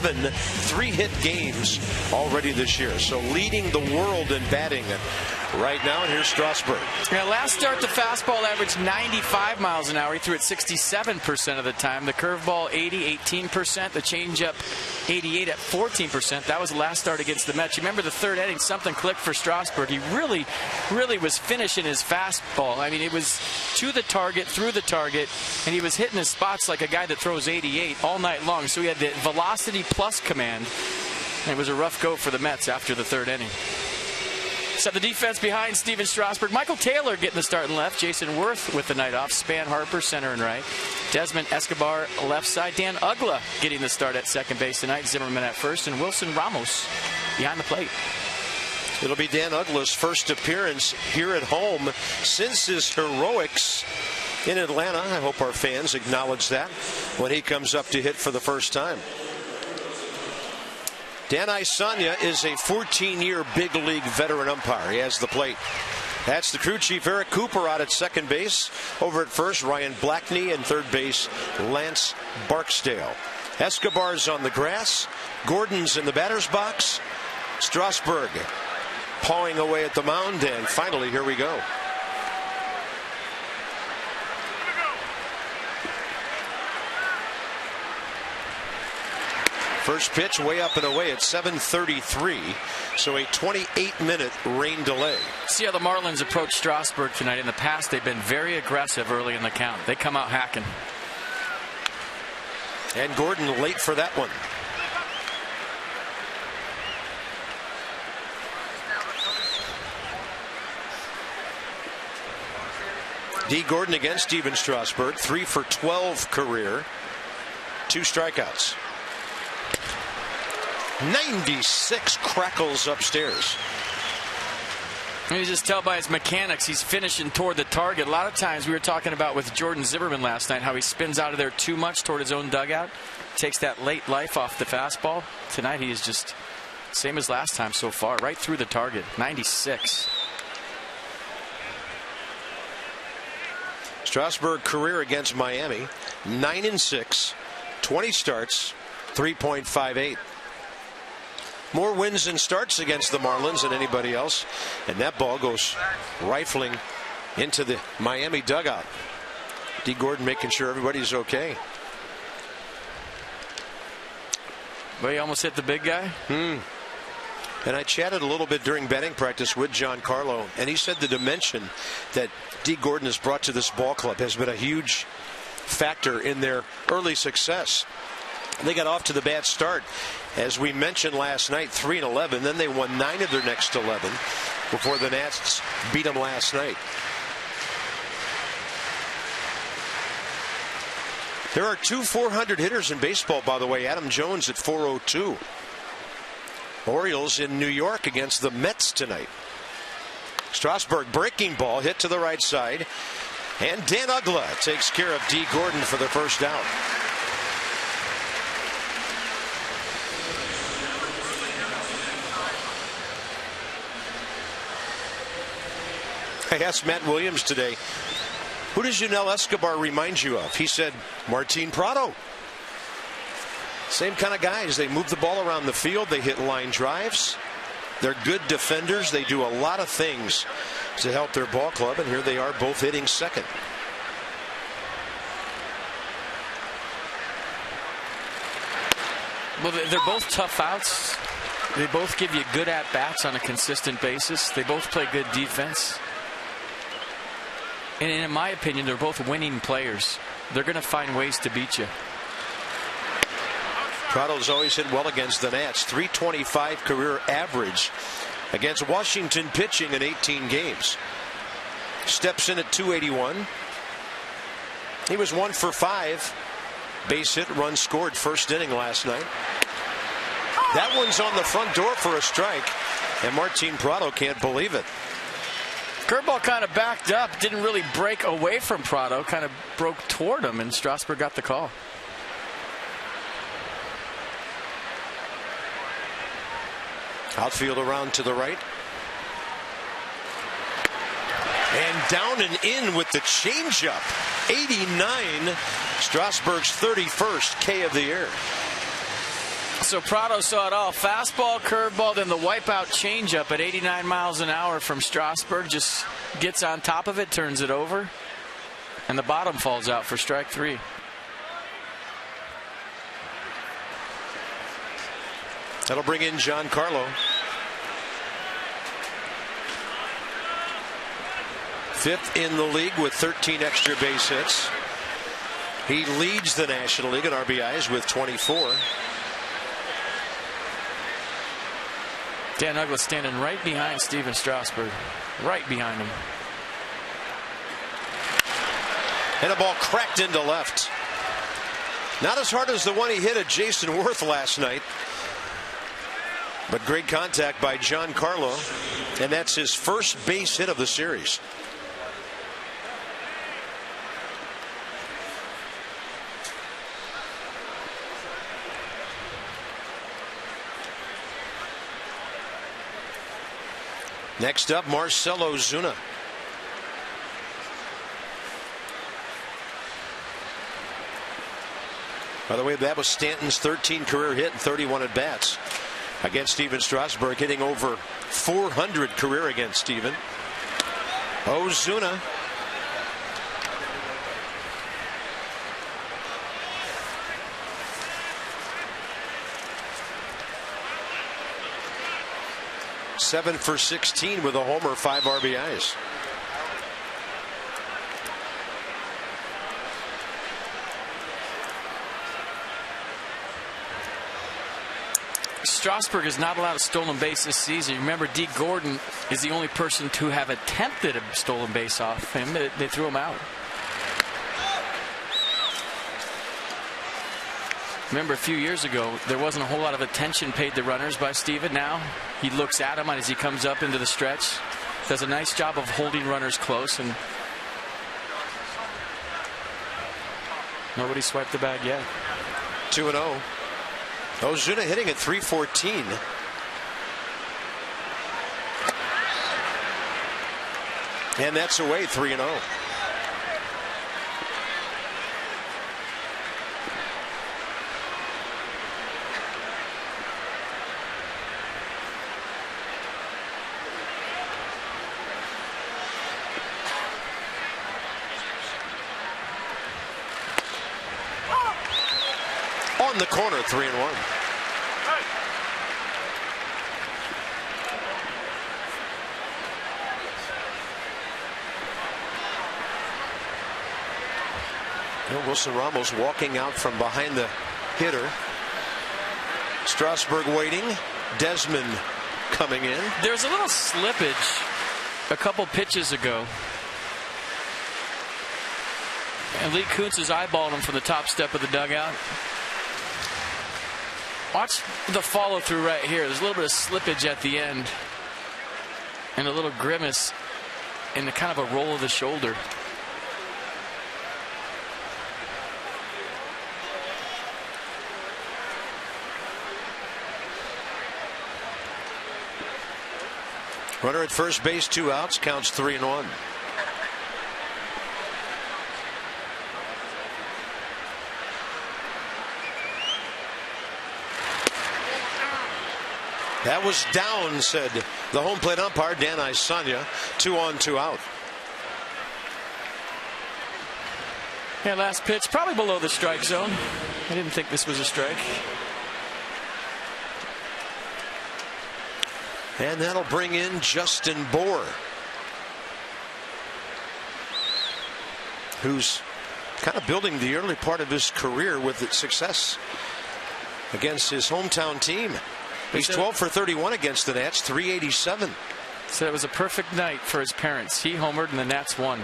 7 3-hit games already this year. So leading the world in batting right now. And here's Strasburg. Yeah, last start, the fastball averaged 95 miles an hour. He threw it 67% of the time. The curveball, 80, 18%. The changeup, 88 at 14%. That was the last start against the Mets. You remember the third inning, something clicked for Strasburg. He really was finishing his fastball. I mean, it was to the target, through the target, and he was hitting his spots like a guy that throws 88 all night long. So he had the velocity plus command. And it was a rough go for the Mets after the third inning. So the defense behind Steven Strasburg. Michael Taylor getting the start in left. Jason Worth with the night off. Span Harper center and right. Desmond Escobar left side. Dan Uggla getting the start at second base tonight. Zimmerman at first. And Wilson Ramos behind the plate. It'll be Dan Uggla's first appearance here at home since his heroics in Atlanta. I hope our fans acknowledge that when he comes up to hit for the first time. Dan Isanya is a 14-year big league veteran umpire. He has the plate. That's the crew chief, Eric Cooper, out at second base. Over at first, Ryan Blackney, and third base, Lance Barksdale. Escobar's on the grass. Gordon's in the batter's box. Strasburg pawing away at the mound, and finally, here we go. First pitch way up and away at 7:33, so a 28-minute rain delay. See how the Marlins approach Strasburg tonight. In the past, they've been very aggressive early in the count. They come out hacking. And Gordon late for that one. D. Gordon against Steven Strasburg, 3 for 12 career, 2 strikeouts. 96 crackles upstairs. You just tell by his mechanics he's finishing toward the target. A lot of times we were talking about with Jordan Zimmerman last night how he spins out of there too much toward his own dugout. Takes that late life off the fastball. Tonight he is just same as last time so far. Right through the target. 96. Strasburg career against Miami. 9-6. 20 starts. 3.58. More wins and starts against the Marlins than anybody else. And that ball goes rifling into the Miami dugout. D. Gordon making sure everybody's okay. Well, he almost hit the big guy. And I chatted a little bit during batting practice with John Carlo, and he said the dimension that D. Gordon has brought to this ball club has been a huge factor in their early success. They got off to the bad start, as we mentioned last night, 3-11. Then they won 9 of their next 11 before the Nats beat them last night. There are 2 400 hitters in baseball, by the way. Adam Jones at 402. Orioles in New York against the Mets tonight. Strasburg breaking ball hit to the right side, and Dan Uggla takes care of D. Gordon for the first out. I asked Matt Williams today, who does Yunel Escobar remind you of? He said, Martin Prado. Same kind of guys. They move the ball around the field. They hit line drives. They're good defenders. They do a lot of things to help their ball club. And here they are both hitting second. Well, they're both tough outs. They both give you good at-bats on a consistent basis. They both play good defense. And in my opinion, they're both winning players. They're going to find ways to beat you. Prado's always hit well against the Nats. 325 career average against Washington pitching in 18 games. Steps in at 281. He was 1 for 5. Base hit, run scored first inning last night. That one's on the front door for a strike, and Martin Prado can't believe it. Curveball kind of backed up, didn't really break away from Prado, kind of broke toward him, and Strasburg got the call. Outfield around to the right. And down and in with the changeup. 89, Strasburg's 31st K of the year. So Prado saw it all. Fastball, curveball, then the wipeout changeup at 89 miles an hour from Strasburg. Just gets on top of it, turns it over, and the bottom falls out for strike 3. That'll bring in Giancarlo. 5th in the league with 13 extra base hits. He leads the National League in RBIs with 24. Dan Uggla standing right behind Steven Strasburg. Right behind him. And a ball cracked into left. Not as hard as the one he hit at Jason Worth last night. But great contact by Giancarlo. And that's his first base hit of the series. Next up, Marcell Ozuna. By the way, that was Stanton's 13th career hit and 31 at bats against Steven Strasburg, hitting over 400 career against Steven. Ozuna. Seven for 16 with a homer, 5 RBIs. Strasburg is not allowed a stolen base this season. Remember, D. Gordon is the only person to have attempted a stolen base off him. They threw him out. Remember, a few years ago, there wasn't a whole lot of attention paid to runners by Steven. Now he looks at him as he comes up into the stretch. Does a nice job of holding runners close, and nobody swiped the bag yet. 2-0. Ozuna hitting at .314. And that's away, 3-0. On the corner, 3-1. Wilson Ramos walking out from behind the hitter. Strasburg waiting. Desmond coming in. There's a little slippage a couple pitches ago. And Lee Kuntz is eyeballing him from the top step of the dugout. Watch the follow through right here. There's a little bit of slippage at the end. And a little grimace and a kind of a roll of the shoulder. Runner at first base, 2 outs, counts 3-1. That was down, said the home plate umpire, Dan Isanya. 2 on, 2 out. Yeah, last pitch, probably below the strike zone. I didn't think this was a strike. And that'll bring in Justin Bour, who's kind of building the early part of his career with success against his hometown team. He's 12 for 31 against the Nats, .387. So it was a perfect night for his parents. He homered and the Nats won.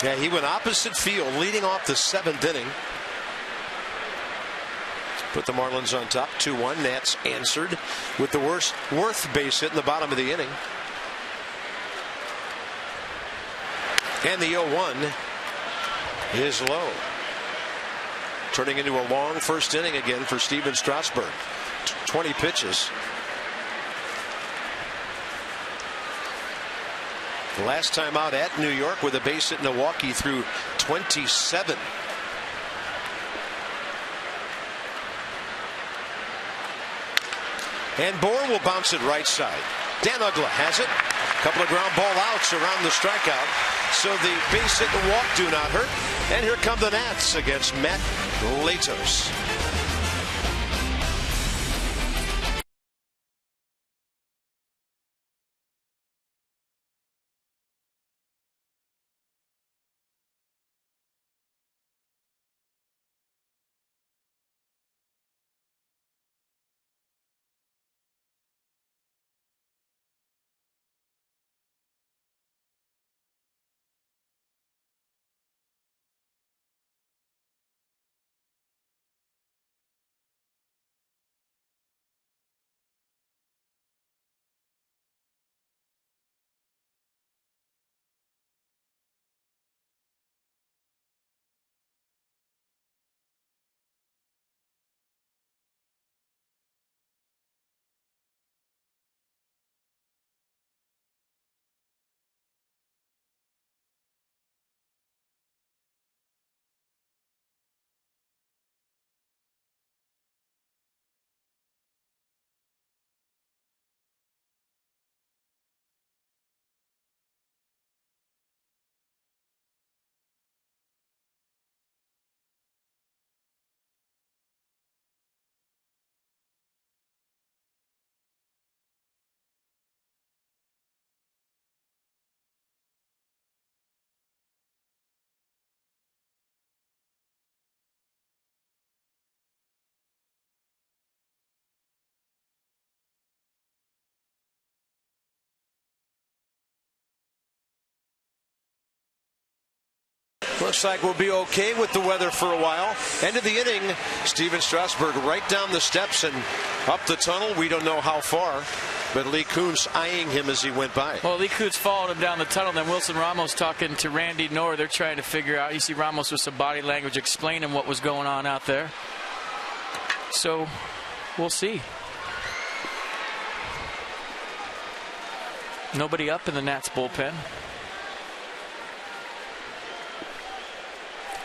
Yeah, he went opposite field, leading off the 7th inning. Put the Marlins on top, 2-1. Nats answered with the Worth base hit in the bottom of the inning. And the 0-1 is low. Turning into a long first inning again for Steven Strasburg. 20 pitches. The last time out at New York with a base hit in Milwaukee through 27. And Bohr will bounce it right side. Dan Uggla has it. Couple of ground ball outs around the strikeout. So the base hit and walk do not hurt. And here come the Nats against Matt Latos. Looks like we'll be okay with the weather for a while. End of the inning, Steven Strasburg right down the steps and up the tunnel. We don't know how far, but Lee Kuntz eyeing him as he went by. Well, Lee Kuntz followed him down the tunnel. Then Wilson Ramos talking to Randy Knorr. They're trying to figure out. You see Ramos with some body language explaining what was going on out there. So we'll see. Nobody up in the Nats bullpen.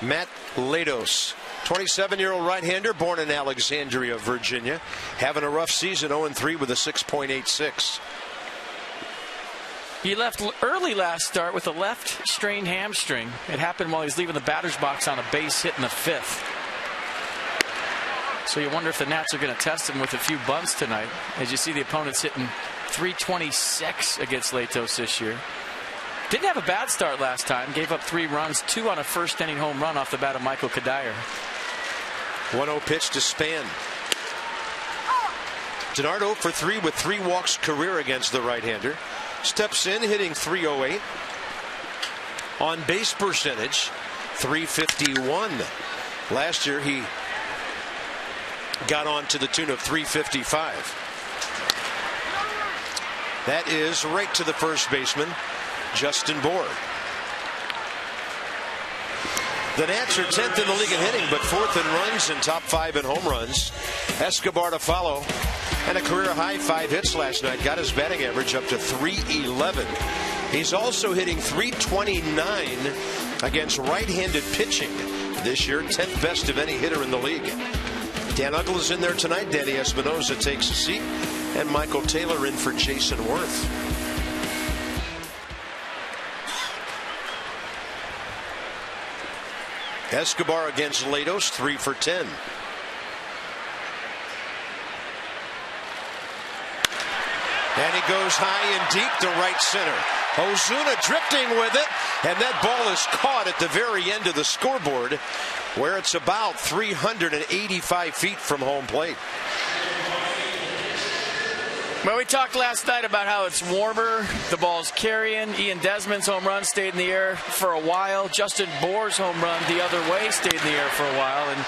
Matt Latos, 27-year-old right-hander, born in Alexandria, Virginia, having a rough season, 0-3 with a 6.86. He left early last start with a left strained hamstring. It happened while he was leaving the batter's box on a base hit in the 5th. So you wonder if the Nats are going to test him with a few bunts tonight. As you see, the opponent's hitting .326 against Latos this year. Didn't have a bad start last time. Gave up 3 runs, 2 on a first-inning home run off the bat of Michael Kadire. 1-0 pitch to Span. Denard 0 for 3 with 3 walks career against the right-hander. Steps in, hitting .308. On base percentage, .351. Last year, he got on to the tune of .355. That is right to the first baseman, Justin Bohr. The Nats are 10th in the league in hitting, but 4th in runs and top 5 in home runs. Escobar to follow, and a career high 5 hits last night. Got his batting average up to .311. He's also hitting .329 against right-handed pitching this year, 10th best of any hitter in the league. Dan Uggla's in there tonight. Danny Espinosa takes a seat, and Michael Taylor in for Jason Worth. Escobar against Latos, 3 for 10. And he goes high and deep to right center. Ozuna drifting with it, and that ball is caught at the very end of the scoreboard, where it's about 385 feet from home plate. Well, we talked last night about how it's warmer, the ball's carrying. Ian Desmond's home run stayed in the air for a while. Justin Bohr's home run the other way stayed in the air for a while. And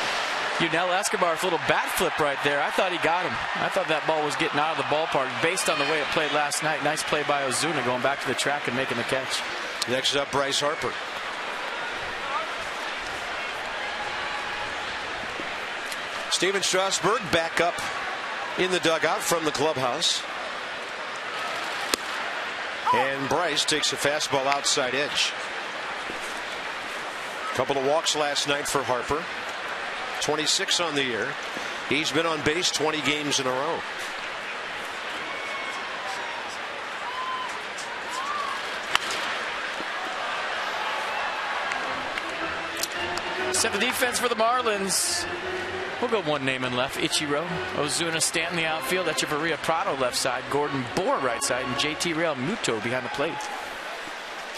Yunel Escobar with a little bat flip right there. I thought he got him. I thought that ball was getting out of the ballpark based on the way it played last night. Nice play by Ozuna going back to the track and making the catch. Next up, Bryce Harper. Steven Strasburg back up in the dugout from the clubhouse. And Bryce takes a fastball outside edge. Couple of walks last night for Harper. 26 on the year. He's been on base 20 games in a row. Set the defense for the Marlins. We'll go one name in left. Ichiro, Ozuna, Stanton the outfield. Echeverria, Prado left side. Gordon Bohr right side. And JT Real Muto behind the plate.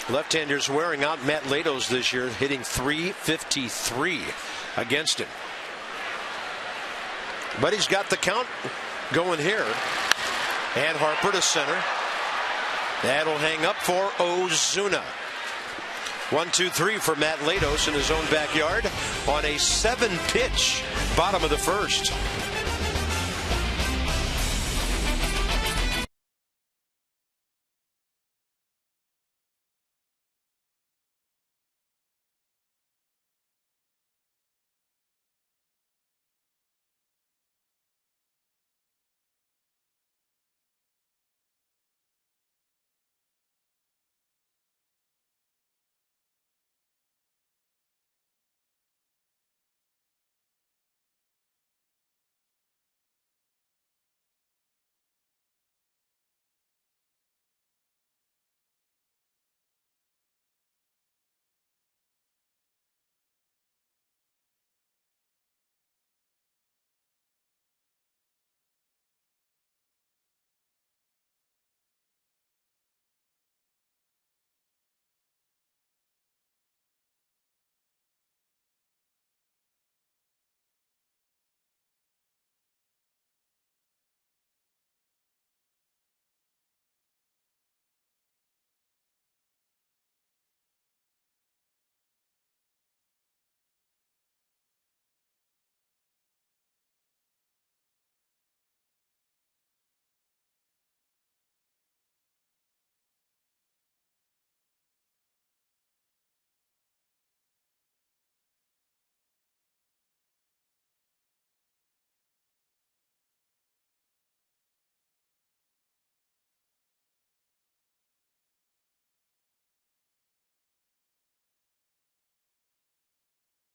Left-handers wearing out Matt Latos this year, hitting .353 against him. But he's got the count going here. And Harper to center. That'll hang up for Ozuna. 1-2-3 for Matt Latos in his own backyard on a 7-pitch bottom of the first.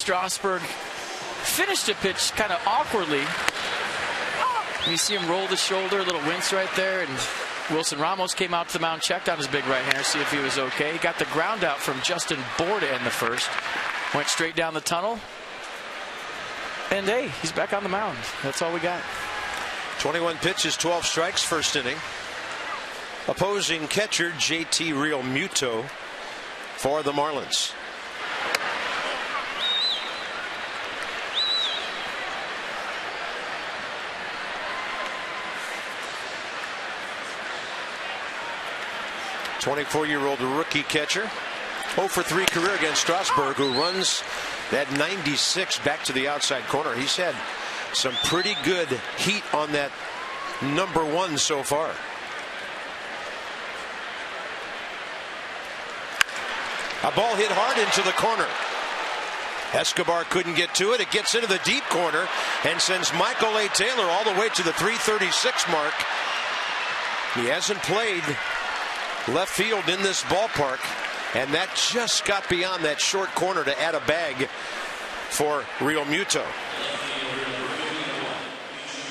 Strasburg finished a pitch kind of awkwardly. You see him roll the shoulder, a little wince right there, and Wilson Ramos came out to the mound, checked on his big right-hander, see if he was okay. He got the ground out from Justin Bohr to end the first. Went straight down the tunnel. And hey, he's back on the mound. That's all we got. 21 pitches, 12 strikes, first inning. Opposing catcher JT Real Muto for the Marlins. '24-year-old rookie catcher. 0 for 3 career against Strasburg, who runs that 96 back to the outside corner. He's had some pretty good heat on that number 1 so far. A ball hit hard into the corner. Escobar couldn't get to it. It gets into the deep corner and sends Michael A. Taylor all the way to the 336 mark. He hasn't played left field in this ballpark, and that just got beyond that short corner to add a bag for Real Muto.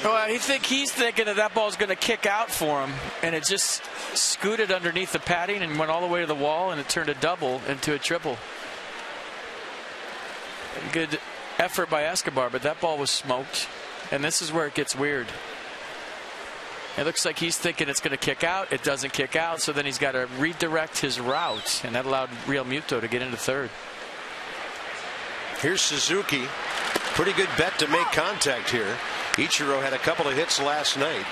Well, he's thinking that ball's going to kick out for him, and it just scooted underneath the padding and went all the way to the wall, and it turned a double into a triple. Good effort by Escobar, but that ball was smoked, and this is where it gets weird. It looks like he's thinking it's going to kick out. It doesn't kick out, so then he's got to redirect his route, and that allowed Real Muto to get into third. Here's Suzuki. Pretty good bet to make contact here. Ichiro had a couple of hits last night,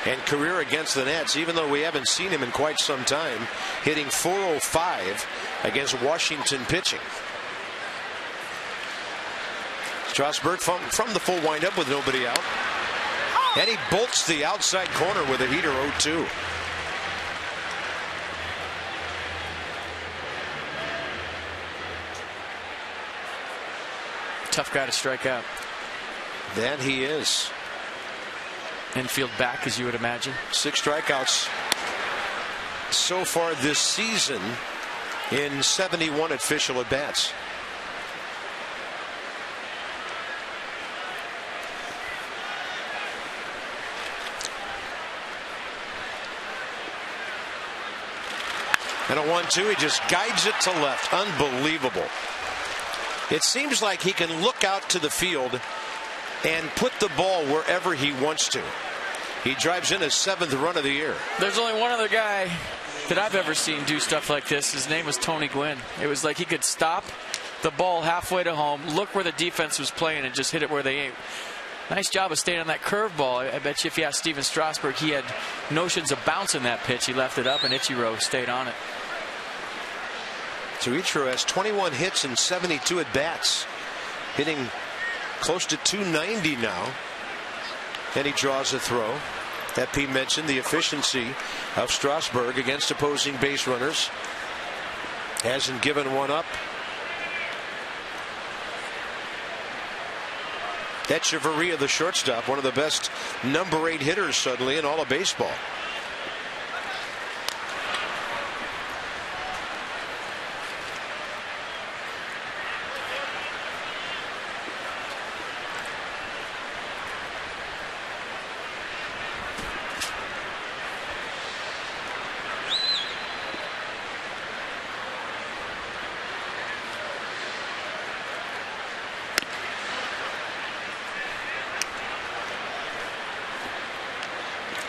and career against the Nats, even though we haven't seen him in quite some time, hitting .405 against Washington pitching. Strasburg from the full windup with nobody out. And he bolts the outside corner with a heater 0-2. Tough guy to strike out. That he is. Infield back, as you would imagine. 6 strikeouts so far this season in 71 official at bats. And a 1-2, he just guides it to left. Unbelievable. It seems like he can look out to the field and put the ball wherever he wants to. He drives in his 7th run of the year. There's only one other guy that I've ever seen do stuff like this. His name was Tony Gwynn. It was like he could stop the ball halfway to home, look where the defense was playing, and just hit it where they aimed. Nice job of staying on that curveball. I bet you if you asked Steven Strasburg, he had notions of bouncing that pitch. He left it up, and Ichiro stayed on it. So Ichiro has 21 hits and 72 at-bats, hitting close to 290 now. And he draws a throw. That Pete mentioned, the efficiency of Strasburg against opposing base runners. Hasn't given one up. Echeverria, the shortstop, one of the best number 8 hitters suddenly in all of baseball.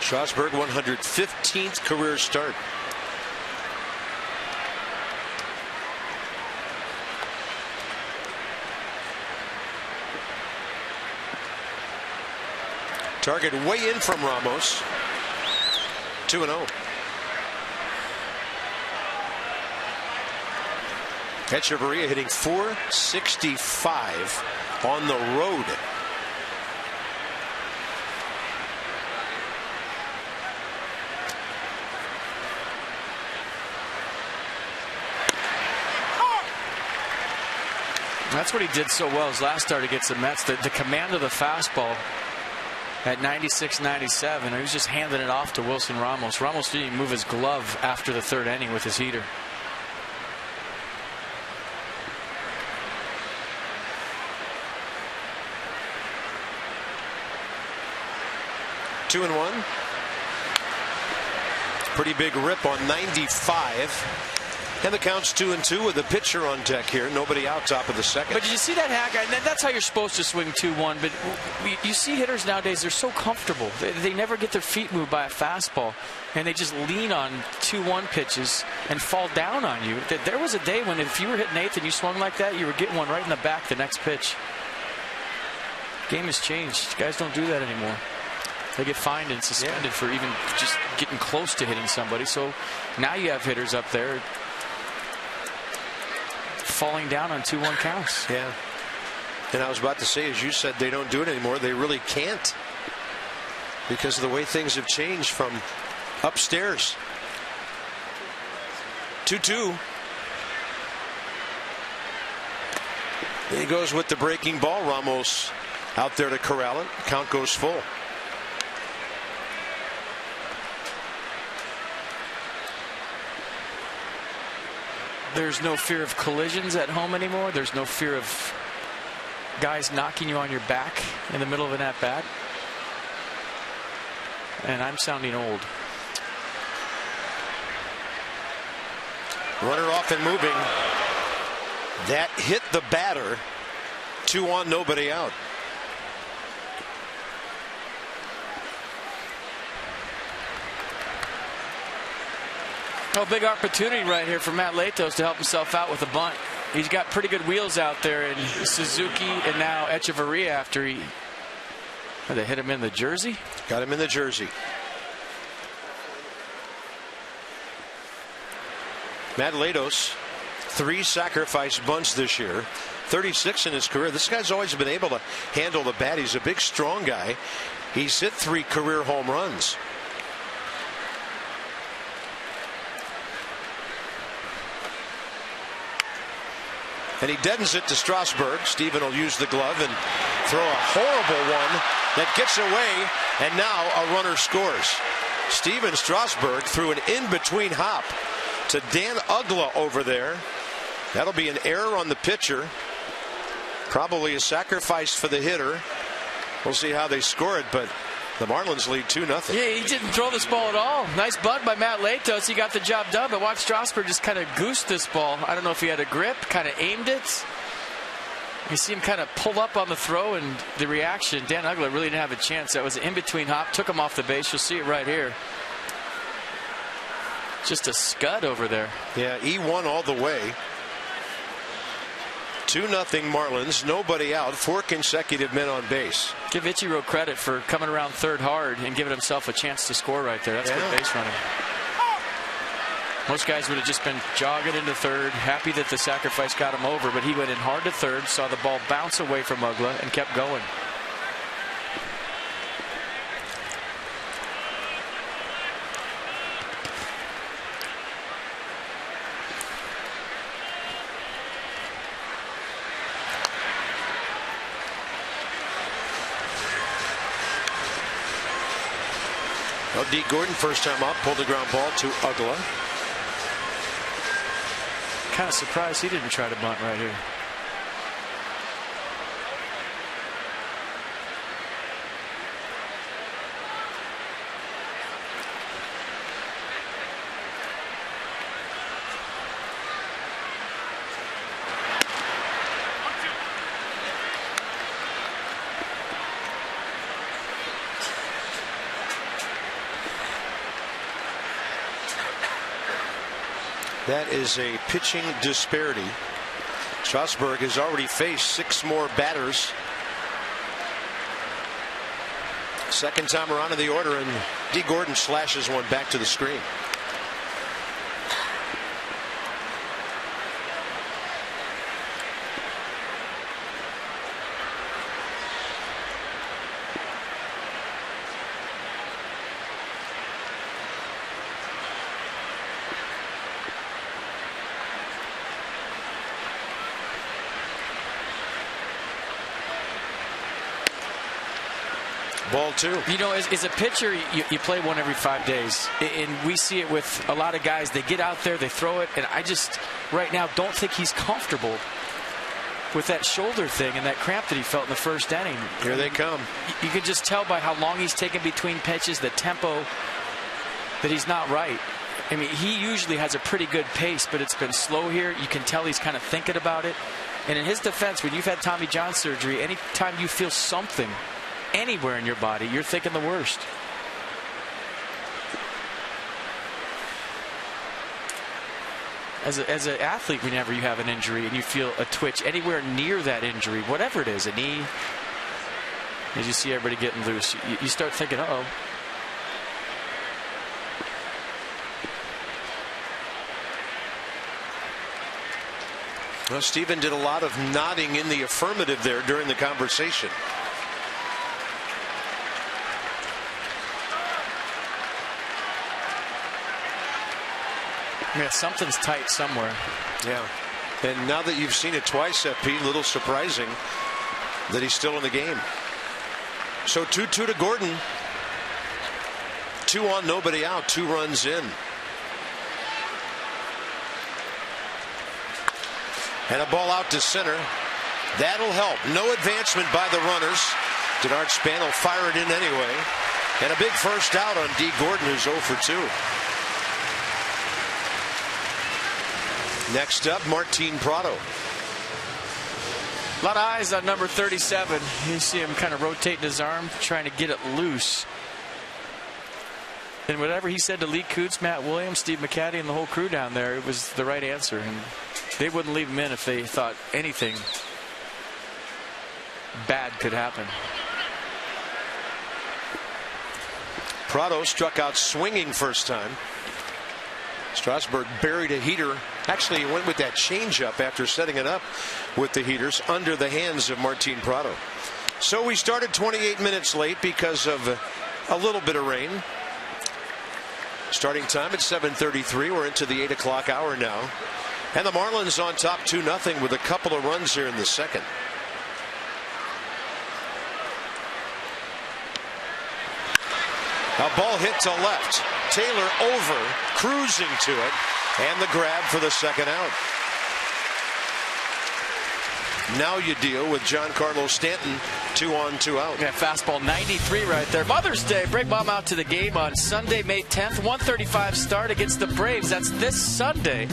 Strasburg 115th career start. Target way in from Ramos. 2-0. Echeverria hitting .465 on the road. That's what he did so well his last start against the Mets. The command of the fastball at 96, 97. He was just handing it off to Wilson Ramos. Ramos didn't even move his glove after the 3rd inning with his heater. Two and one. Pretty big rip on 95. And the count's 2-2 with the pitcher on deck here. Nobody out, top of the 2nd. But did you see that hack? That's how you're supposed to swing 2-1. But you see hitters nowadays, they're so comfortable. They never get their feet moved by a fastball. And they just lean on 2-1 pitches and fall down on you. There was a day when if you were hitting 8th and you swung like that, you were getting one right in the back the next pitch. Game has changed. Guys don't do that anymore. They get fined and suspended for even just getting close to hitting somebody. So now you have hitters up there falling down on 2-1 counts. Yeah. And I was about to say, as you said, they don't do it anymore. They really can't, because of the way things have changed from upstairs. 2-2. He goes with the breaking ball. Ramos out there to corral it. Count goes full. There's no fear of collisions at home anymore. There's no fear of guys knocking you on your back in the middle of an at-bat. And I'm sounding old. Runner off and moving. That hit the batter. 2 on, nobody out. Oh, big opportunity right here for Matt Latos to help himself out with a bunt. He's got pretty good wheels out there in Suzuki and now Echeverria after they hit him in the jersey. Got him in the jersey. Matt Latos, 3 sacrifice bunts this year. 36 in his career. This guy's always been able to handle the bat. He's a big, strong guy. He's hit 3 career home runs. And he deadens it to Strasburg. Steven will use the glove and throw a horrible one that gets away, and now a runner scores. Steven Strasburg threw an in-between hop to Dan Ugla over there. That'll be an error on the pitcher. Probably a sacrifice for the hitter. We'll see how they score it, but The Marlins lead 2-0. Yeah, he didn't throw this ball at all. Nice bunt by Matt Latos. He got the job done, but watch Strasburg just kind of goosed this ball. I don't know if he had a grip, kind of aimed it. You see him kind of pull up on the throw, and the reaction, Dan Uggla really didn't have a chance. That was an in-between hop, took him off the base. You'll see it right here. Just a scud over there. Yeah, E1 all the way. 2-0 Marlins, nobody out, 4 consecutive men on base. Give Ichiro credit for coming around third hard and giving himself a chance to score right there. That's good base running. Most guys would have just been jogging into third, happy that the sacrifice got him over, but he went in hard to third, saw the ball bounce away from Uggla, and kept going. Well, D. Gordon, first time up, pulled the ground ball to Uggla. Kind of surprised he didn't try to bunt right here. That is a pitching disparity. Strasburg has already faced 6 more batters. Second time around in the order, and D. Gordon slashes one back to the screen. Ball 2. You know, as a pitcher, you play one every 5 days. And we see it with a lot of guys. They get out there, they throw it, and I just, right now, don't think he's comfortable with that shoulder thing and that cramp that he felt in the first inning. Here they come. You can just tell by how long he's taken between pitches, the tempo, that he's not right. I mean, he usually has a pretty good pace, but it's been slow here. You can tell he's kind of thinking about it. And in his defense, when you've had Tommy John surgery, anytime you feel something anywhere in your body, you're thinking the worst. As an athlete, whenever you have an injury and you feel a twitch anywhere near that injury, whatever it is, a knee, as you see everybody getting loose, you start thinking, uh-oh. Well, Stephen did a lot of nodding in the affirmative there during the conversation. Yeah, something's tight somewhere. Yeah. And now that you've seen it twice, FP, a little surprising that he's still in the game. So 2-2 to Gordon. 2 on, nobody out, 2 runs in. And a ball out to center. That'll help. No advancement by the runners. Denard Span will fire it in anyway. And a big first out on D. Gordon, who's 0 for 2. Next up, Martin Prado. A lot of eyes on number 37. You see him kind of rotating his arm, trying to get it loose. And whatever he said to Lee Coots, Matt Williams, Steve McCaddy, and the whole crew down there, it was the right answer. And they wouldn't leave him in if they thought anything bad could happen. Prado struck out swinging first time. Strasburg buried a heater. Actually, he went with that changeup after setting it up with the heaters under the hands of Martin Prado. So we started 28 minutes late because of a little bit of rain. Starting time at 7:33. We're into the 8 o'clock hour now. And the Marlins on top 2-0 with a couple of runs here in the second. A ball hit to left. Taylor over, cruising to it, and the grab for the second out. Now you deal with Giancarlo Stanton, 2 on, 2 out. Yeah, fastball 93 right there. Mother's Day. Bring Mom out to the game on Sunday, May 10th. 1:35 start against the Braves. That's this Sunday.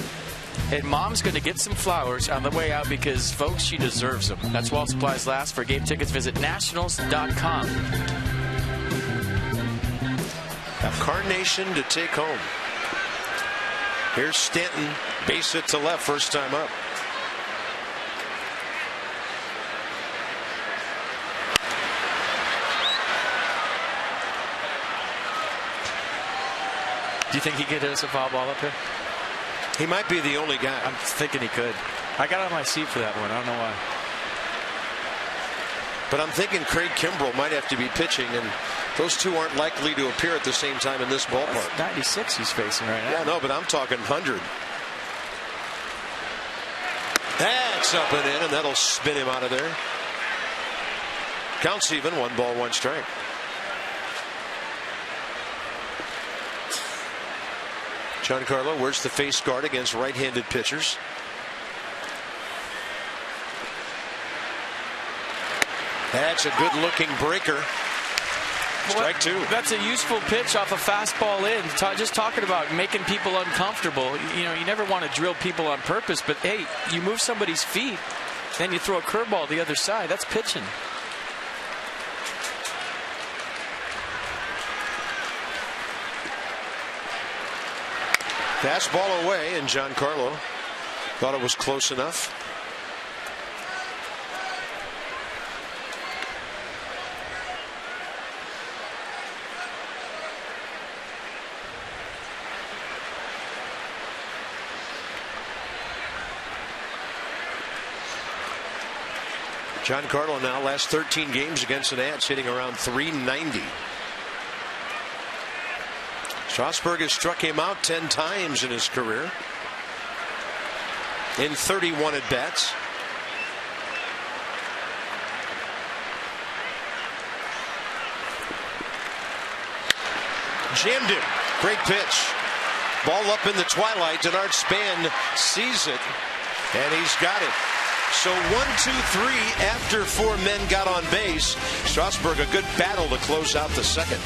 And Mom's going to get some flowers on the way out because, folks, she deserves them. That's while supplies last. For game tickets, visit nationals.com. A carnation to take home. Here's Stanton, base hit to left, first time up. Do you think he could hit us a foul ball up here? He might be the only guy. I'm thinking he could. I got on my seat for that one. I don't know why. But I'm thinking Craig Kimbrell might have to be pitching, and those two aren't likely to appear at the same time in this ballpark. That's 96 he's facing right now. Yeah, no, but I'm talking 100. That's up and in, and that'll spin him out of there. Counts even, 1 ball, 1 strike. Giancarlo wears the face guard against right-handed pitchers. That's a good-looking breaker. Strike 2. That's a useful pitch off a fastball in. Just talking about making people uncomfortable. You know, you never want to drill people on purpose, but hey, you move somebody's feet, then you throw a curveball the other side. That's pitching. Fastball away, and Giancarlo thought it was close enough. Giancarlo now last 13 games against the Nats hitting around .390. Strasburg has struck him out 10 times in his career in 31 at bats. Jammed him. Great pitch. Ball up in the twilight, and Art Span sees it, and he's got it. So 1, 2, 3 after 4 men got on base. Strasburg, a good battle to close out the second.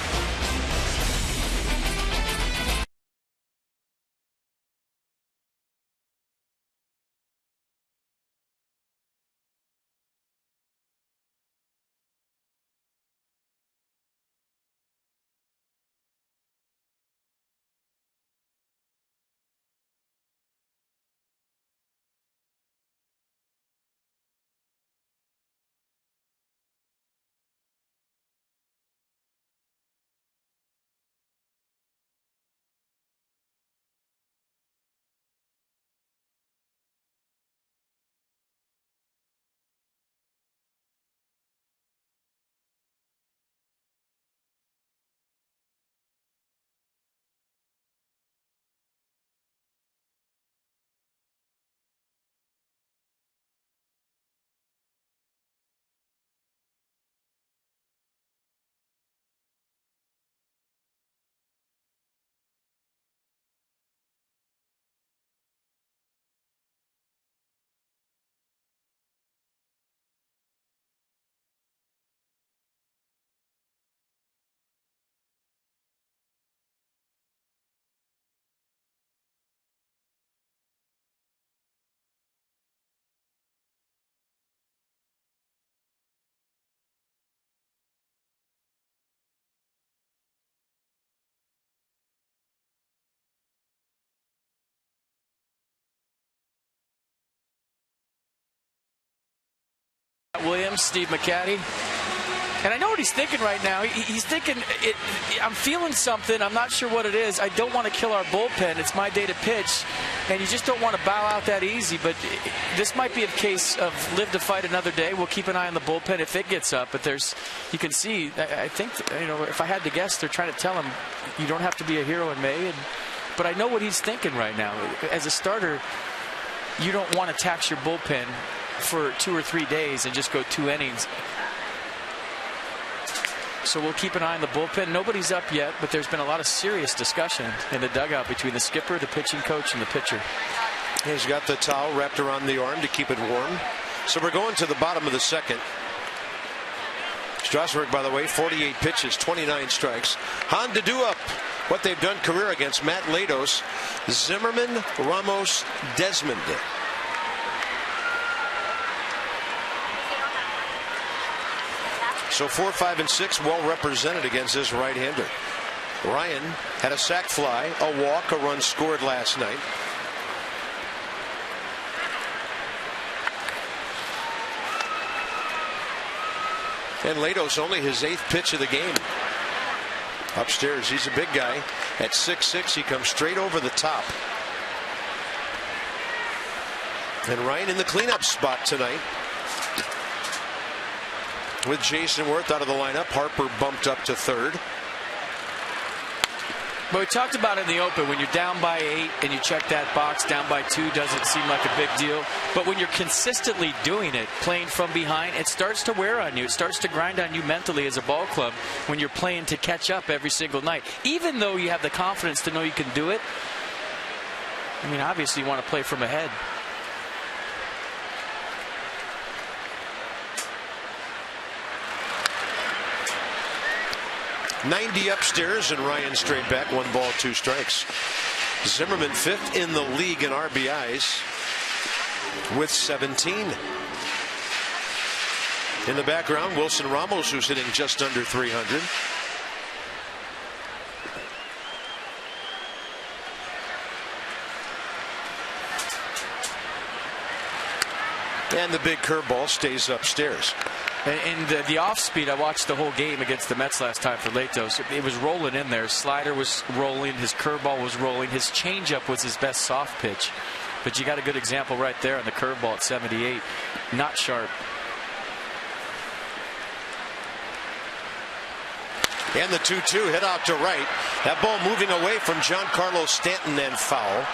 Williams, Steve McCaddy. And I know what he's thinking right now. He's thinking, I'm feeling something. I'm not sure what it is. I don't want to kill our bullpen. It's my day to pitch. And you just don't want to bow out that easy. But this might be a case of live to fight another day. We'll keep an eye on the bullpen if it gets up. But you can see, I think, if I had to guess, they're trying to tell him, you don't have to be a hero in May. But I know what he's thinking right now. As a starter, you don't want to tax your bullpen for 2 or 3 days and just go 2 innings. So we'll keep an eye on the bullpen. Nobody's up yet, but there's been a lot of serious discussion in the dugout between the skipper, the pitching coach, and the pitcher. He's got the towel wrapped around the arm to keep it warm. So we're going to the bottom of the second. Strasburg, by the way, 48 pitches, 29 strikes. Han to do up what they've done career against Matt Latos, Zimmerman, Ramos, Desmond. So 4, 5, and 6 well represented against this right-hander. Ryan had a sac fly, a walk, a run scored last night. And Latos only his 8th pitch of the game. Upstairs, he's a big guy. At 6'6", he comes straight over the top. And Ryan in the cleanup spot tonight. With Jason Worth out of the lineup, Harper bumped up to 3rd. But we talked about it in the open. When you're down by 8 and you check that box, down by 2 doesn't seem like a big deal. But when you're consistently doing it, playing from behind, it starts to wear on you. It starts to grind on you mentally as a ball club when you're playing to catch up every single night. Even though you have the confidence to know you can do it, I mean, obviously you want to play from ahead. .90 upstairs, and Ryan straight back, 1 ball, 2 strikes. Zimmerman 5th in the league in RBIs with 17. In the background, Wilson Ramos, who's hitting just under 300. And the big curveball stays upstairs. And the off speed, I watched the whole game against the Mets last time for Latos. It was rolling in there. Slider was rolling. His curveball was rolling. His changeup was his best soft pitch. But you got a good example right there on the curveball at 78. Not sharp. And the 2-2 hit out to right. That ball moving away from Giancarlo Stanton and foul.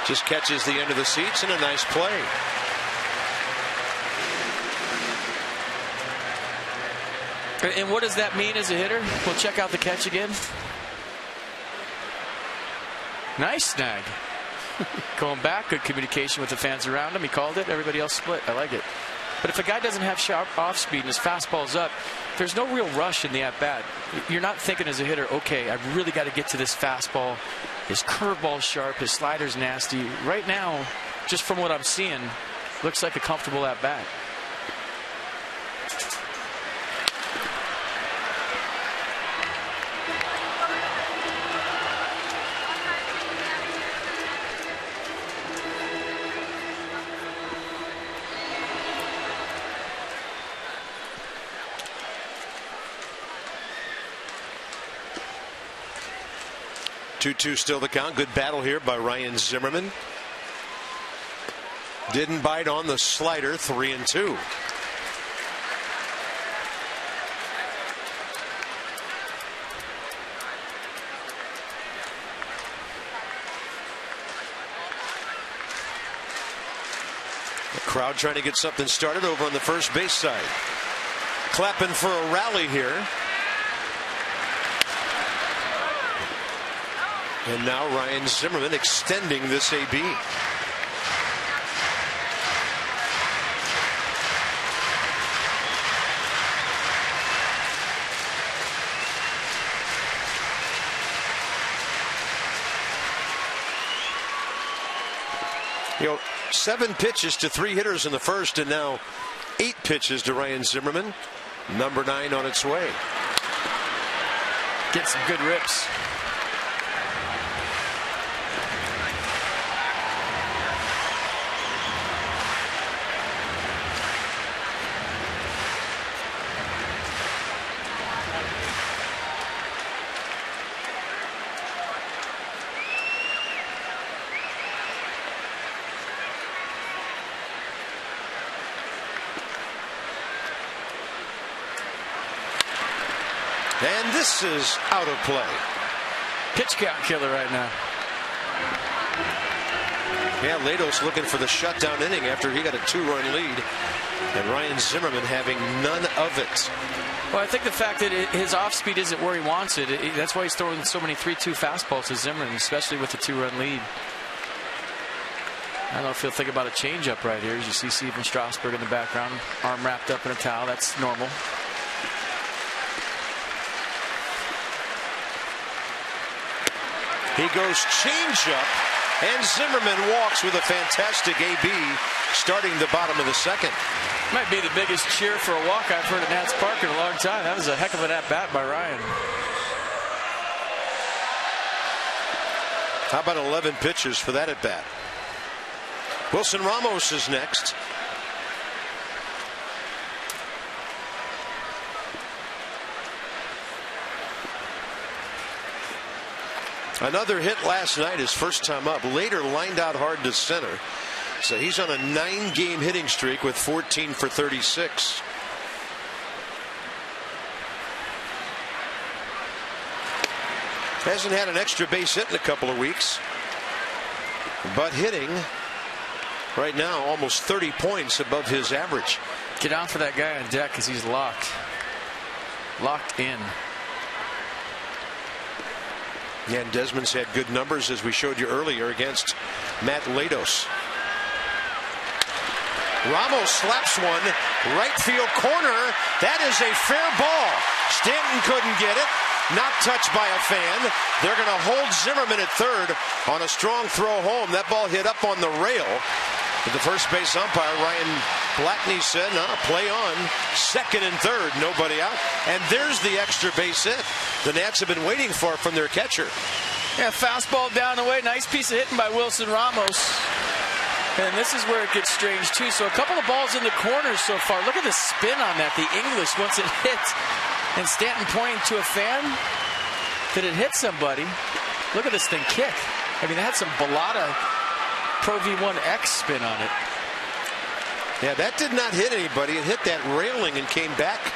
Just catches the end of the seats and a nice play. And what does that mean as a hitter? We'll check out the catch again. Nice snag. Going back, good communication with the fans around him. He called it. Everybody else split. I like it. But if a guy doesn't have sharp off speed and his fastball's up, there's no real rush in the at-bat. You're not thinking as a hitter, okay, I really got to get to this fastball. His curveball's sharp. His slider's nasty. Right now, just from what I'm seeing, looks like a comfortable at-bat. Two still the count. Good battle here by Ryan Zimmerman. Didn't bite on the slider. 3-2. The crowd trying to get something started over on the first base side. Clapping for a rally here. And now Ryan Zimmerman extending this AB. You know, 7 pitches to 3 hitters in the first, and now 8 pitches to Ryan Zimmerman. Number 9 on its way. Get some good rips. And this is out of play. Pitch count killer right now. Yeah, Latos looking for the shutdown inning after he got a 2-run lead. And Ryan Zimmerman having none of it. Well, I think the fact that his off-speed isn't where he wants it, that's why he's throwing so many 3-2 fastballs to Zimmerman, especially with the 2-run lead. I don't know if he'll think about a changeup right here. As you see Steven Strasburg in the background, arm wrapped up in a towel. That's normal. He goes changeup, and Zimmerman walks with a fantastic AB starting the bottom of the second. Might be the biggest cheer for a walk I've heard at Nats Park in a long time. That was a heck of an at-bat by Ryan. How about 11 pitches for that at-bat? Wilson Ramos is next. Another hit last night, his first time up. Later lined out hard to center. So he's on a 9-game hitting streak with 14 for 36. Hasn't had an extra base hit in a couple of weeks. But hitting right now almost 30 points above his average. Get on for that guy on deck because he's locked. Locked in. Yeah, and Desmond's had good numbers, as we showed you earlier, against Matt Latos. Ramos slaps one, right field corner. That is a fair ball. Stanton couldn't get it. Not touched by a fan. They're going to hold Zimmerman at third on a strong throw home. That ball hit up on the rail. But the first base umpire, Ryan Blackney, said, "No, play on." Second and third, nobody out. And there's the extra base hit the Nats have been waiting for from their catcher. Yeah, fastball down the way. Nice piece of hitting by Wilson Ramos. And this is where it gets strange, too. So a couple of balls in the corners so far. Look at the spin on that. The English, once it hits, and Stanton pointing to a fan, that it hit somebody. Look at this thing kick. I mean, it had some Bellata Pro V1X spin on it. Yeah, that did not hit anybody. It hit that railing and came back.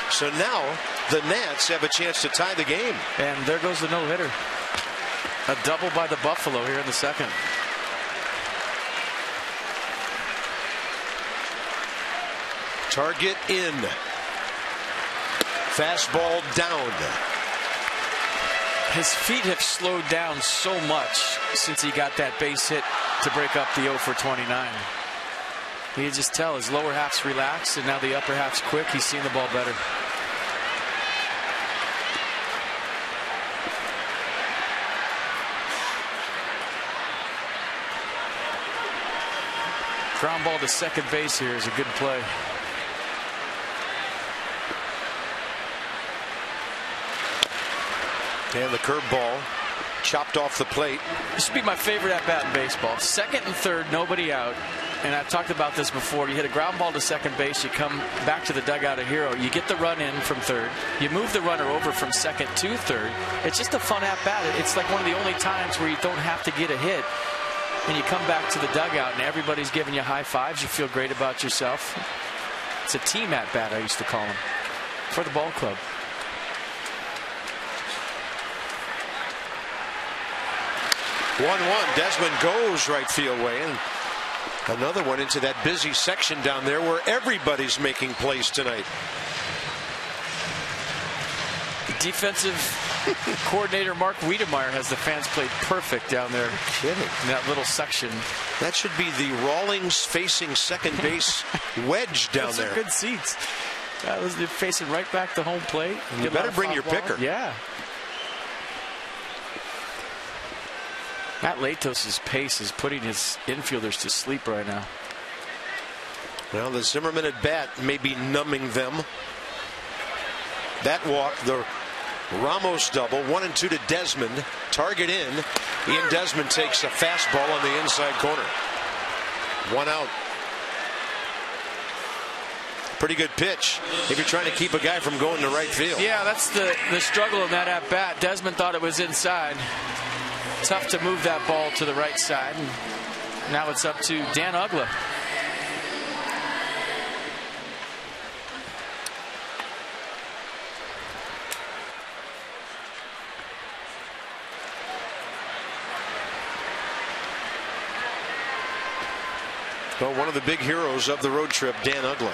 So now the Nats have a chance to tie the game. And there goes the no-hitter. A double by the Buffalo here in the second. Target in. Fastball down. His feet have slowed down so much since he got that base hit to break up the 0 for 29. You can just tell his lower half's relaxed and now the upper half's quick. He's seeing the ball better. Ground ball to second base here is a good play. And the curveball chopped off the plate. This should be my favorite at bat in baseball. Second and third, nobody out. And I've talked about this before. You hit a ground ball to second base. You come back to the dugout a hero. You get the run in from third. You move the runner over from second to third. It's just a fun at bat. It's like one of the only times where you don't have to get a hit. And you come back to the dugout and everybody's giving you high fives. You feel great about yourself. It's a team at bat, I used to call them, for the ball club. One. Desmond goes right field way, and another one into that busy section down there where everybody's making plays tonight. Defensive coordinator Mark Wiedemeyer has the fans played perfect down there. Kidding. In that little section. That should be the Rawlings facing second base wedge down Those there. are good seats. They're facing right back to home plate. You better bring your picker. Yeah. Matt Latos' pace is putting his infielders to sleep right now. Well, the Zimmerman at bat may be numbing them. That walk, the Ramos double, 1 and 2 to Desmond. Target in. Ian Desmond takes a fastball on the inside corner. 1 out. Pretty good pitch if you're trying to keep a guy from going to right field. Yeah, that's the struggle in that at bat. Desmond thought it was inside. Tough to move that ball to the right side. And now it's up to Dan Uggla. Well, one of the big heroes of the road trip, Dan Uggla.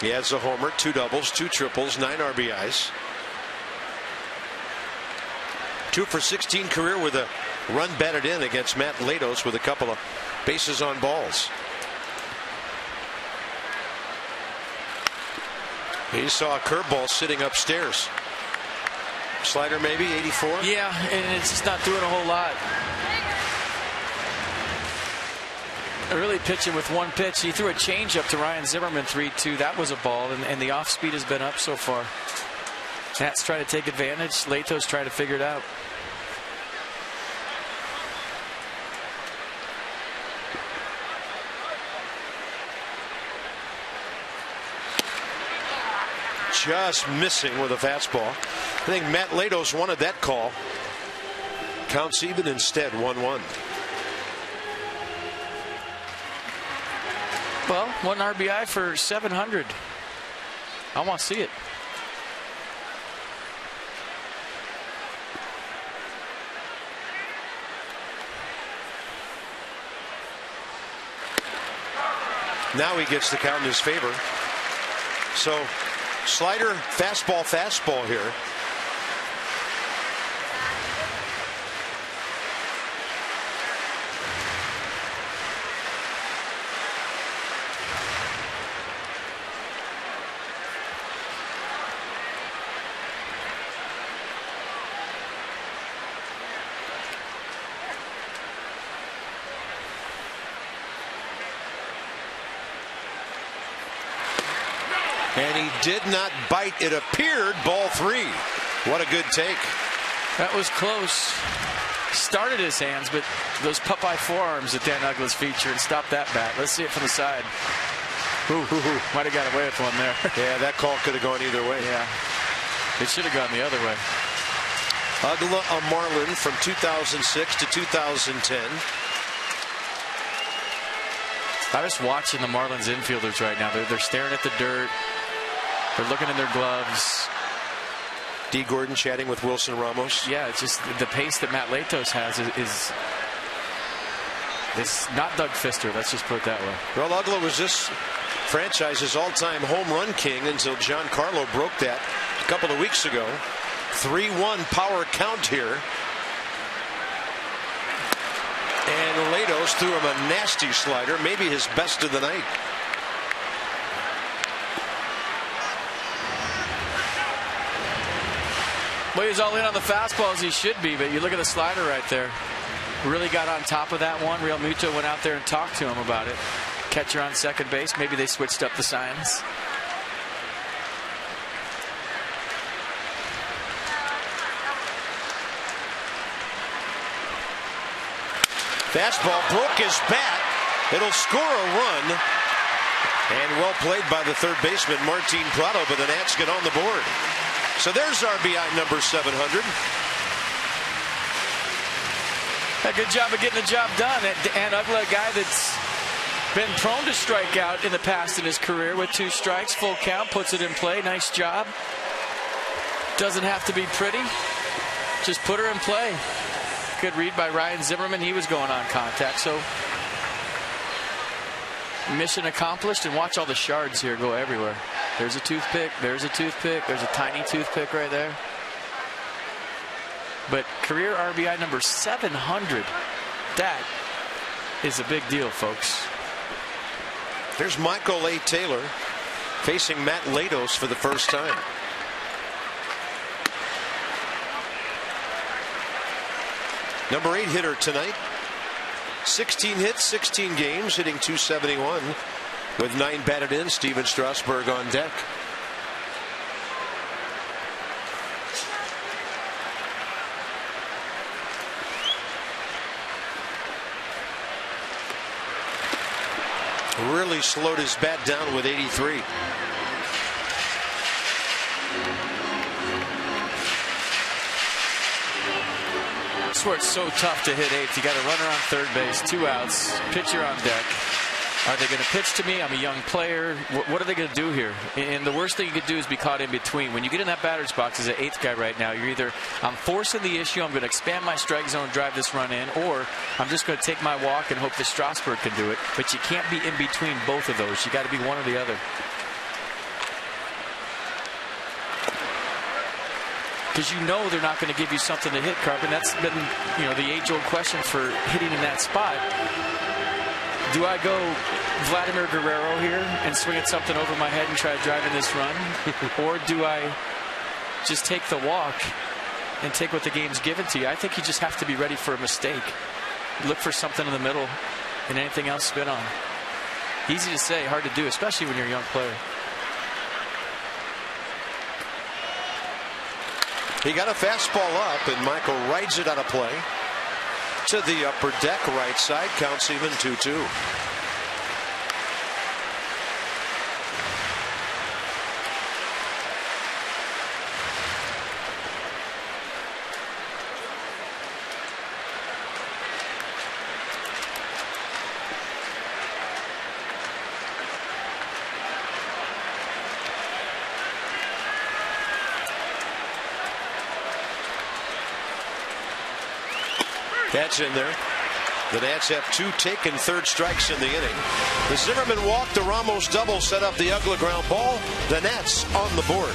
He has a homer, 2 doubles, 2 triples, 9 RBIs. 2 for 16 career with a run batted in against Matt Latos with a couple of bases on balls. He saw a curveball sitting upstairs. Slider maybe, 84? Yeah, and it's just not doing a whole lot. Really pitching with one pitch. He threw a changeup to Ryan Zimmerman, 3-2. That was a ball, and the off speed has been up so far. Nats trying to take advantage. Latos trying to figure it out. Just missing with a fastball. I think Matt Latos wanted that call. Counts even instead, 1-1. Well, 1 RBI for 700. I want to see it. Now he gets the count in his favor. So slider, fastball, fastball here. And he did not bite. It appeared ball 3. What a good take. That was close. Started his hands, but those Popeye forearms that Dan Uggla's featured stopped that bat. Let's see it from the side. Might have got away with one there. Yeah, that call could have gone either way. Yeah, it should have gone the other way. Uggla, a Marlin from 2006 to 2010. I'm just watching the Marlins infielders right now. They're staring at the dirt. They're looking in their gloves. D. Gordon chatting with Wilson Ramos. Yeah, it's just the pace that Matt Latos has is not Doug Fister. Let's just put it that way. Well, Uggla was this franchise's all-time home run king until Giancarlo broke that a couple of weeks ago. 3-1 power count here. And Latos threw him a nasty slider, maybe his best of the night. Well, he's all in on the fastball as he should be, but you look at the slider right there. Really got on top of that one. Real Muto went out there and talked to him about it. Catcher on second base. Maybe they switched up the signs. Fastball broke his bat. It'll score a run. And well played by the third baseman, Martin Prado, but the Nats get on the board. So there's RBI number 700. A good job of getting the job done. And Uggla, a guy that's been prone to strike out in the past in his career with 2 strikes, full count, puts it in play. Nice job. Doesn't have to be pretty. Just put her in play. Good read by Ryan Zimmerman. He was going on contact. So mission accomplished. And watch all the shards here go everywhere. There's a toothpick. There's a toothpick. There's a tiny toothpick right there. But career RBI number 700. That is a big deal, folks. There's Michael A. Taylor facing Matt Latos for the first time. Number 8 hitter tonight. 16 hits, 16 games, hitting .271 with 9 batted in. Steven Strasburg on deck. Really slowed his bat down with 83. That's where it's so tough to hit 8th. You got a runner on third base, 2 outs, pitcher on deck. Are they going to pitch to me? I'm a young player. What are they going to do here? And the worst thing you could do is be caught in between. When you get in that batter's box as an 8th guy right now, you're either, I'm forcing the issue, I'm going to expand my strike zone, drive this run in, or I'm just going to take my walk and hope that Strasburg can do it. But you can't be in between both of those. You got to be one or the other. because you know they're not going to give you something to hit, Carpenter. That's been, the age-old question for hitting in that spot. Do I go Vladimir Guerrero here and swing at something over my head and try to drive in this run? Or do I just take the walk and take what the game's given to you? I think you just have to be ready for a mistake. Look for something in the middle and anything else spin on. Easy to say, hard to do, especially when you're a young player. He got a fastball up, and Michael rides it out of play to the upper deck right side. Counts even 2-2. That's in there. The Nats have 2 taken third strikes in the inning. The Zimmerman walk, the Ramos double set up the Uggla ground ball. The Nats on the board.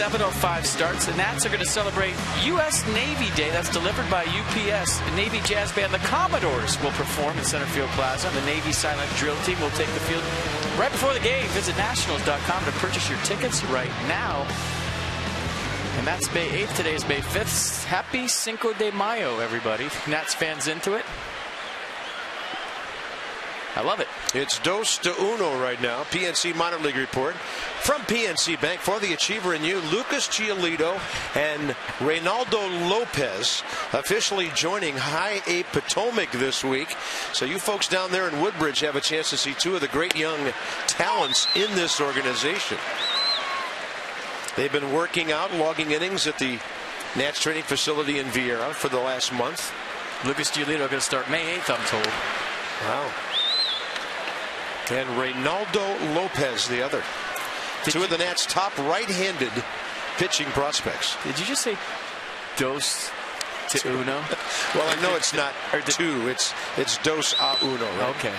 .7:05 starts. The Nats are going to celebrate U.S. Navy Day. That's delivered by UPS. The Navy jazz band, the Commodores, will perform in Center Field Plaza. The Navy silent drill team will take the field right before the game. Visit nationals.com to purchase your tickets right now. And that's May 8th. Today is May 5th. Happy Cinco de Mayo, everybody. Nats fans into it. I love it. It's 2-1 right now. PNC Minor League report from PNC Bank for the Achiever and you. Lucas Giolito and Reynaldo Lopez officially joining High A Potomac this week. So you folks down there in Woodbridge have a chance to see 2 of the great young talents in this organization. They've been working out, logging innings at the Nats training facility in Vieira for the last month. Lucas Giolito going to start May 8th, I'm told. Wow. And Reynaldo Lopez, the other. 2 of the Nats' top right-handed pitching prospects. Did you just say dos to uno? Well, I know it's not 2. It's 2-1, right? Okay.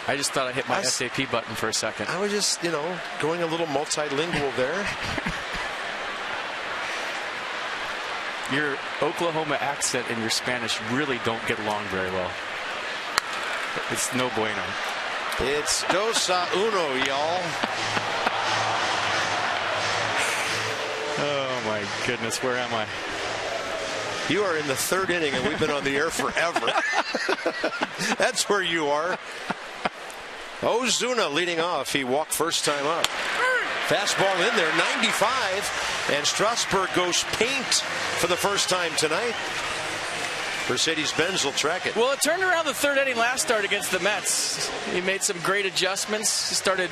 I just thought I hit my SAP button for a second. I was just, going a little multilingual there. Your Oklahoma accent and your Spanish really don't get along very well. It's no bueno. It's 2-1, y'all. Oh, my goodness. Where am I? You are in the 3rd inning, and we've been on the air forever. That's where you are. Ozuna leading off. He walked first time up. Fastball in there, 95. And Strasburg goes paint for the first time tonight. Mercedes-Benz will track it. Well, it turned around the 3rd inning last start against the Mets. He made some great adjustments. He started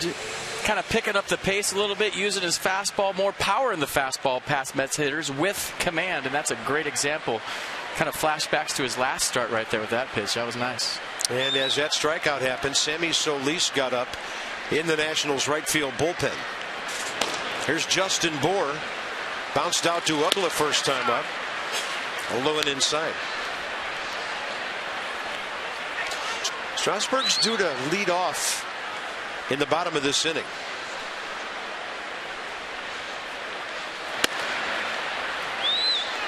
kind of picking up the pace a little bit, using his fastball, more power in the fastball past Mets hitters with command, and that's a great example Kind of flashbacks to his last start right there with that pitch. That was nice. And as that strikeout happened, Sammy Solis got up in the Nationals right field bullpen. Here's Justin Bour. Bounced out to Uggla first time up. Low and inside. Strasburg's due to lead off in the bottom of this inning.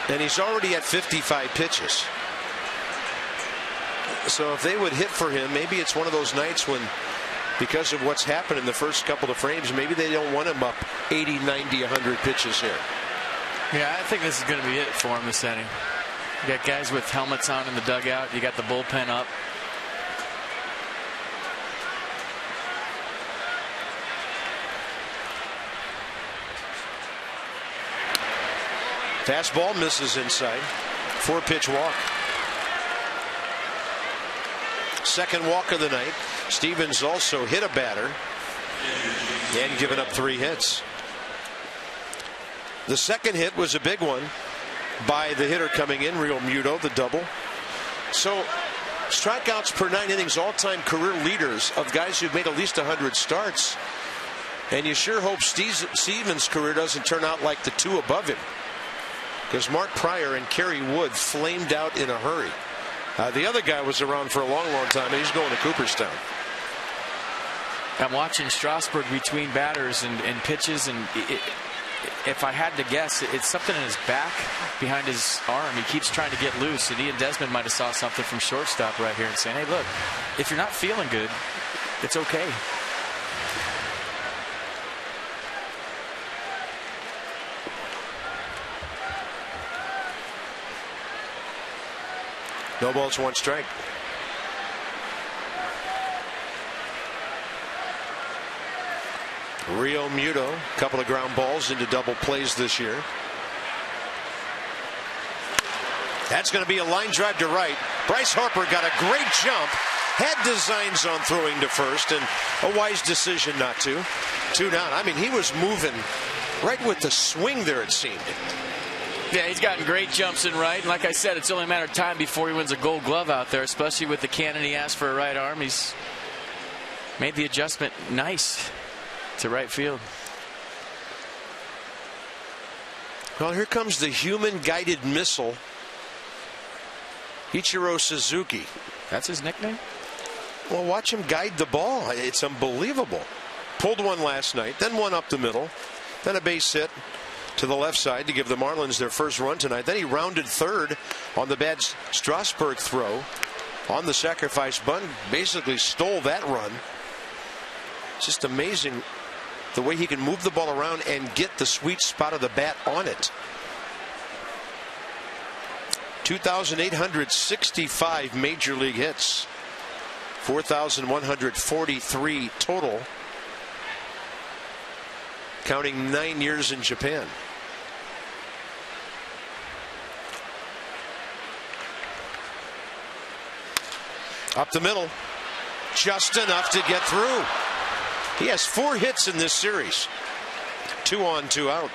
And he's already at 55 pitches. So if they would hit for him, maybe it's one of those nights when, because of what's happened in the first couple of frames, maybe they don't want him up 80, 90, 100 pitches here. Yeah, I think this is going to be it for him this inning. You got guys with helmets on in the dugout. You got the bullpen up. Fastball misses inside. 4-pitch walk. Second walk of the night. Stevens also hit a batter and given up 3 hits. The second hit was a big one by the hitter coming in, Real Muto, the double. So strikeouts per 9 innings, all-time career leaders of guys who've made at least 100 starts. And you sure hope Stevens' career doesn't turn out like the 2 above him, because Mark Pryor and Kerry Wood flamed out in a hurry. The other guy was around for a long, long time, and he's going to Cooperstown. I'm watching Strasburg between batters and pitches, and if I had to guess, it's something in his back behind his arm. He keeps trying to get loose, and Ian Desmond might have saw something from shortstop right here and saying, hey, look, if you're not feeling good, it's okay. No balls, 1 strike. Real Muto, a couple of ground balls into double plays this year. That's going to be a line drive to right. Bryce Harper got a great jump, had designs on throwing to first, and a wise decision not to. 2 down. I mean, he was moving right with the swing there, it seemed. Yeah, he's gotten great jumps in right. And like I said, it's only a matter of time before he wins a Gold Glove out there, especially with the cannon he has for a right arm. He's made the adjustment nice to right field. Well, here comes the human-guided missile, Ichiro Suzuki. That's his nickname? Well, watch him guide the ball. It's unbelievable. Pulled one last night, then one up the middle, then a base hit to the left side to give the Marlins their first run tonight. Then he rounded third on the bad Strasburg throw on the sacrifice bunt. Basically stole that run. It's just amazing the way he can move the ball around and get the sweet spot of the bat on it. 2,865 major league hits. 4,143 total, counting 9 years in Japan. Up the middle, just enough to get through. He has 4 hits in this series. 2 on, 2 out.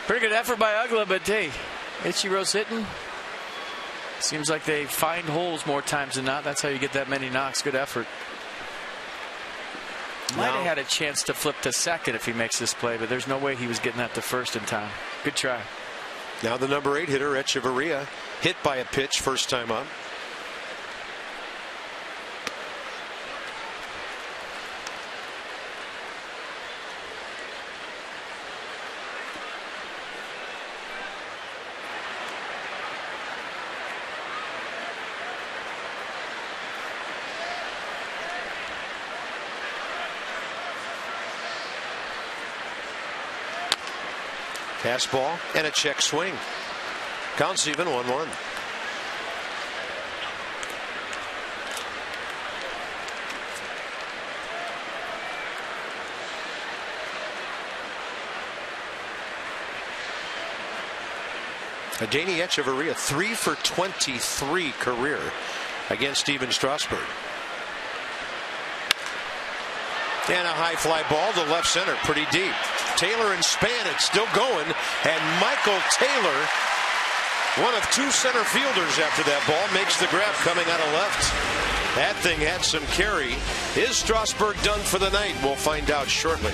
Pretty good effort by Uggla, but hey, Ichiro's hitting. Seems like they find holes more times than not. That's how you get that many knocks. Good effort. Might have had a chance to flip to second if he makes this play, but there's no way he was getting that to first in time. Good try. Now the number 8 hitter, Echeverria, hit by a pitch first time up. Fastball and a check swing. Counts even, 1-1. Adeiny Echeverria, 3 for 23 career against Steven Strasburg. And a high fly ball to left center, pretty deep. Taylor and Span, it's still going, and Michael Taylor, one of two center fielders after that ball, makes the grab coming out of left. That thing had some carry. Is Strasburg done for the night? We'll find out shortly.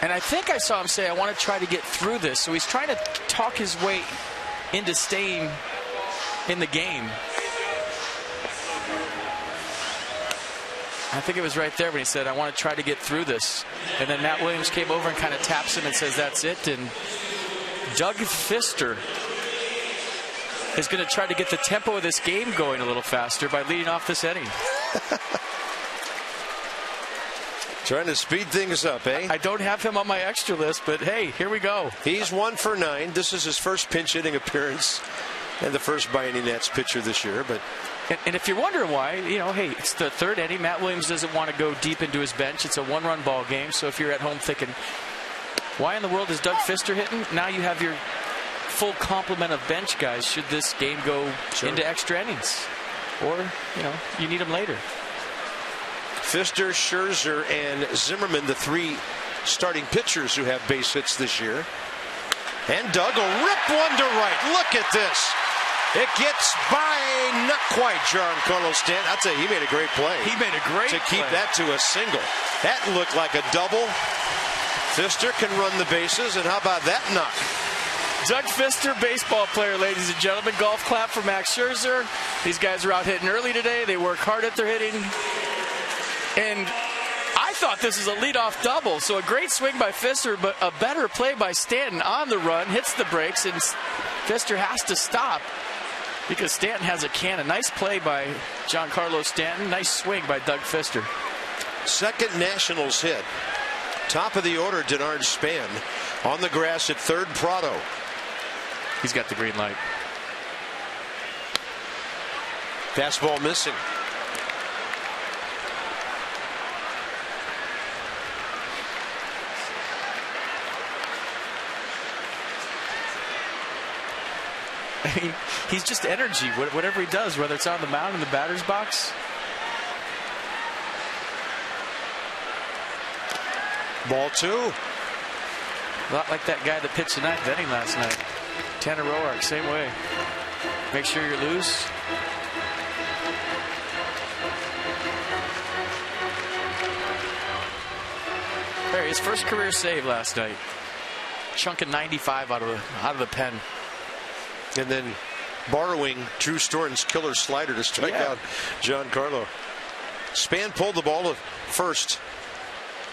And I think I saw him say, I want to try to get through this. So he's trying to talk his way into staying in the game. I think it was right there when he said, I want to try to get through this. And then Matt Williams came over and kind of taps him and says, that's it. And Doug Fister is going to try to get the tempo of this game going a little faster by leading off this inning. Trying to speed things up, eh? I don't have him on my extra list, but hey, here we go. He's 1 for 9. This is his first pinch hitting appearance and the first by any Nats pitcher this year. But and if you're wondering why, hey, it's the third inning. Matt Williams doesn't want to go deep into his bench. It's a one-run ball game. So if you're at home thinking, why in the world is Doug Fister hitting? Now you have your full complement of bench guys should this game go into extra innings. Or, you need them later. Fister, Scherzer, and Zimmerman, the three starting pitchers who have base hits this year. And Doug will rip one to right. Look at this. It gets by, not quite, Giancarlo Stanton. I'll tell you, he made a great play. He made a great play. To keep play. that to a single. That looked like a double. Fister can run the bases, and how about that knock? Doug Fister, baseball player, ladies and gentlemen. Golf clap for Max Scherzer. These guys are out hitting early today. They work hard at their hitting. And I thought this was a leadoff double. So a great swing by Fister, but a better play by Stanton on the run. Hits the brakes, and Fister has to stop because Stanton has a cannon. Nice play by Giancarlo Stanton. Nice swing by Doug Fister. Second Nationals hit. Top of the order, Denard Span. On the grass at third, Prado. He's got the green light. Fastball missing. I mean, he's just energy, whatever he does, whether it's on the mound in the batter's box. Ball 2. A lot like that guy that pitched the ninth inning last night. Tanner Roark, same way. Make sure you're loose. There, his first career save last night. Chunking 95 out of the pen. And then borrowing Drew Storen's killer slider to strike out Giancarlo. Span pulled the ball to first.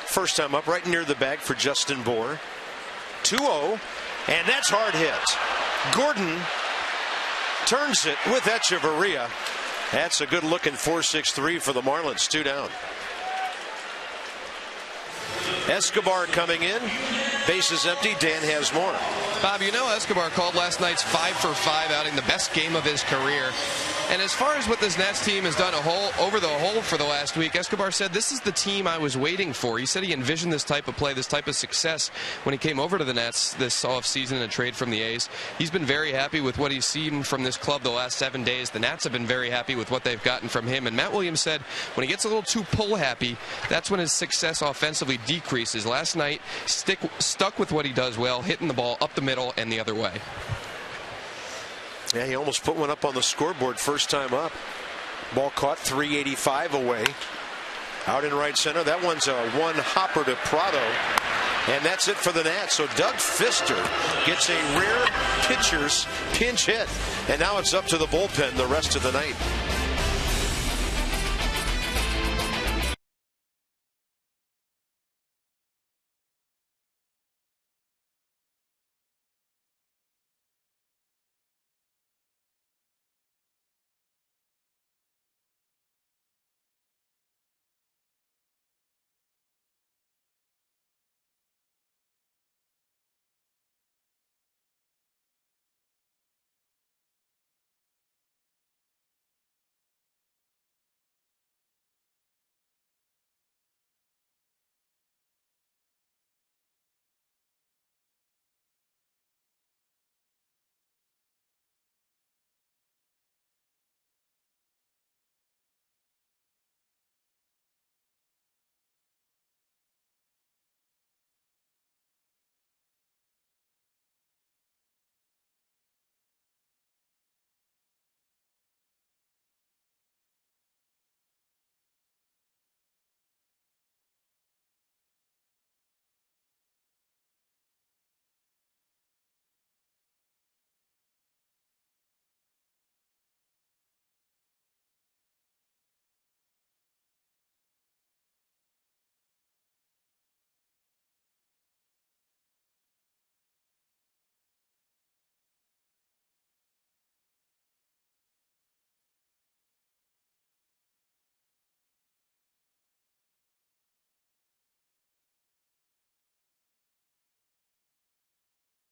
First time up, right near the bag for Justin Bour. 2-0, and that's hard hit. Gordon turns it with Echeverria. That's a good looking 4-6-3 for the Marlins. 2 down. Escobar coming in. Bases empty. Dan has more. Bob, you know Escobar called last night's 5-for-5 outing the best game of his career. And as far as what this Nats team has done over the whole for the last week, Escobar said, this is the team I was waiting for. He said he envisioned this type of play, this type of success when he came over to the Nats this offseason in a trade from the A's. He's been very happy with what he's seen from this club the last 7 days. The Nats have been very happy with what they've gotten from him. And Matt Williams said when he gets a little too pull happy, that's when his success offensively decreases. Last night, stuck with what he does well, hitting the ball up the middle and the other way. Yeah, he almost put one up on the scoreboard first time up. Ball caught 385 away. Out in right center. That one's a one hopper to Prado. And that's it for the Nats. So Doug Fister gets a rare pitcher's pinch hit. And now it's up to the bullpen the rest of the night.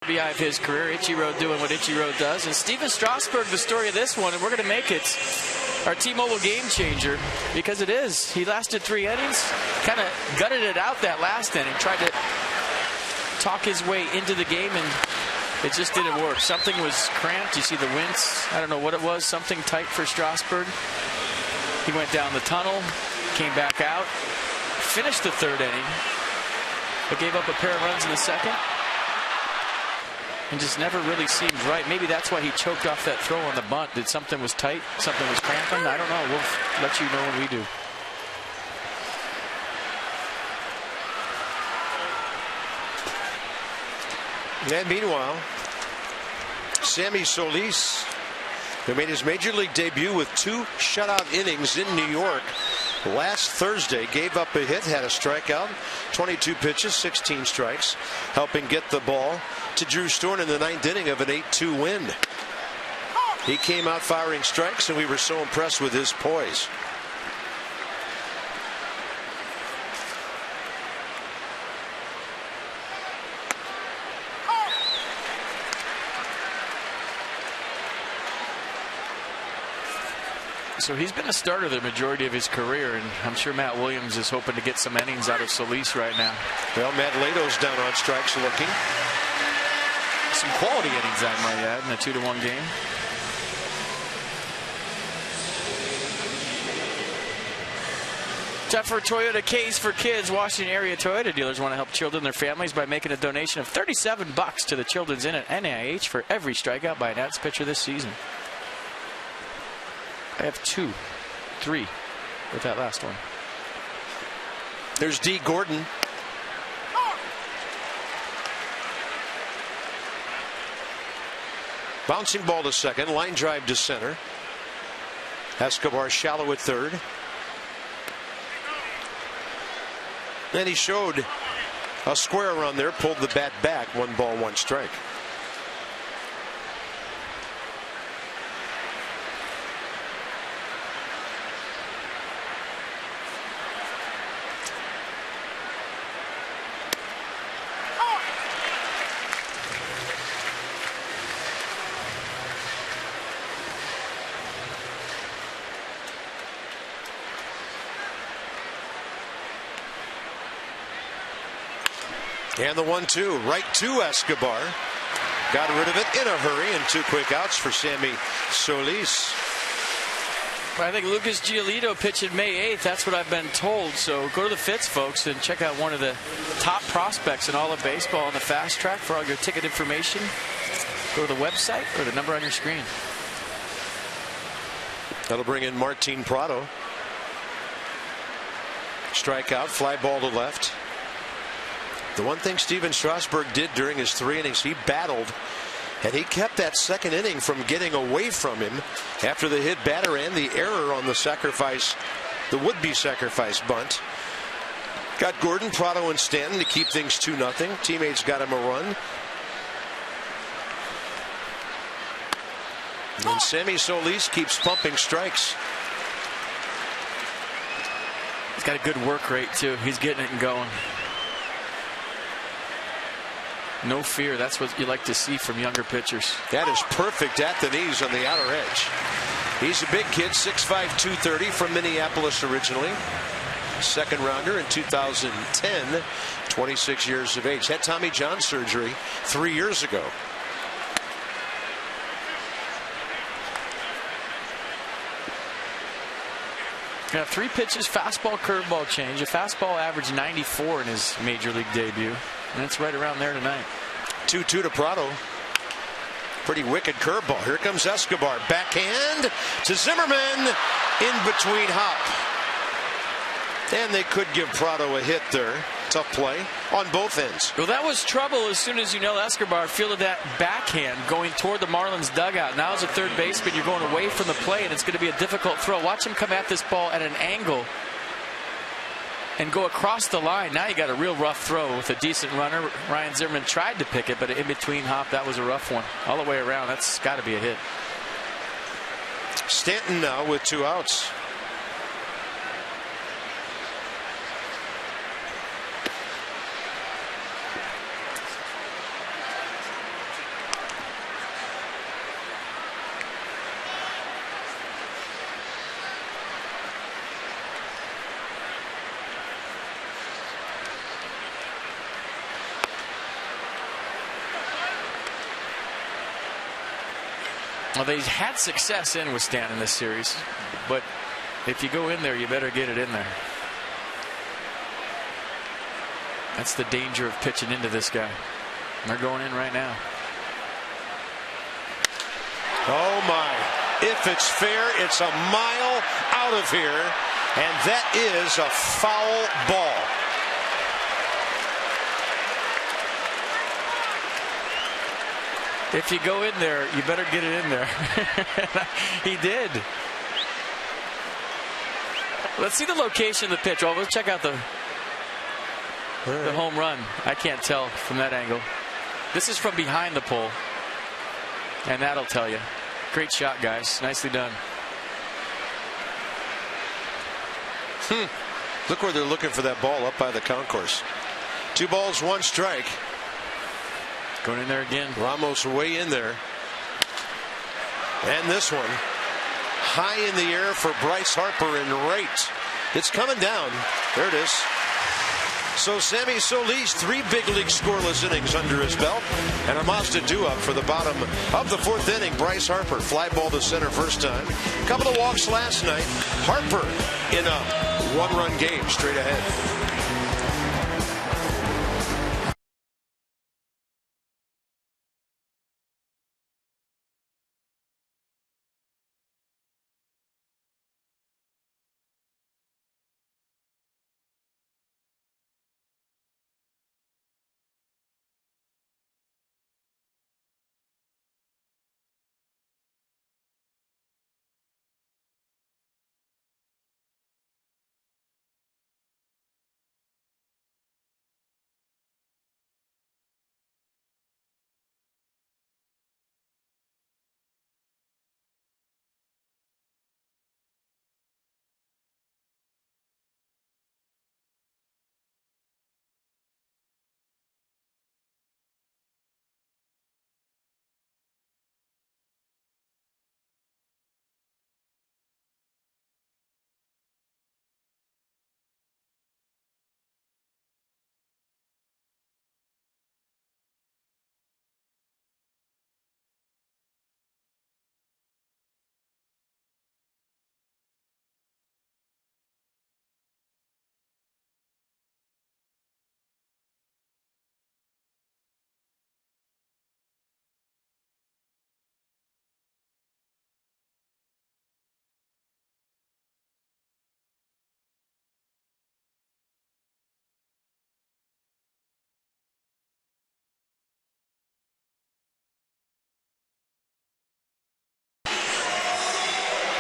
Of his career, Ichiro doing what Ichiro does, and Steven Strasburg, the story of this one, and we're going to make it our T-Mobile game changer because it is. He lasted 3 innings, kind of gutted it out that last inning, tried to talk his way into the game, and it just didn't work. Something was cramped. You see the wince. I don't know what it was. Something tight for Strasburg. He went down the tunnel, came back out, finished the 3rd inning, but gave up a pair of runs in the 2nd. And just never really seemed right. Maybe that's why he choked off that throw on the bunt. Did something was tight? Something was cramping? I don't know. We'll let you know when we do. And meanwhile, Sammy Solis, who made his major league debut with 2 shutout innings in New York last Thursday, gave up a hit, had a strikeout, 22 pitches, 16 strikes, helping get the ball to Drew Storn in the 9th inning of an 8-2 win. He came out firing strikes, and we were so impressed with his poise. So he's been a starter the majority of his career, and I'm sure Matt Williams is hoping to get some innings out of Solis right now. Well, Matt Lato's down on strikes looking. Some quality innings, I might add, in a 2-1 game. Time for a Toyota Case for Kids. Washington area Toyota dealers want to help children and their families by making a donation of $37 to the Children's Inn at NIH for every strikeout by a Nats pitcher this season. I have 2, 3 with that last one. There's D. Gordon. Bouncing ball to second. Line drive to center. Escobar shallow at 3rd. Then he showed a square run there. Pulled the bat back. 1 ball, 1 strike. And the 1-2 right to Escobar. Got rid of it in a hurry, and 2 quick outs for Sammy Solis. I think Lucas Giolito pitching May 8th. That's what I've been told. So go to the Fitz, folks, and check out one of the top prospects in all of baseball on the Fast Track. For all your ticket information, go to the website or the number on your screen. That'll bring in Martin Prado. Strikeout, fly ball to left. The one thing Steven Strasburg did during his 3 innings, he battled, and he kept that second inning from getting away from him after the hit batter and the error on the sacrifice, the would-be sacrifice bunt. Got Gordon, Prado, and Stanton to keep things 2-0. Teammates got him a run. And Sammy Solis keeps pumping strikes. He's got a good work rate, too. He's getting it and going. No fear. That's what you like to see from younger pitchers. That is perfect at the knees on the outer edge. He's a big kid, 6'5", 230 from Minneapolis originally. Second rounder in 2010, 26 years of age. Had Tommy John surgery 3 years ago. Got 3 pitches, fastball, curveball change. A fastball averaged 94 in his major league debut. And it's right around there tonight. 2-2 to Prado. Pretty wicked curveball. Here comes Escobar. Backhand to Zimmerman. In between hop. And they could give Prado a hit there. Tough play on both ends. Well, that was trouble as soon as Escobar fielded that backhand going toward the Marlins dugout. Now as a third baseman, you're going away from the play, and it's going to be a difficult throw. Watch him come at this ball at an angle and go across the line. Now you got a real rough throw with a decent runner. Ryan Zimmerman tried to pick it, but in between hop, that was a rough one. All the way around, that's got to be a hit. Stanton now with 2 outs. Well, they've had success in with Stanton in this series, but if you go in there, you better get it in there. That's the danger of pitching into this guy. They're going in right now. Oh my. If it's fair, it's a mile out of here, and that is a foul ball. If you go in there, you better get it in there. He did. Let's see the location of the pitch. Well, let's check out the home run. I can't tell from that angle. This is from behind the pole, and that'll tell you. Great shot, guys. Nicely done. Look where they're looking for that ball, up by the concourse. 2 balls, 1 strike. Going in there again. Ramos way in there. And this one high in the air for Bryce Harper and right. It's coming down. There it is. So Sammy Solis, 3 big league scoreless innings under his belt, and a Mazda do-up for the bottom of the 4th inning. Bryce Harper, fly ball to center first time. Couple of walks last night. Harper in a 1-run game straight ahead.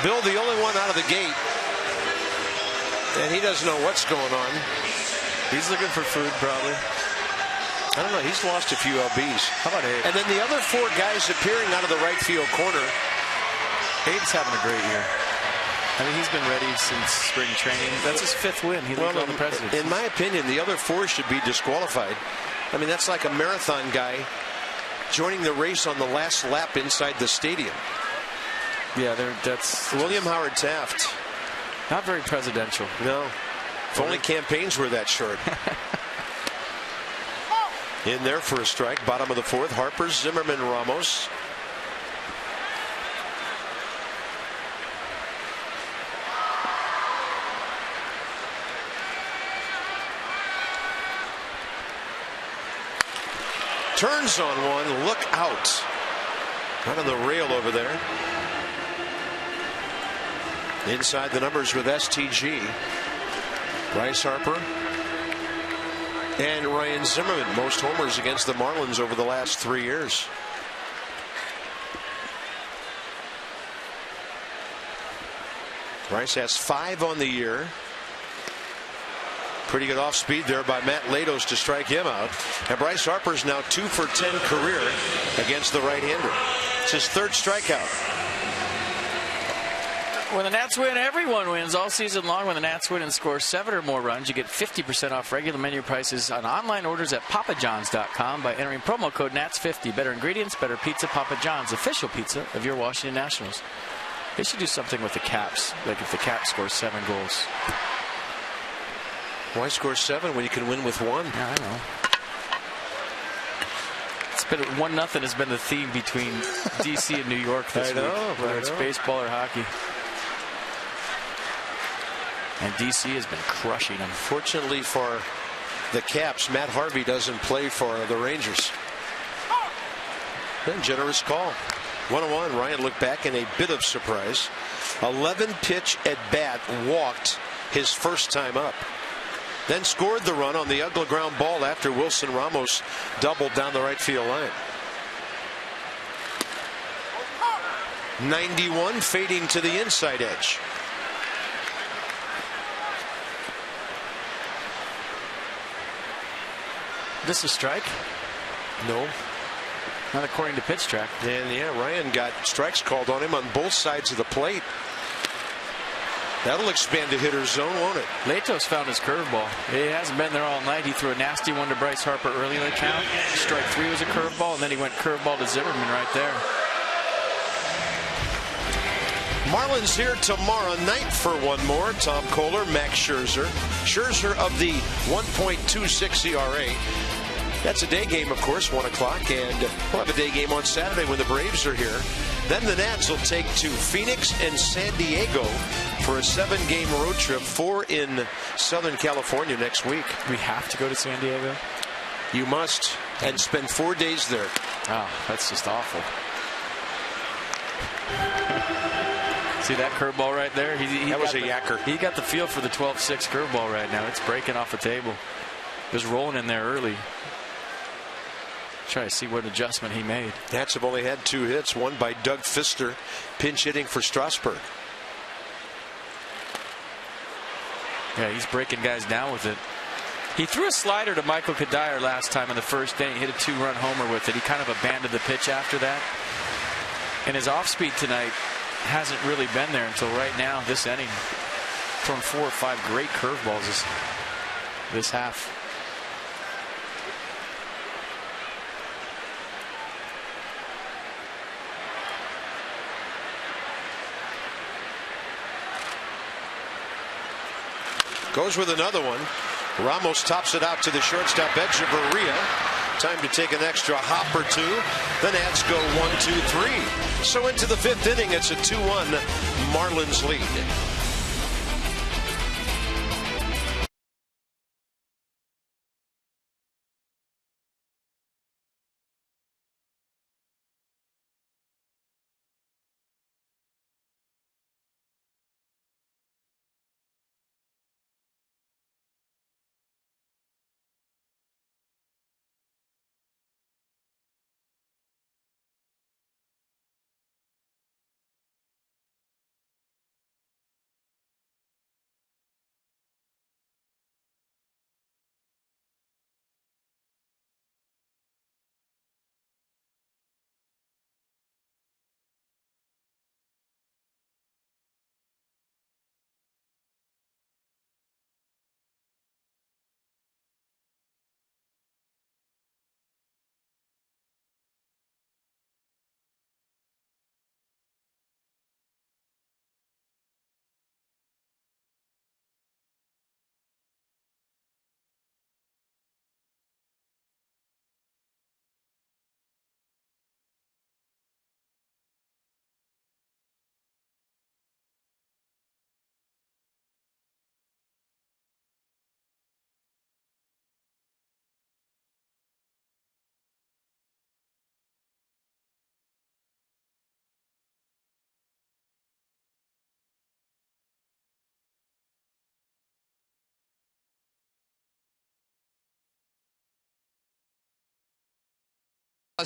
Bill, the only one out of the gate, and he doesn't know what's going on. He's looking for food, probably. I don't know. He's lost a few LBs. How about Abe? And then the other 4 guys appearing out of the right field corner. Abe's having a great year. I mean, he's been ready since spring training. That's his 5th win. He leads all the presidents. In my opinion, the other 4 should be disqualified. I mean, that's like a marathon guy joining the race on the last lap inside the stadium. Yeah, that's William Howard Taft. Not very presidential. No. If only campaigns were that short. In there for a strike. Bottom of the 4th. Harper, Zimmerman, Ramos. Turns on one. Look out. Right on the rail over there. Inside the numbers with STG. Bryce Harper and Ryan Zimmerman. Most homers against the Marlins over the last 3 years. Bryce has 5 on the year. Pretty good off speed there by Matt Latos to strike him out. And Bryce Harper's now 2 for 10 career against the right-hander. It's his 3rd strikeout. When the Nats win, everyone wins all season long. When the Nats win and score 7 or more runs, you get 50% off regular menu prices on online orders at papajohns.com by entering promo code NATS50. Better ingredients, better pizza. Papa John's, official pizza of your Washington Nationals. They should do something with the Caps, like if the Caps score 7 goals. Why score 7 when you can win with 1? Yeah, I know. It's been 1-0 has been the theme between D.C. and New York this week, whether it's baseball or hockey. And D.C. has been crushing them. Fortunately for the Caps, Matt Harvey doesn't play for the Rangers. Then generous call. 1-1. Ryan looked back in a bit of surprise. 11 pitch at bat, walked his first time up. Then scored the run on the ugly ground ball after Wilson Ramos doubled down the right field line. 91 fading to the inside edge. This a strike? No. Not according to pitch track. And yeah, Ryan got strikes called on him on both sides of the plate. That'll expand the hitter's zone, won't it? Latos found his curveball. He hasn't been there all night. He threw a nasty one to Bryce Harper early in the count. Strike 3 was a curveball, and then he went curveball to Zimmerman right there. Marlins here tomorrow night for one more. Tom Kohler, Max Scherzer. Scherzer of the 1.26 ERA. That's a day game, of course, 1 o'clock, and we'll have a day game on Saturday when the Braves are here. Then the Nats will take to Phoenix and San Diego for a 7-game road trip, 4 in Southern California next week. We have to go to San Diego? You must, and spend 4 days there. Oh, that's just awful. See that curveball right there? That was a yacker. He got the feel for the 12-6 curveball right now. It's breaking off the table. It was rolling in there early. Try to see what adjustment he made. Nats have only had 2 hits, one by Doug Fister, pinch hitting for Strasburg. Yeah, he's breaking guys down with it. He threw a slider to Michael Kadire last time in the first inning. He hit a 2-run homer with it. He kind of abandoned the pitch after that. And his off-speed tonight hasn't really been there until right now, this inning. Thrown 4 or 5 great curveballs this half. Goes with another one. Ramos tops it out to the shortstop edge of Berea. Time to take an extra hop or 2. The Nats go 1-2-3. So into the 5th inning, it's a 2-1 Marlins lead.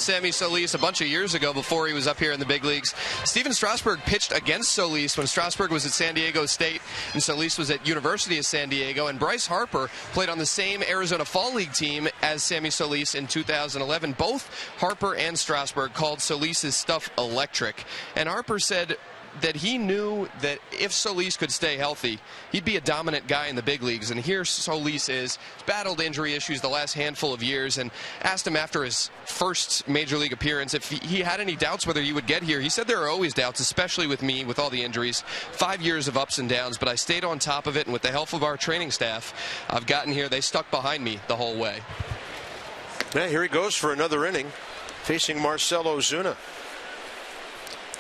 Sammy Solis a bunch of years ago before he was up here in the big leagues. Steven Strasburg pitched against Solis when Strasburg was at San Diego State and Solis was at University of San Diego. And Bryce Harper played on the same Arizona Fall League team as Sammy Solis in 2011. Both Harper and Strasburg called Solis' stuff electric. And Harper said that he knew that if Solis could stay healthy, he'd be a dominant guy in the big leagues. And here Solis is. He's battled injury issues the last handful of years, and asked him after his first major league appearance if he had any doubts whether he would get here. He said there are always doubts, especially with me, with all the injuries. 5 years of ups and downs, but I stayed on top of it, and with the help of our training staff, I've gotten here. They stuck behind me the whole way. Yeah, here he goes for another inning, facing Marcell Ozuna.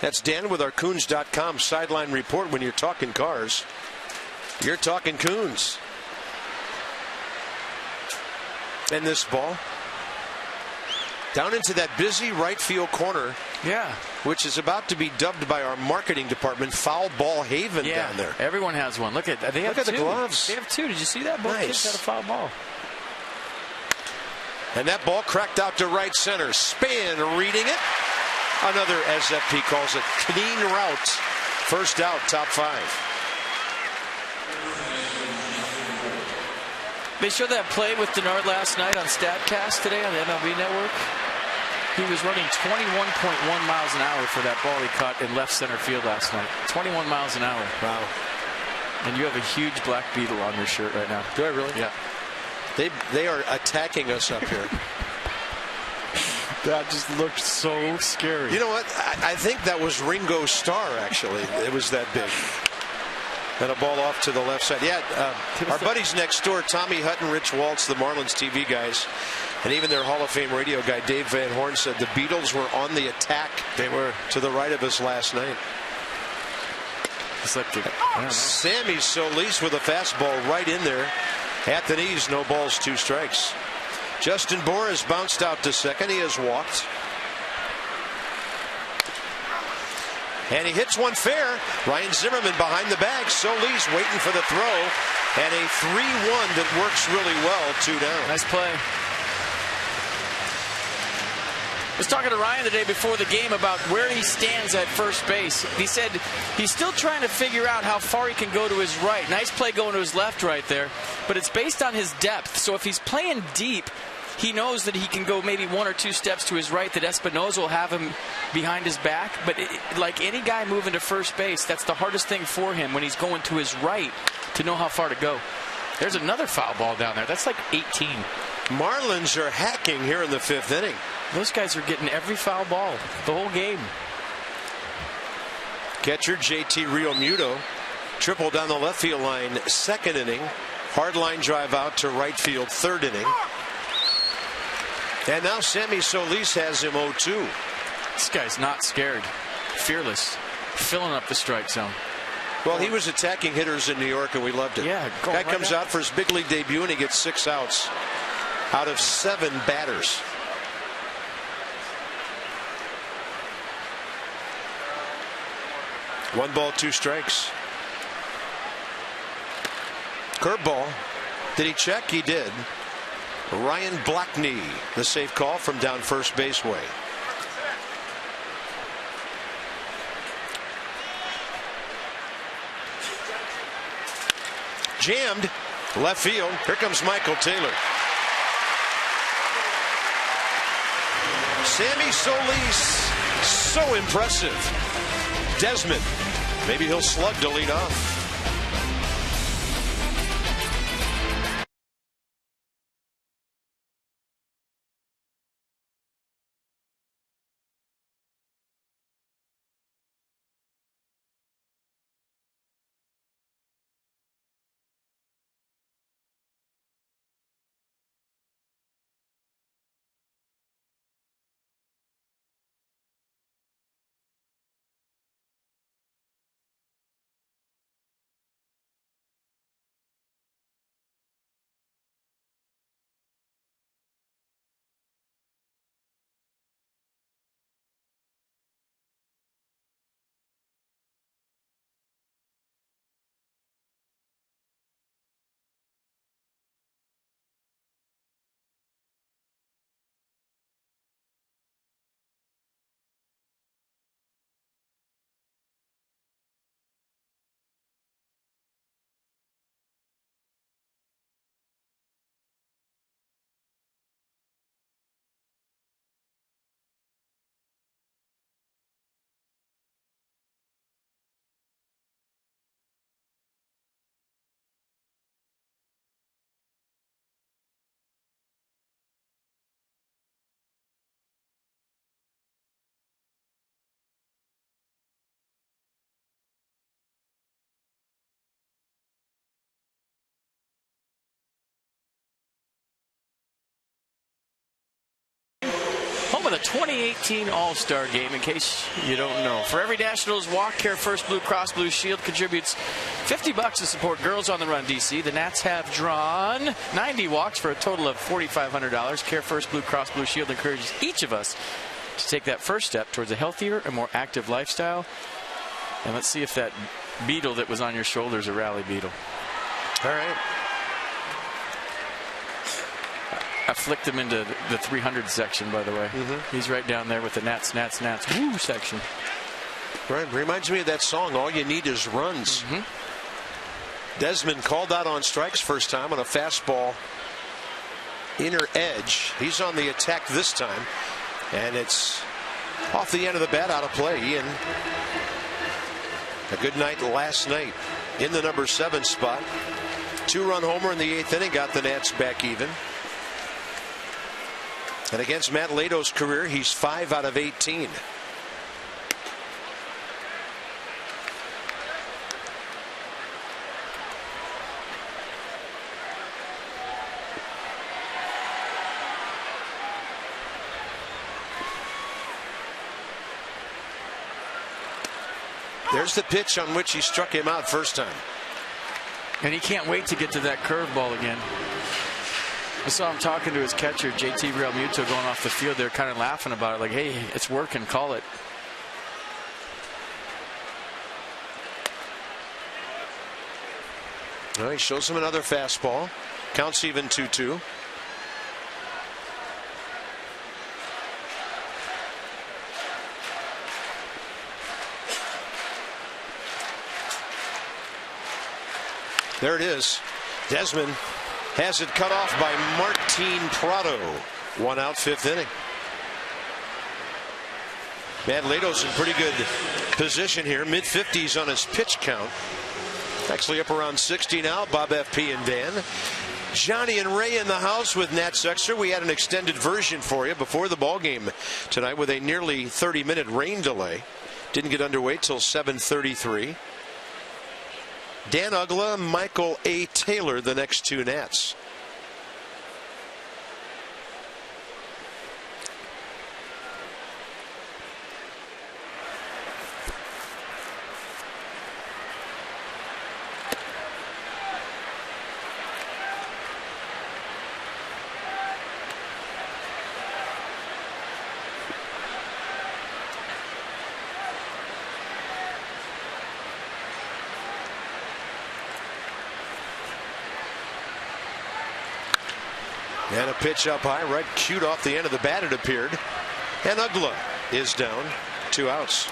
That's Dan with our Coons.com sideline report. When you're talking cars, you're talking Coons. And this ball down into that busy right field corner. Yeah. Which is about to be dubbed by our marketing department Foul Ball Haven down there. Everyone has one. Look at they have Look at two. the gloves. They have two. Did you see that? Both kids had a foul ball. And that ball cracked out to right center. Span reading it. Another, as FP calls it, clean route. First out, top 5. They showed that play with Denard last night on StatCast today on the MLB Network. He was running 21.1 miles an hour for that ball he caught in left center field last night. 21 miles an hour. Wow. And you have a huge black beetle on your shirt right now. Do I really? Yeah. They are attacking us up here. That just looked so scary. You know what? I think that was Ringo Starr, actually. It was that big. And a ball off to the left side. Yeah, our buddies next door, Tommy Hutton, Rich Waltz, the Marlins TV guys, and even their Hall of Fame radio guy, Dave Van Horn, said the Beatles were on the attack. They were to the right of us last night. It's like Sammy Solis with a fastball right in there. At the knees, no balls, 2 strikes. Justin Bour has bounced out to second. He has walked. And he hits one fair. Ryan Zimmerman behind the bag. Solis waiting for the throw. And a 3-1 that works really well. 2 down. Nice play. I was talking to Ryan the day before the game about where he stands at first base. He said he's still trying to figure out how far he can go to his right. Nice play going to his left right there. But it's based on his depth. So if he's playing deep, he knows that he can go maybe 1 or 2 steps to his right, that Espinosa will have him behind his back. But like any guy moving to first base, that's the hardest thing for him when he's going to his right to know how far to go. There's another foul ball down there. That's like 18. Marlins are hacking here in the 5th inning. Those guys are getting every foul ball the whole game. Catcher JT Realmuto triple down the left field line, 2nd inning. Hard line drive out to right field, 3rd inning. And now Sammy Solis has him 0-2. This guy's not scared. Fearless. Filling up the strike zone. Well, he was attacking hitters in New York, and we loved it. Yeah, guy comes out for his big league debut, and he gets 6 outs out of 7 batters. One ball, 2 strikes. Curveball. Did he check? He did. Ryan Blackney, the safe call from down first base way. Jammed. Left field. Here comes Michael Taylor. Sammy Solis, so impressive. Desmond, maybe he'll slug to lead off. the 2018 All-Star Game, in case you don't know. For every Nationals walk, Care First Blue Cross Blue Shield contributes $50 to support Girls on the Run DC. The Nats have drawn 90 walks for a total of $4,500. Care First Blue Cross Blue Shield encourages each of us to take that first step towards a healthier and more active lifestyle. And let's see if that beetle that was on your shoulder is a rally beetle. All right. I flicked him into the 300 section, by the way. He's right down there with the Nats woo section. Right, reminds me of that song, All You Need Is Runs. Desmond called out on strikes first time on a fastball inner edge. He's on the attack this time, and it's off the end of the bat, out of play. Ian, a good night last night in the number 7 spot. 2-run homer in the 8th inning got the Nats back even. And against Matt Lato's career, he's 5 out of 18. There's the pitch on which he struck him out first time. And he can't wait to get to that curveball again. I saw him talking to his catcher, JT Realmuto, going off the field. They're kind of laughing about it, like, hey, it's working, call it. Well, he shows him another fastball. Counts even 2-2. There it is. Desmond has it cut off by Martin Prado. 1 out, 5th inning. Matt Lato's in pretty good position here. Mid-50s on his pitch count. Actually up around 60 now. Bob FP and Dan. Johnny and Ray in the house with Nats Extra. We had an extended version for you before the ball game tonight with a nearly 30-minute rain delay. Didn't get underway till 7:33. Dan Uggla, Michael A. Taylor, the next 2 Nats. And a pitch up high, right cute off the end of the bat, it appeared. And Uggla is down. 2 outs.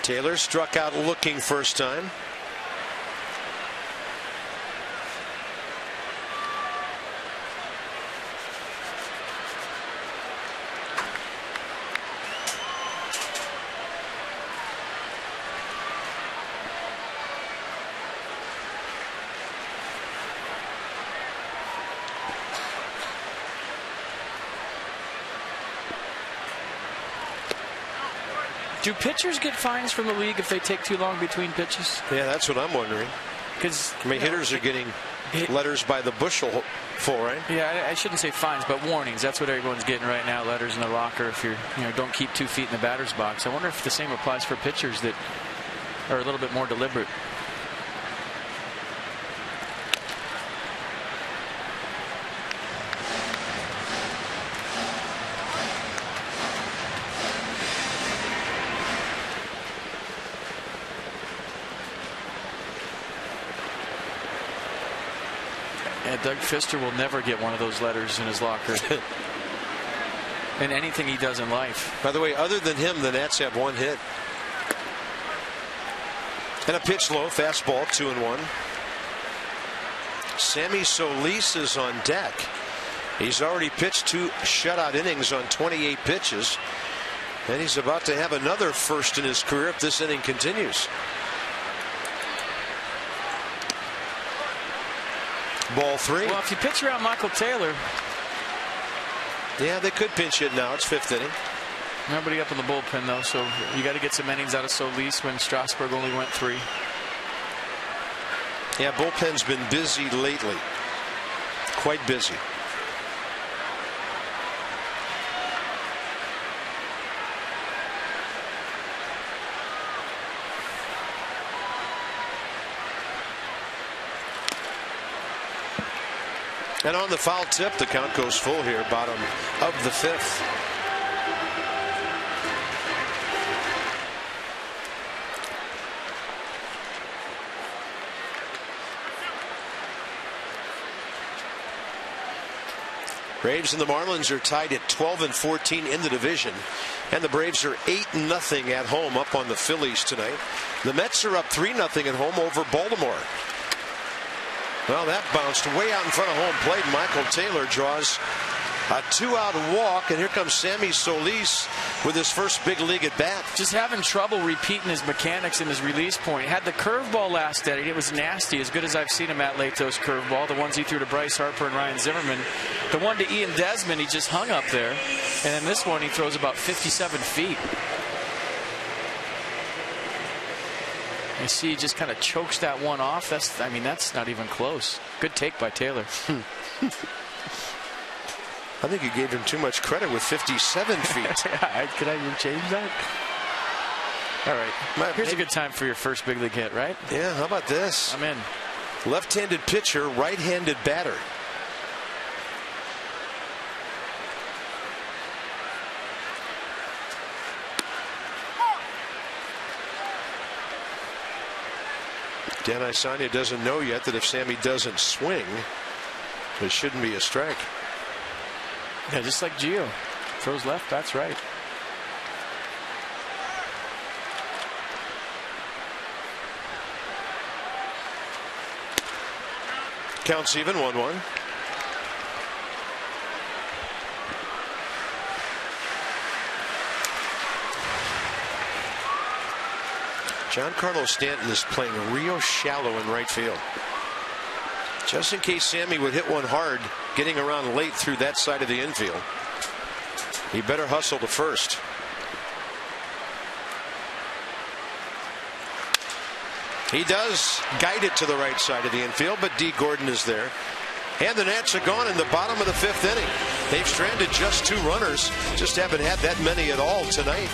Taylor struck out looking first time. Do pitchers get fines from the league if they take too long between pitches? Yeah, that's what I'm wondering. Because hitters are getting letters by the bushel full, right? Yeah, I shouldn't say fines, but warnings. That's what everyone's getting right now. Letters in the locker if you're, don't keep 2 feet in the batter's box. I wonder if the same applies for pitchers that are a little bit more deliberate. Doug Fister will never get one of those letters in his locker. In anything he does in life. By the way, other than him, the Nats have 1 hit. And a pitch low, fastball, 2-1. Sammy Solis is on deck. He's already pitched 2 shutout innings on 28 pitches. And he's about to have another first in his career if this inning continues. Ball 3. Well, if you pitch around Michael Taylor. Yeah, they could pinch hit now. It's 5th inning. Nobody up in the bullpen, though, so you got to get some innings out of Solis when Strasburg only went 3. Yeah, bullpen's been busy lately. Quite busy. And on the foul tip, the count goes full here, bottom of the 5th. Braves and the Marlins are tied at 12-14 in the division, and the Braves are 8-0 at home up on the Phillies tonight. The Mets are up 3-0 at home over Baltimore. Well, that bounced way out in front of home plate. Michael Taylor draws a 2-out walk, and here comes Sammy Solis with his first big league at bat. Just having trouble repeating his mechanics and his release point. Had the curveball last inning. It was nasty, as good as I've seen him at Lato's curveball. The ones he threw to Bryce Harper and Ryan Zimmerman. The one to Ian Desmond, he just hung up there. And then this one, he throws about 57 feet. You see, he just kind of chokes that one off. That's not even close. Good take by Taylor. I think you gave him too much credit with 57 feet. Could I even change that? All right. Here's a good time for your first big league hit, right? Yeah, how about this? I'm in. Left-handed pitcher, right-handed batter. Dan Isania doesn't know yet that if Sammy doesn't swing, it shouldn't be a strike. Yeah, just like Gio. Throws left, that's right. Counts even, 1-1. Giancarlo Stanton is playing real shallow in right field. Just in case Sammy would hit one hard, getting around late through that side of the infield. He better hustle to first. He does guide it to the right side of the infield, but D. Gordon is there. And the Nats are gone in the bottom of the 5th inning. They've stranded just 2 runners, just haven't had that many at all tonight.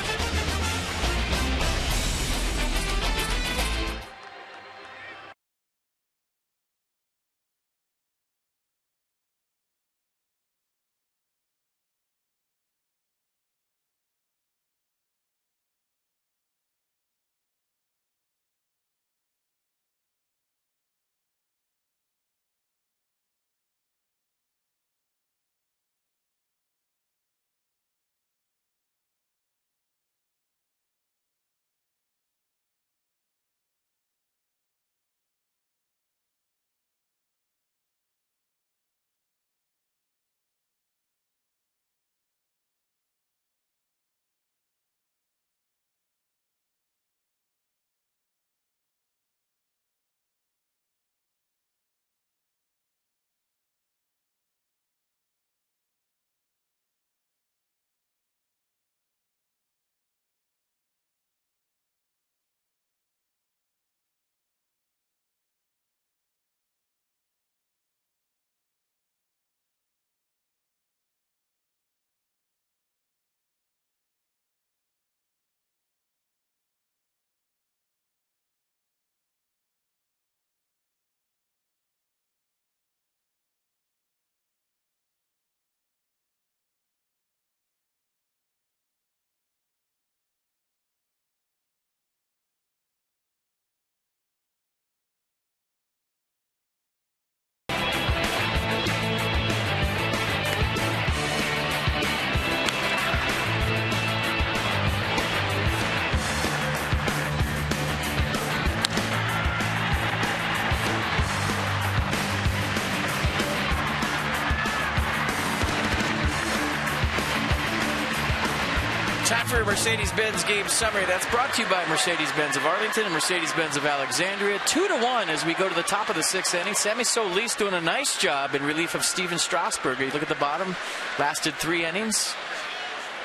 Time for a Mercedes-Benz game summary. That's brought to you by Mercedes-Benz of Arlington and Mercedes-Benz of Alexandria. 2-1 as we go to the top of the 6th inning. Sammy Solis doing a nice job in relief of Steven Strasburg. You look at the bottom, lasted 3 innings.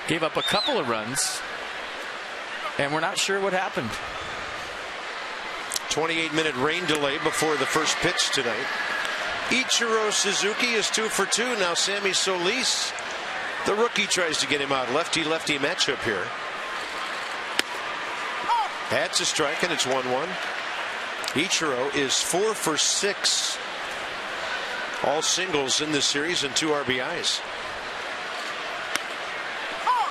Gave up a couple of runs, and we're not sure what happened. 28-minute rain delay before the first pitch tonight. Ichiro Suzuki is 2 for 2. Now Sammy Solis, the rookie, tries to get him out. Lefty-lefty matchup here. That's a strike, and it's 1-1. Ichiro is 4 for 6. All singles in this series and 2 RBIs.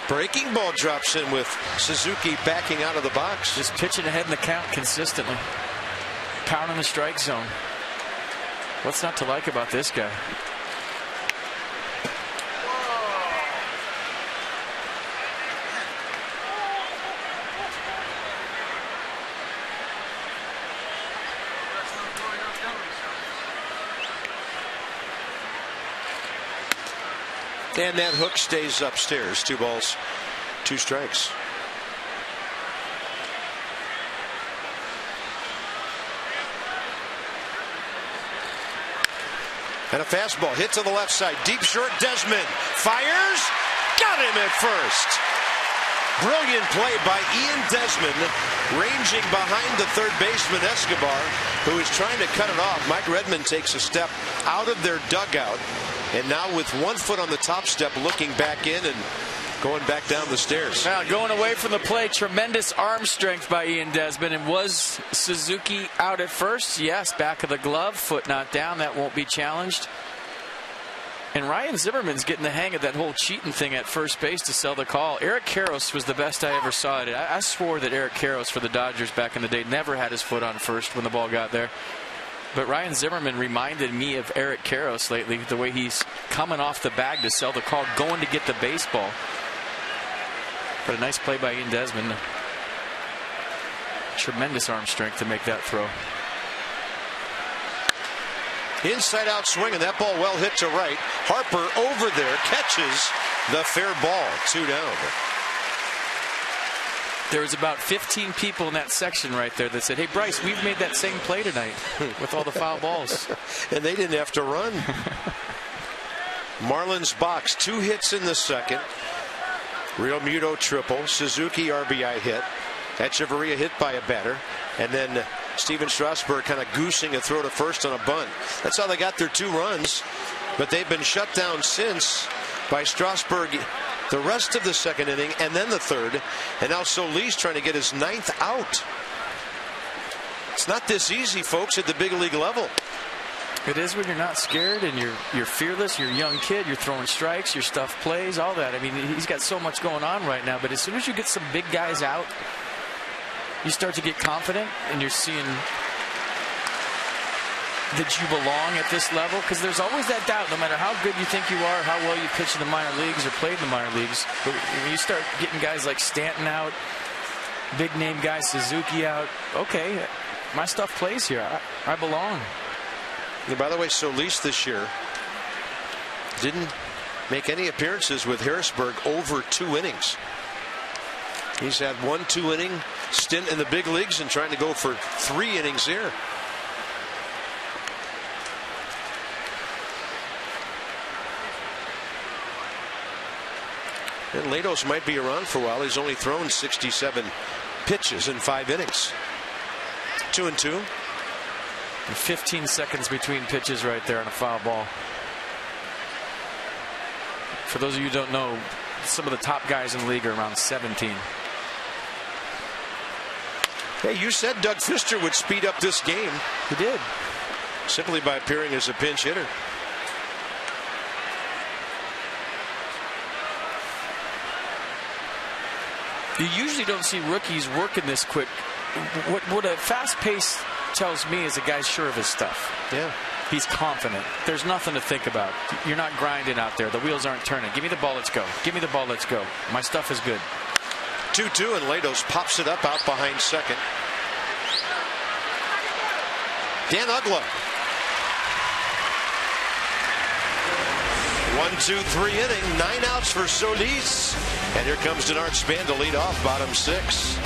Breaking ball drops in with Suzuki backing out of the box. Just pitching ahead in the count consistently. Pounding the strike zone. What's not to like about this guy? And that hook stays upstairs. 2 balls, 2 strikes. And a fastball hit to the left side. Deep short. Desmond fires. Got him at first. Brilliant play by Ian Desmond, ranging behind the third baseman Escobar, who is trying to cut it off. Mike Redmond takes a step out of their dugout, and now with 1 foot on the top step, looking back in and going back down the stairs. Now going away from the plate, tremendous arm strength by Ian Desmond. And was Suzuki out at first? Yes, back of the glove, foot not down. That won't be challenged. And Ryan Zimmerman's getting the hang of that whole cheating thing at first base to sell the call. Eric Karros was the best I ever saw it. I swore that Eric Karros for the Dodgers back in the day never had his foot on first when the ball got there. But Ryan Zimmerman reminded me of Eric Karros lately, the way he's coming off the bag to sell the call, going to get the baseball. But a nice play by Ian Desmond. Tremendous arm strength to make that throw. Inside out swing, and that ball well hit to right. Harper over there catches the fair ball. 2 down. There was about 15 people in that section right there that said, hey, Bryce, we've made that same play tonight with all the foul balls. And they didn't have to run. Marlins box, 2 hits in the second. Real Muto triple. Suzuki RBI hit. Echeverria hit by a batter. And then Steven Strasburg kind of goosing a throw to first on a bunt. That's how they got their 2 runs. But they've been shut down since by Strasburg the rest of the second inning and then the third. And now Solis trying to get his 9th out. It's not this easy, folks, at the big league level. It is when you're not scared and you're fearless. You're a young kid. You're throwing strikes. Your stuff plays. All that. I mean, he's got so much going on right now. But as soon as you get some big guys out, you start to get confident, and you're seeing that you belong at this level, because there's always that doubt, no matter how good you think you are, how well you pitch in the minor leagues or played in the minor leagues. But when you start getting guys like Stanton out, big name guys, Suzuki out, okay, my stuff plays here. I belong. And by the way, Solis this year didn't make any appearances with Harrisburg over 2 innings. He's had 1 2-inning stint in the big leagues and trying to go for 3 innings here. And Latos might be around for a while. He's only thrown 67 pitches in 5 innings. 2-2. And 15 seconds between pitches right there on a foul ball. For those of you who don't know, some of the top guys in the league are around 17. Hey, you said Doug Fister would speed up this game. He did. Simply by appearing as a pinch hitter. You usually don't see rookies working this quick. What a fast pace tells me is a guy's sure of his stuff. Yeah. He's confident. There's nothing to think about. You're not grinding out there. The wheels aren't turning. Give me the ball, let's go. Give me the ball, let's go. My stuff is good. 2-2, and Latos pops it up out behind second. Dan Uggla. 1-2-3 inning, 9 outs for Solis. And here comes Denard Span to lead off bottom 6.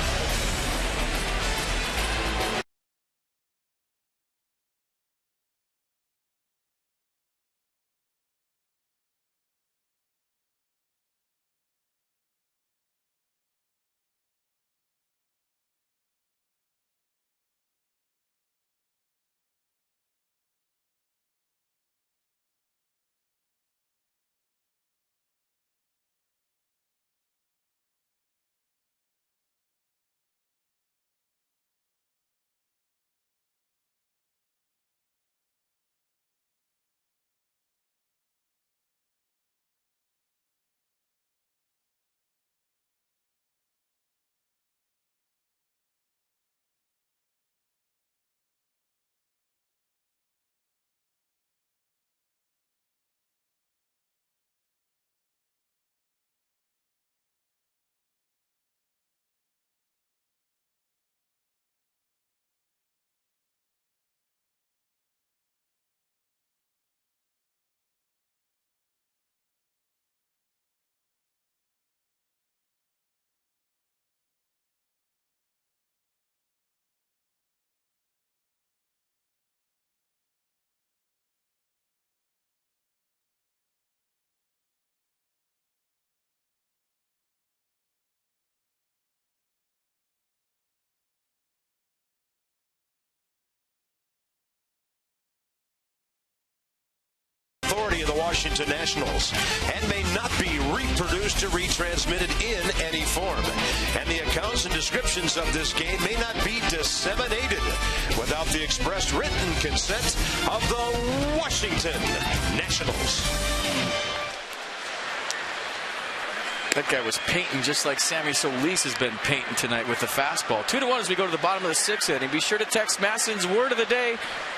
of the Washington Nationals and may not be reproduced or retransmitted in any form. And the accounts and descriptions of this game may not be disseminated without the expressed written consent of the Washington Nationals. That guy was painting just like Sammy Solis has been painting tonight with the fastball. 2-1 as we go to the bottom of the 6th inning. Be sure to text Masson's word of the day,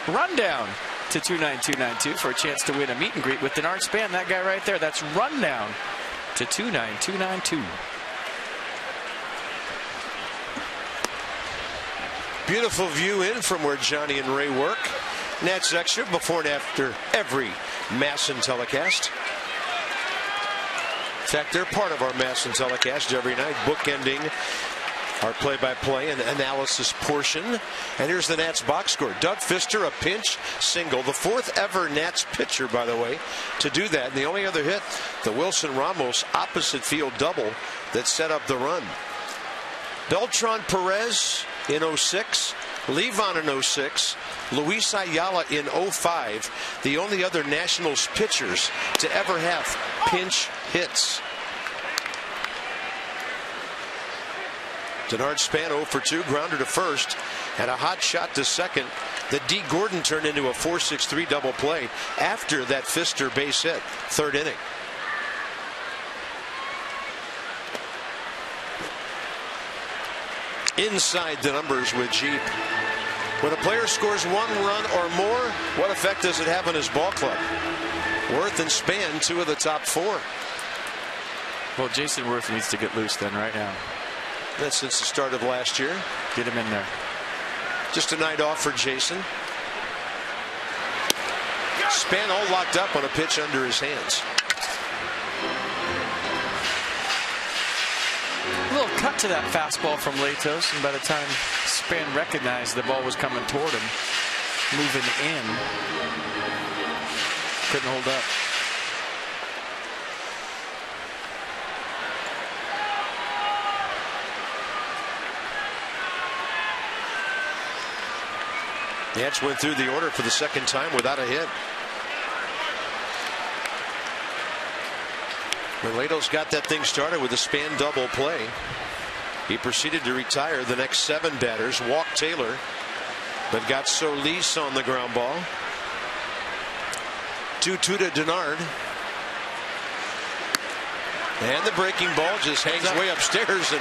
rundown, to 29292 for a chance to win a meet and greet with Denard Span. That guy right there. That's rundown to 29292. Beautiful view in from where Johnny and Ray work. Nats Extra before and after every Masson telecast. In fact, they're part of our Masson telecast every night, bookending our play-by-play and analysis portion. And here's the Nats box score. Doug Fister, a pinch single, the 4th ever Nats pitcher, by the way, to do that. And the only other hit, the Wilson Ramos opposite field double that set up the run. Beltran Perez in 06, Levon in 06, Luis Ayala in 05, the only other Nationals pitchers to ever have pinch hits. Denard Span 0 for 2, grounder to first, and a hot shot to second that D. Gordon turned into a 4-6-3 double play after that Fister base hit, 3rd inning. Inside the numbers with Jeep. When a player scores 1 run or more, what effect does it have on his ball club? Worth and Span, 2 of the top 4. Well, Jason Worth needs to get loose then right now. That's since the start of last year. Get him in there. Just a night off for Jason. Span all locked up on a pitch under his hands. A little cut to that fastball from Latos, and by the time Span recognized the ball was coming toward him, moving in, couldn't hold up. The Nats went through the order for the 2nd time without a hit. When Latos got that thing started with a Span double play, he proceeded to retire the next 7 batters, walked Taylor, but got Solis on the ground ball. 2-2 to Denard. And the breaking ball just hangs way upstairs, and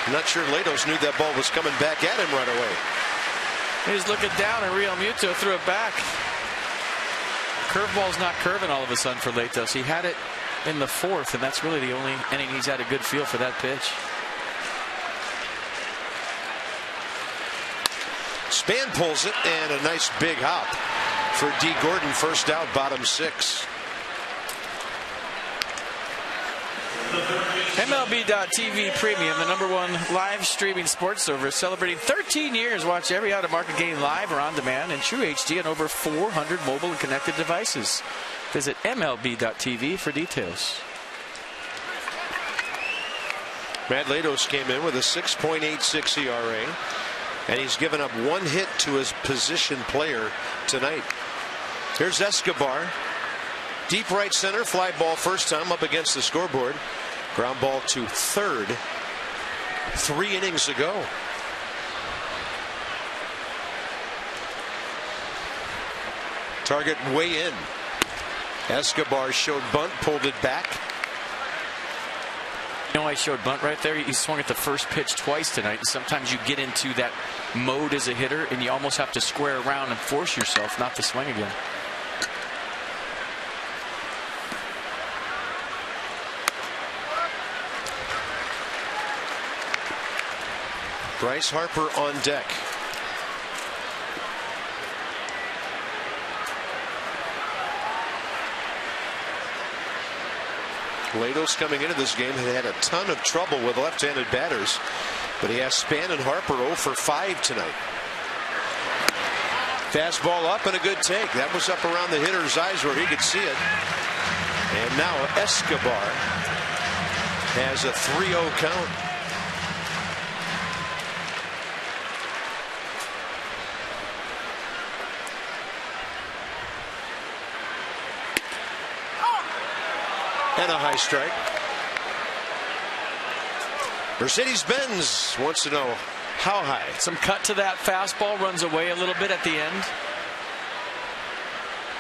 I'm not sure Latos knew that ball was coming back at him right away. He was looking down, and Real Muto threw it back. Curveball's not curving all of a sudden for Latos. He had it in the 4th, and that's really the only inning he's had a good feel for that pitch. Span pulls it, and a nice big hop for D. Gordon. First out, bottom 6. MLB.TV Premium, the #1 live streaming sports service, celebrating 13 years. Watch every out-of-market game live or on demand in true HD on over 400 mobile and connected devices. Visit MLB.TV for details. Matt Latos came in with a 6.86 ERA, and he's given up 1 hit to his position player tonight. Here's Escobar. Deep right center, fly ball first time up against the scoreboard. Ground ball to 3rd 3 innings ago. Target way in. Escobar showed bunt, pulled it back. You know, I showed bunt right there. He swung at the first pitch twice tonight. And sometimes you get into that mode as a hitter, and you almost have to square around and force yourself not to swing again. Bryce Harper on deck. Latos coming into this game had a ton of trouble with left-handed batters, but he has Span and Harper 0 for 5 tonight. Fastball up and a good take. That was up around the hitter's eyes where he could see it. And now Escobar has a 3-0 count. And a high strike. Mercedes-Benz wants to know how high. Some cut to that fastball, runs away a little bit at the end.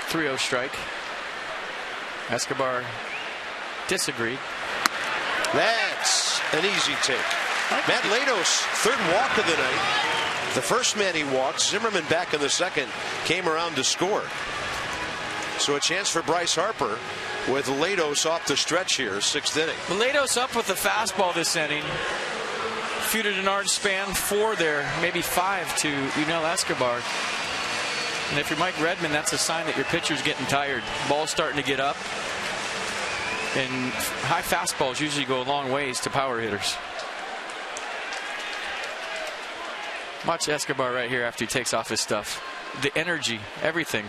3-0 strike. Escobar disagreed. That's an easy take. Matt Latos, third walk of the night. The first man he walked, Zimmerman back in the second, came around to score. So a chance for Bryce Harper with Latos off the stretch here, 6th inning. Latos up with the fastball this inning. Few to Denard's span, 4 there, maybe 5 to Yunel Escobar. And if you're Mike Redmond, that's a sign that your pitcher's getting tired. Ball's starting to get up. And high fastballs usually go a long ways to power hitters. Watch Escobar right here after he takes off his stuff. The energy, everything.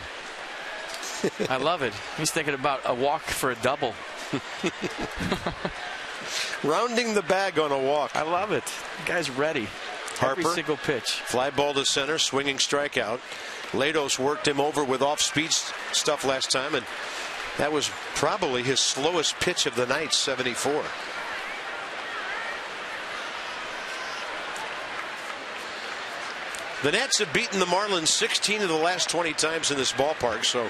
I love it. He's thinking about a walk for a double. Rounding the bag on a walk. I love it. The guy's ready. Harper, every single pitch. Fly ball to center, swinging strikeout. Latos worked him over with off-speed stuff last time, and that was probably his slowest pitch of the night, 74. The Nats have beaten the Marlins 16 of the last 20 times in this ballpark. So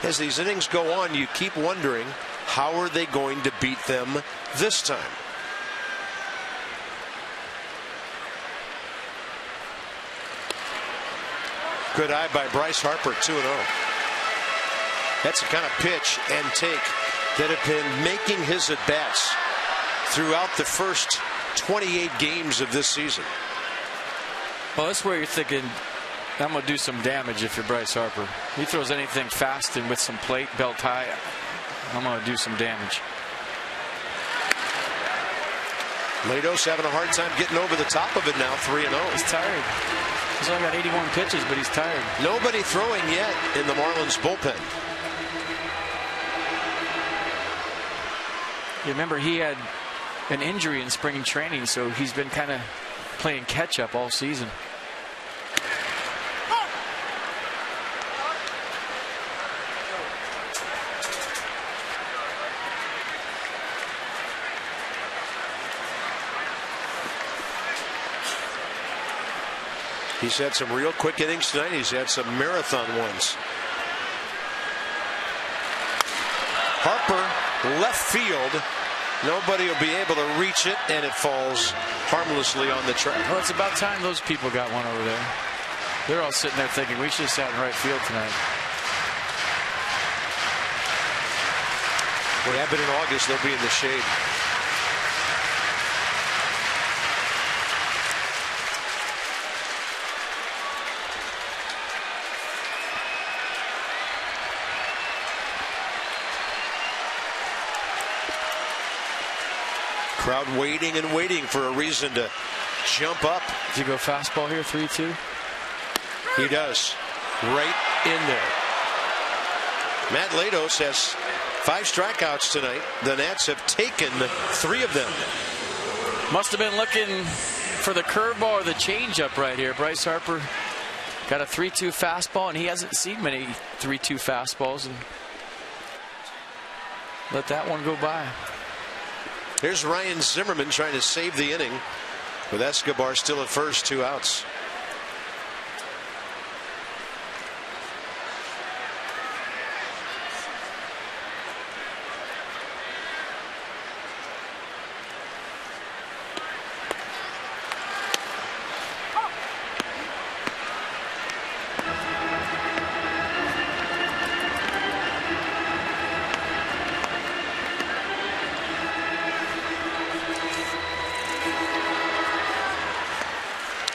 as these innings go on, you keep wondering, how are they going to beat them this time? Good eye by Bryce Harper, 2-0. That's the kind of pitch and take that have been making his at-bats throughout the first 28 games of this season. Well, that's where you're thinking, I'm going to do some damage if you're Bryce Harper. He throws anything fast and with some plate, belt high, I'm going to do some damage. Latos having a hard time getting over the top of it now, 3-0. He's tired. He's only got 81 pitches, but he's tired. Nobody throwing yet in the Marlins bullpen. You remember he had an injury in spring training, so he's been kind of playing catch up all season. He's had some real quick innings tonight. He's had some marathon ones. Harper, left field. Nobody will be able to reach it, and it falls harmlessly on the track. Well, it's about time those people got one over there. They're all sitting there thinking, we should have sat in right field tonight. What happened in August, they'll be in the shade. Crowd waiting and waiting for a reason to jump up. Does he go fastball here, 3-2? He does. Right in there. Matt Latos has 5 strikeouts tonight. The Nats have taken 3 of them. Must have been looking for the curveball or the changeup right here. Bryce Harper got a 3-2 fastball, and he hasn't seen many 3-2 fastballs, and let that one go by. Here's Ryan Zimmerman trying to save the inning with Escobar still at first, 2 outs.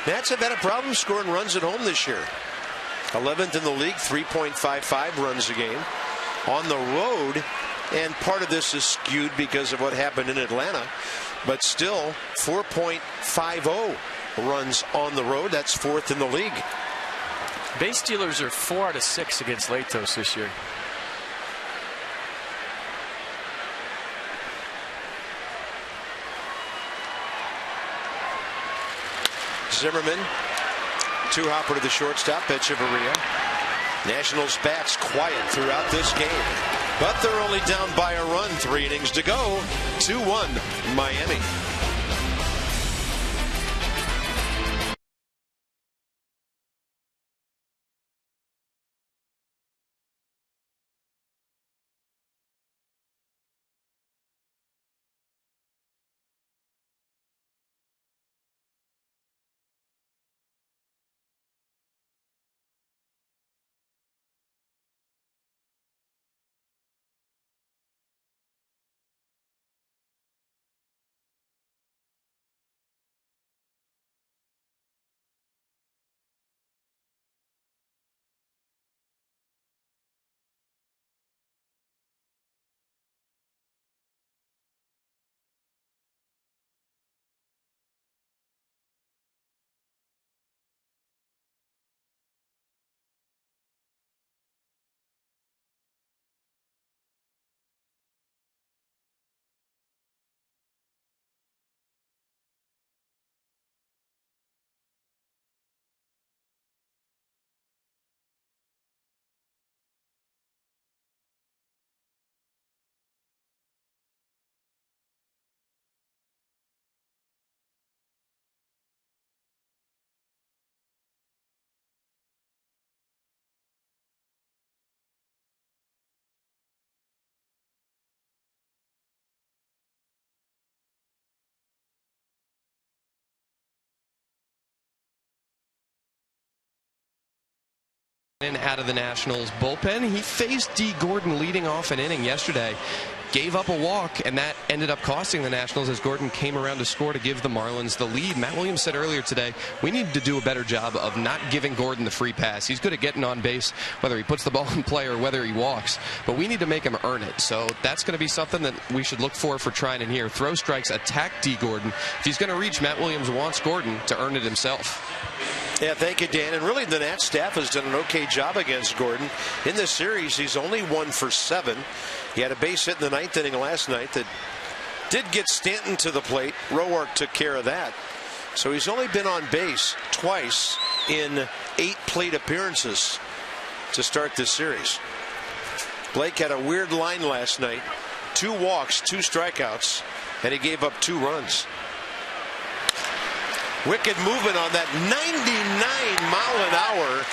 Nats have had a problem scoring runs at home this year. 11th in the league, 3.55 runs a game. On the road, and part of this is skewed because of what happened in Atlanta, but still 4.50 runs on the road. That's 4th in the league. Base stealers are 4 out of 6 against Latos this year. Zimmerman, 2-hopper to the shortstop, Echeverria. Nationals bats quiet throughout this game, but they're only down by a run. 3 innings to go. 2-1 Miami. In out of the Nationals bullpen, he faced D. Gordon leading off an inning yesterday. Gave up a walk, and that ended up costing the Nationals as Gordon came around to score to give the Marlins the lead. Matt Williams said earlier today, we need to do a better job of not giving Gordon the free pass. He's good at getting on base, whether he puts the ball in play or whether he walks, but we need to make him earn it. So that's going to be something that we should look for Trinan here. Throw strikes, attack D. Gordon. If he's going to reach, Matt Williams wants Gordon to earn it himself. Yeah, thank you, Dan. And really, the Nats staff has done an okay job against Gordon. In this series, he's only 1 for 7. He had a base hit in the 9th inning last night that did get Stanton to the plate. Roark took care of that. So he's only been on base twice in 8 plate appearances to start this series. Blake had a weird line last night. 2 walks, 2 strikeouts, and he gave up 2 runs. Wicked movement on that 99-mile-an-hour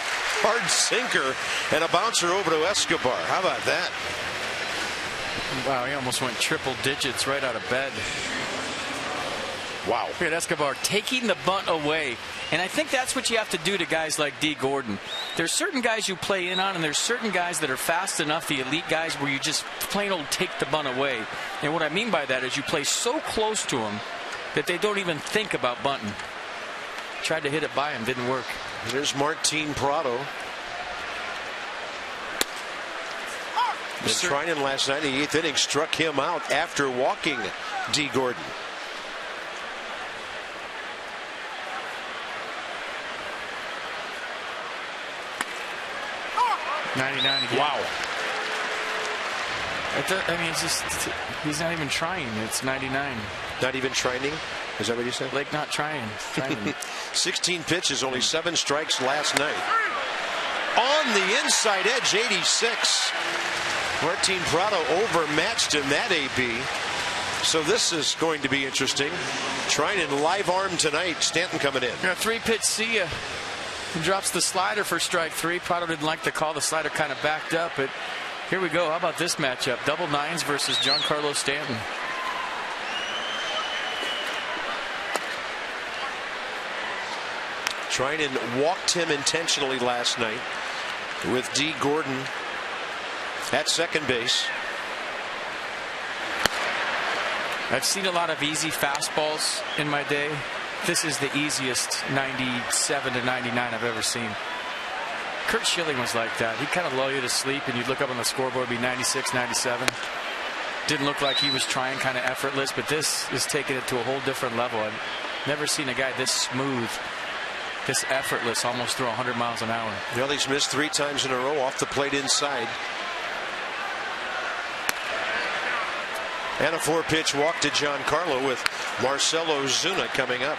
hard sinker and a bouncer over to Escobar. How about that? Wow, he almost went triple digits right out of bed. Wow. Look at Escobar taking the bunt away. And I think that's what you have to do to guys like D. Gordon. There's certain guys you play in on, and there's certain guys that are fast enough, the elite guys, where you just plain old take the bunt away. And what I mean by that is you play so close to them that they don't even think about bunting. Tried to hit it by him, didn't work. There's Martin Prado. And Trinan last night in the 8th inning struck him out after walking D. Gordon. .99 again. Wow. I mean, it's just, he's not even trying. It's 99. Not even trying? Is that what you said? Blake not trying. 16 pitches, only 7 strikes last night. On the inside edge, 86. Martin Prado overmatched in that AB. So this is going to be interesting. Trinan live arm tonight. Stanton coming in. Yeah, 3-pitch see ya. He drops the slider for strike 3. Prado didn't like the call. The slider kind of backed up, but here we go. How about this matchup? Double nines versus Giancarlo Stanton. Trinan walked him intentionally last night with D. Gordon at second base. I've seen a lot of easy fastballs in my day. This is the easiest 97 to 99 I've ever seen. Kurt Schilling was like that. He'd kind of lull you to sleep, and you'd look up on the scoreboard, it'd be 96, 97. Didn't look like he was trying, kind of effortless, but this is taking it to a whole different level. I've never seen a guy this smooth, this effortless, almost throw 100 miles an hour. Well, he's missed 3 times in a row off the plate inside. And a 4-pitch walk to Giancarlo with Marcell Ozuna coming up.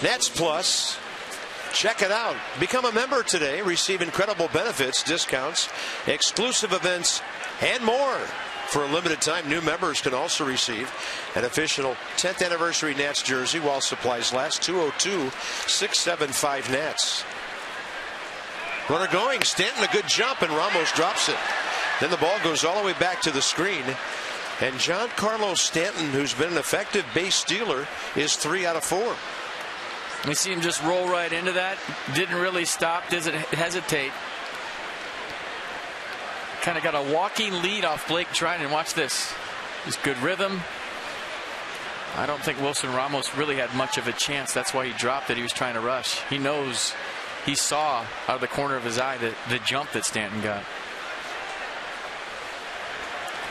Nats plus Check it out. Become a member today. Receive incredible benefits, discounts, exclusive events, and more. For a limited time, new members can also receive an official 10th anniversary Nats jersey while supplies last. 202-675 Nats. Runner going. Stanton, a good jump, and Ramos drops it. Then the ball goes all the way back to the screen. And Giancarlo Stanton, who's been an effective base stealer, is 3 out of 4. We see him just roll right into that. Didn't really stop. Doesn't hesitate. Kind of got a walking lead off Blake Treinen. Watch this. Just good rhythm. I don't think Wilson Ramos really had much of a chance. That's why he dropped it. He was trying to rush. He knows, he saw out of the corner of his eye the jump that Stanton got.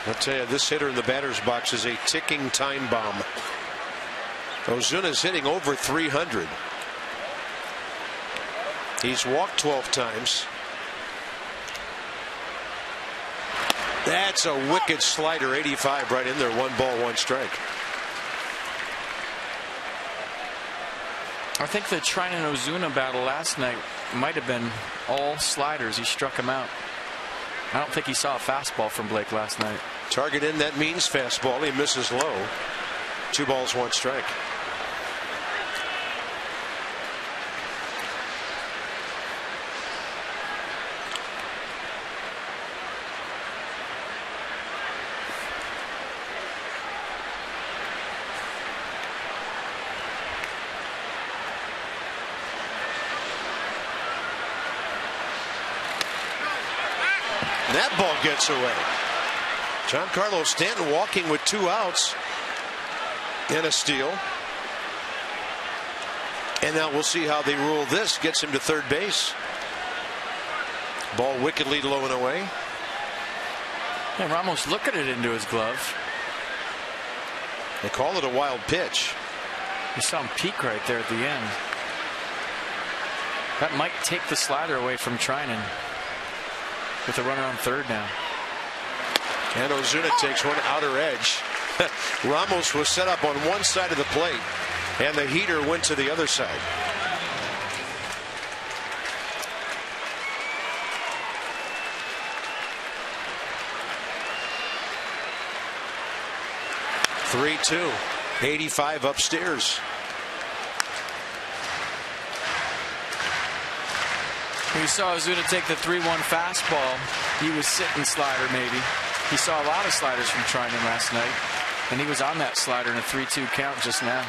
I'll tell you, this hitter in the batter's box is a ticking time bomb. Ozuna's hitting over 300. He's walked 12 times. That's a wicked slider, 85 right in there. 1 ball, 1 strike. I think the Treinen-Ozuna battle last night might have been all sliders. He struck him out. I don't think he saw a fastball from Blake last night. Target in, that means fastball. He misses low. 2 balls, 1 strike. That ball gets away. Giancarlo Stanton walking with 2 outs and a steal. And now we'll see how they rule this. Gets him to third base. Ball wickedly low and away. And Ramos looking it into his glove. They call it a wild pitch. You saw him peek right there at the end. That might take the slider away from Treinen. With a runner on third now. And Ozuna takes one outer edge. Ramos was set up on one side of the plate, and the heater went to the other side. (3-2). 85 upstairs. We saw Ozuna take the 3-1 fastball. He was sitting slider maybe. He saw a lot of sliders from Treinen last night, and he was on that slider in a 3-2 count just now.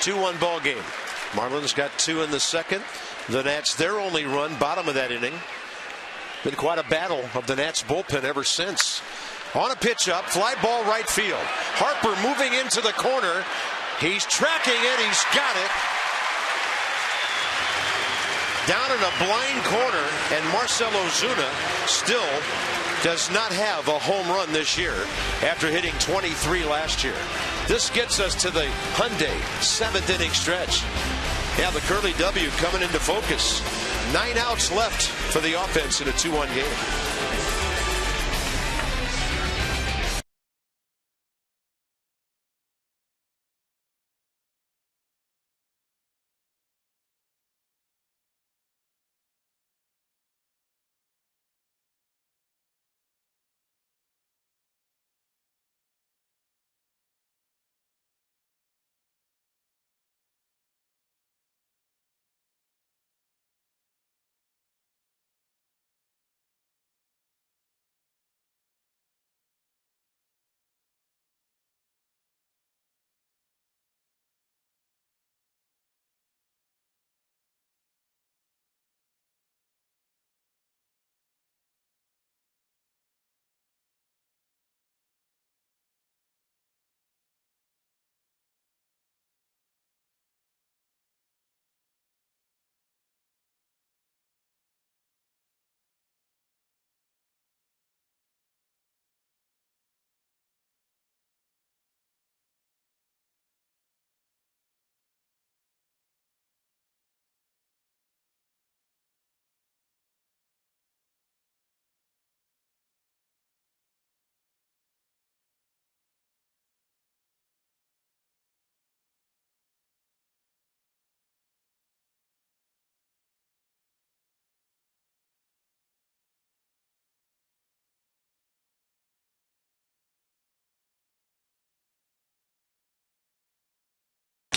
Two-one ball game. Marlins got 2 in the second. The Nats, their only run, bottom of that inning. Been quite a battle of the Nats bullpen ever since. On a pitch up, fly ball right field. Harper moving into the corner. He's tracking it. He's got it. Down in a blind corner, and Marcell Ozuna still does not have a home run this year after hitting 23 last year. This gets us to the Hyundai 7th inning stretch. Yeah, the Curly W coming into focus. 9 outs left for the offense in a 2-1 game.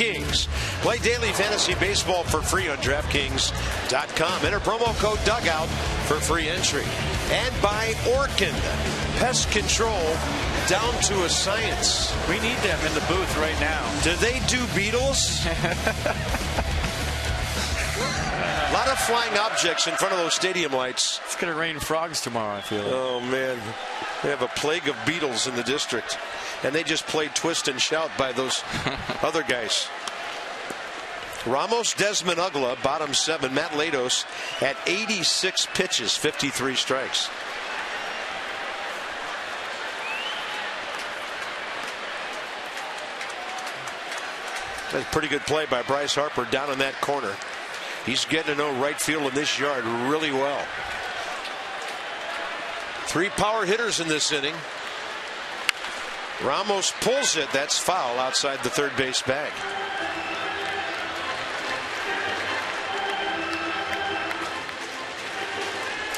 DraftKings. Play daily fantasy baseball for free on DraftKings.com. Enter promo code Dugout for free entry. And by Orkin, pest control down to a science. We need them in the booth right now. Do they do beetles? A lot of flying objects in front of those stadium lights. It's going to rain frogs tomorrow, I feel. Oh, man. We have a plague of beetles in the district. And they just played Twist and Shout by those other guys. Ramos, Desmond Ugla, bottom 7. Matt Latos at 86 pitches, 53 strikes. That's a pretty good play by Bryce Harper down in that corner. He's getting to know right field in this yard really well. 3 power hitters in this inning. Ramos pulls it. That's foul outside the third base bag.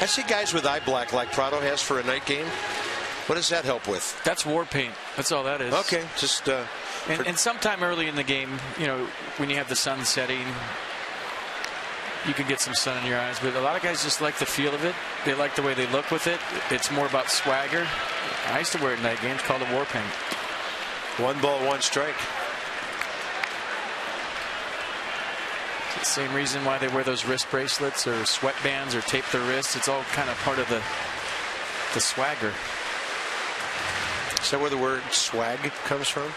I see guys with eye black like Prado has for a night game. What does that help with? That's war paint. That's all that is. Okay, just and sometime early in the game, you know, when you have the sun setting, you can get some sun in your eyes. But a lot of guys just like the feel of it. They like the way they look with it. It's more about swagger. I used to wear it in night games, called it war paint. 1 ball, 1 strike. It's the same reason why they wear those wrist bracelets or sweatbands or tape their wrists. It's all kind of part of the swagger. Is that where the word swag comes from?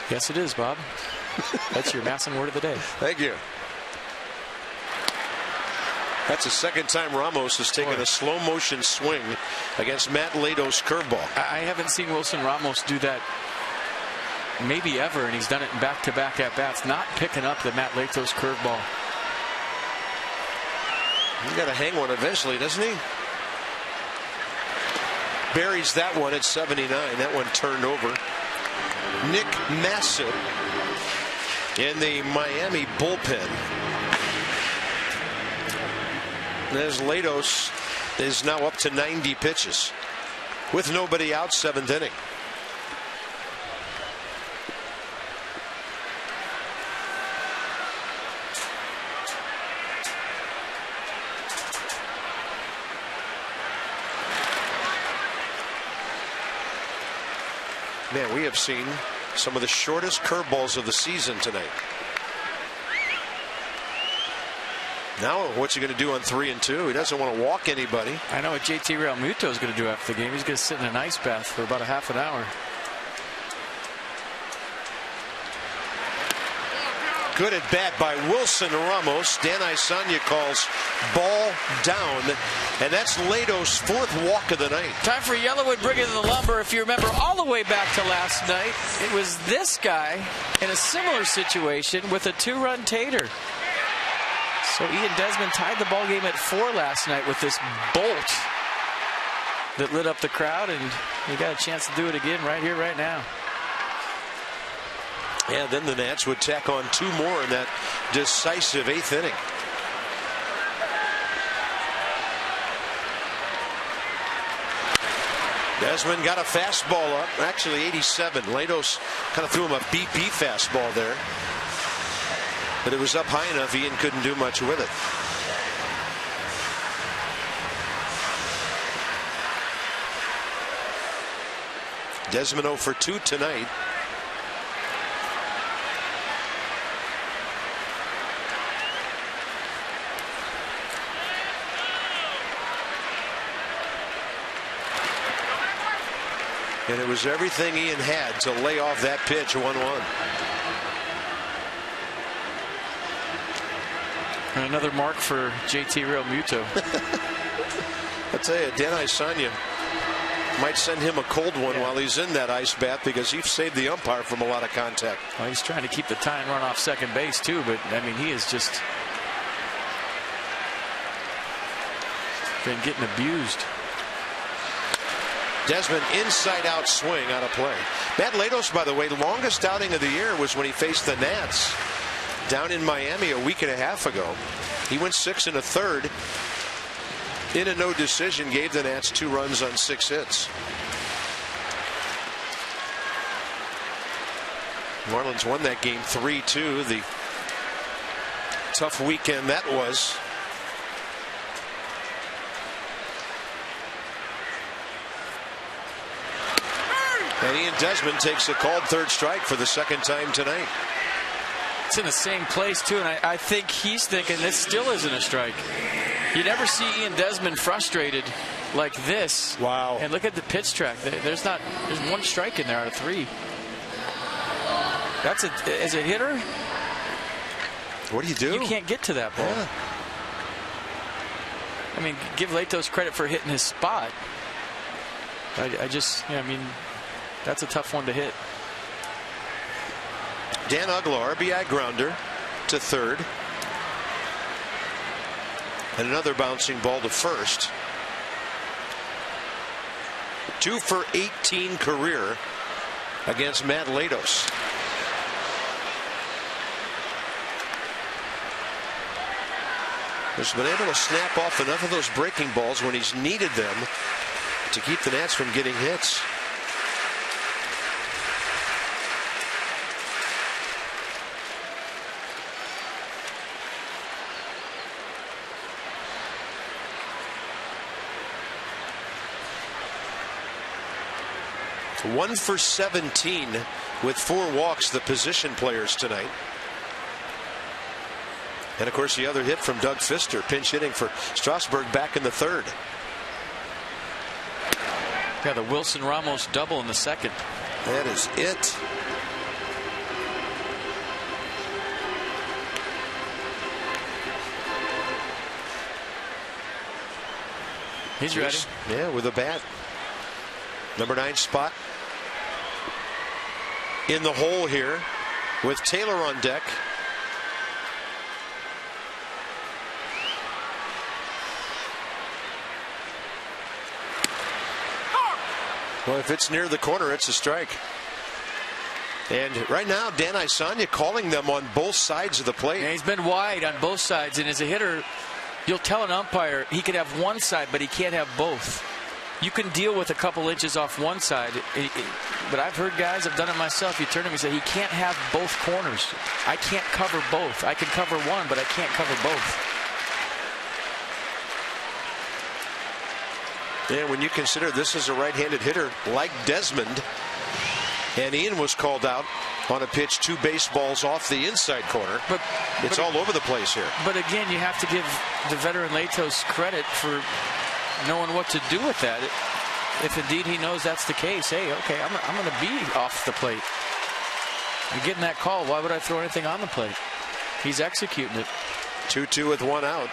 Yes, it is, Bob. That's your Masson word of the day. Thank you. That's the second time Ramos has taken a slow motion swing against Matt Latos' curveball. I haven't seen Wilson Ramos do that maybe ever, and he's done it in back-to-back at-bats, not picking up the Matt Latos curveball. He's got to hang one eventually, doesn't he? Buries that one at 79. That one turned over. Nick Massett in the Miami bullpen. As Latos is now up to 90 pitches with nobody out, 7th inning. Man, we have seen some of the shortest curveballs of the season tonight. Now, what's he going to do on 3 and 2? He doesn't want to walk anybody. I know what JT Realmuto is going to do after the game. He's going to sit in an ice bath for about a half an hour. Good at bat by Wilson Ramos. Dan Isanya calls ball down, and that's Latos' 4th walk of the night. Time for Yellowwood bringing in the lumber. If you remember all the way back to last night, it was this guy in a similar situation with a 2-run tater. So Ian Desmond tied the ball game at 4 last night with this bolt that lit up the crowd, and he got a chance to do it again right here, right now. And then the Nats would tack on 2 more in that decisive 8th inning. Desmond got a fastball up, actually 87. Latos kind of threw him a BP fastball there. But it was up high enough, Ian couldn't do much with it. Desmond 0 for 2 tonight. And it was everything Ian had to lay off that pitch 1-1. And another mark for JT Realmuto. I tell you, Dan Isanya might send him a cold one while he's in that ice bath, because he saved the umpire from a lot of contact. Well, he's trying to keep the tying run off second base too, but I mean, he has just been getting abused. Desmond inside out swing out of play. Matt Latos, by the way, longest outing of the year was when he faced the Nats down in Miami a week and a half ago. He went 6 1/3 in a no decision, gave the Nats 2 runs on 6 hits. Marlins won that game 3-2. The tough weekend that was. And Ian Desmond takes a called third strike for the second time tonight. It's in the same place, too, and I think he's thinking this still isn't a strike. You never see Ian Desmond frustrated like this. Wow. And look at the pitch track. There's one strike in there out of 3. That's as a hitter, what do you do? You can't get to that ball. Yeah. I mean, give Latos credit for hitting his spot. I mean, that's a tough one to hit. Dan Uggla, RBI grounder to third. And another bouncing ball to first. 2 for 18 career against Matt Latos. He's been able to snap off enough of those breaking balls when he's needed them to keep the Nats from getting hits. One for 17 with 4 walks, the position players tonight. And of course the other hit from Doug Fister, pinch hitting for Strasburg back in the third. Yeah, the Wilson Ramos double in the second. That is it. He's ready. Yeah, with a bat. Number 9 spot in the hole here with Taylor on deck. Well, if it's near the corner, it's a strike. And right now, Dan Isanya calling them on both sides of the plate. Yeah, he's been wide on both sides, and as a hitter, you'll tell an umpire he could have one side, but he can't have both. You can deal with a couple inches off one side, but I've heard guys, I've done it myself, you turn to him and say, he can't have both corners. I can't cover both. I can cover one, but I can't cover both. Yeah, when you consider this is a right-handed hitter like Desmond, and Ian was called out on a pitch 2 baseballs off the inside corner. But it's all over the place here. But again, you have to give the veteran Latos credit for knowing what to do with that. If indeed he knows that's the case, hey, okay, I'm going to be off the plate. You're getting that call. Why would I throw anything on the plate? He's executing it. 2-2 with 1 out.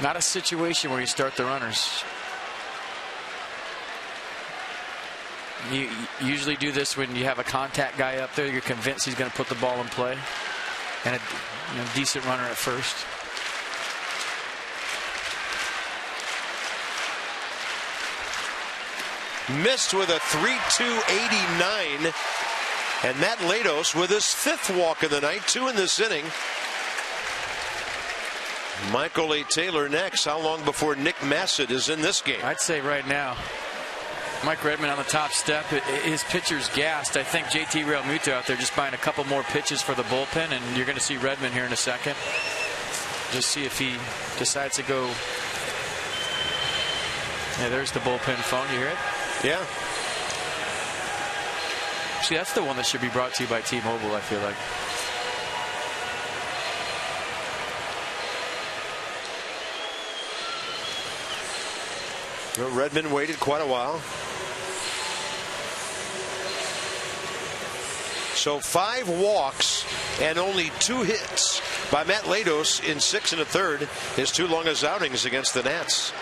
Not a situation where you start the runners. You usually do this when you have a contact guy up there. You're convinced he's going to put the ball in play. And a decent runner at first. Missed with a 3-2 89. And Matt Latos with his 5th walk of the night, 2 in this inning. Michael A. Taylor next. How long before Nick Massett is in this game? I'd say right now. Mike Redmond on the top step. His pitcher's gassed. I think JT Realmuto out there just buying a couple more pitches for the bullpen, and you're going to see Redmond here in a second. Just see if he decides to go. Yeah, there's the bullpen phone. You hear it? Yeah. See, that's the one that should be brought to you by T-Mobile, I feel like. Well, Redmond waited quite a while. So 5 walks and only 2 hits by Matt Latos in 6 1/3. His 2 longest outings against the Nats.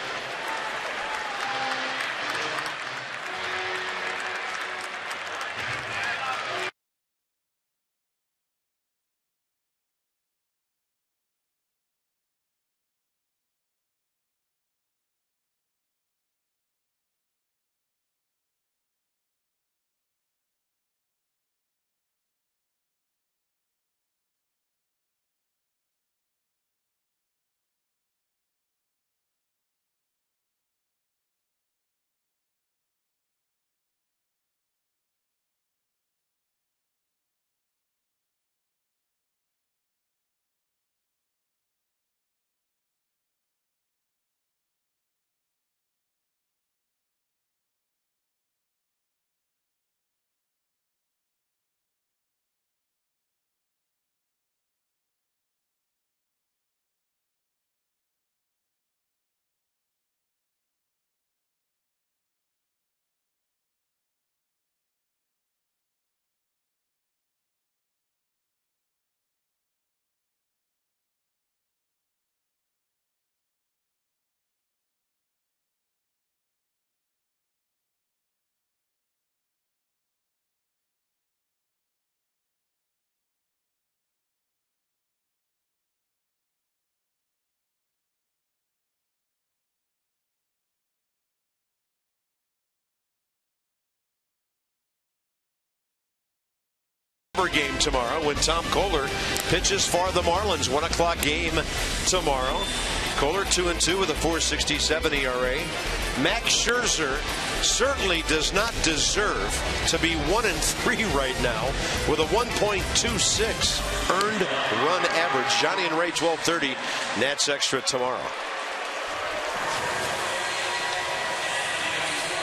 sleeper game tomorrow when Tom Kohler pitches for the Marlins. 1 o'clock game tomorrow. Kohler 2-2 with a 4.67 ERA. Max Scherzer certainly does not deserve to be 1-3 right now with a 1.26 earned run average. Johnny and Ray, 12:30. Nats Extra tomorrow.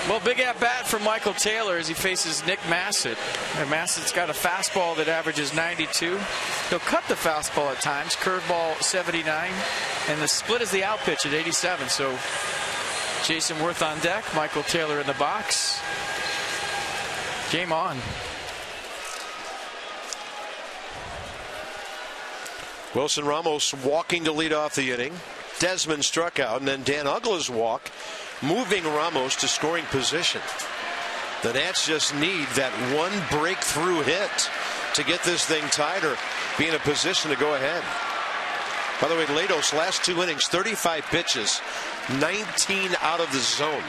Well, big at bat for Michael Taylor as he faces Nick Massett. And Massett's got a fastball that averages 92. He'll cut the fastball at times, curveball 79, and the split is the out pitch at 87. So Jason Worth on deck, Michael Taylor in the box. Game on. Wilson Ramos walking to lead off the inning. Desmond struck out, and then Dan Uggla's walk, moving Ramos to scoring position. The Nats just need that one breakthrough hit to get this thing tied or be in a position to go ahead. By the way, Lados last 2 innings, 35 pitches, 19 out of the zone.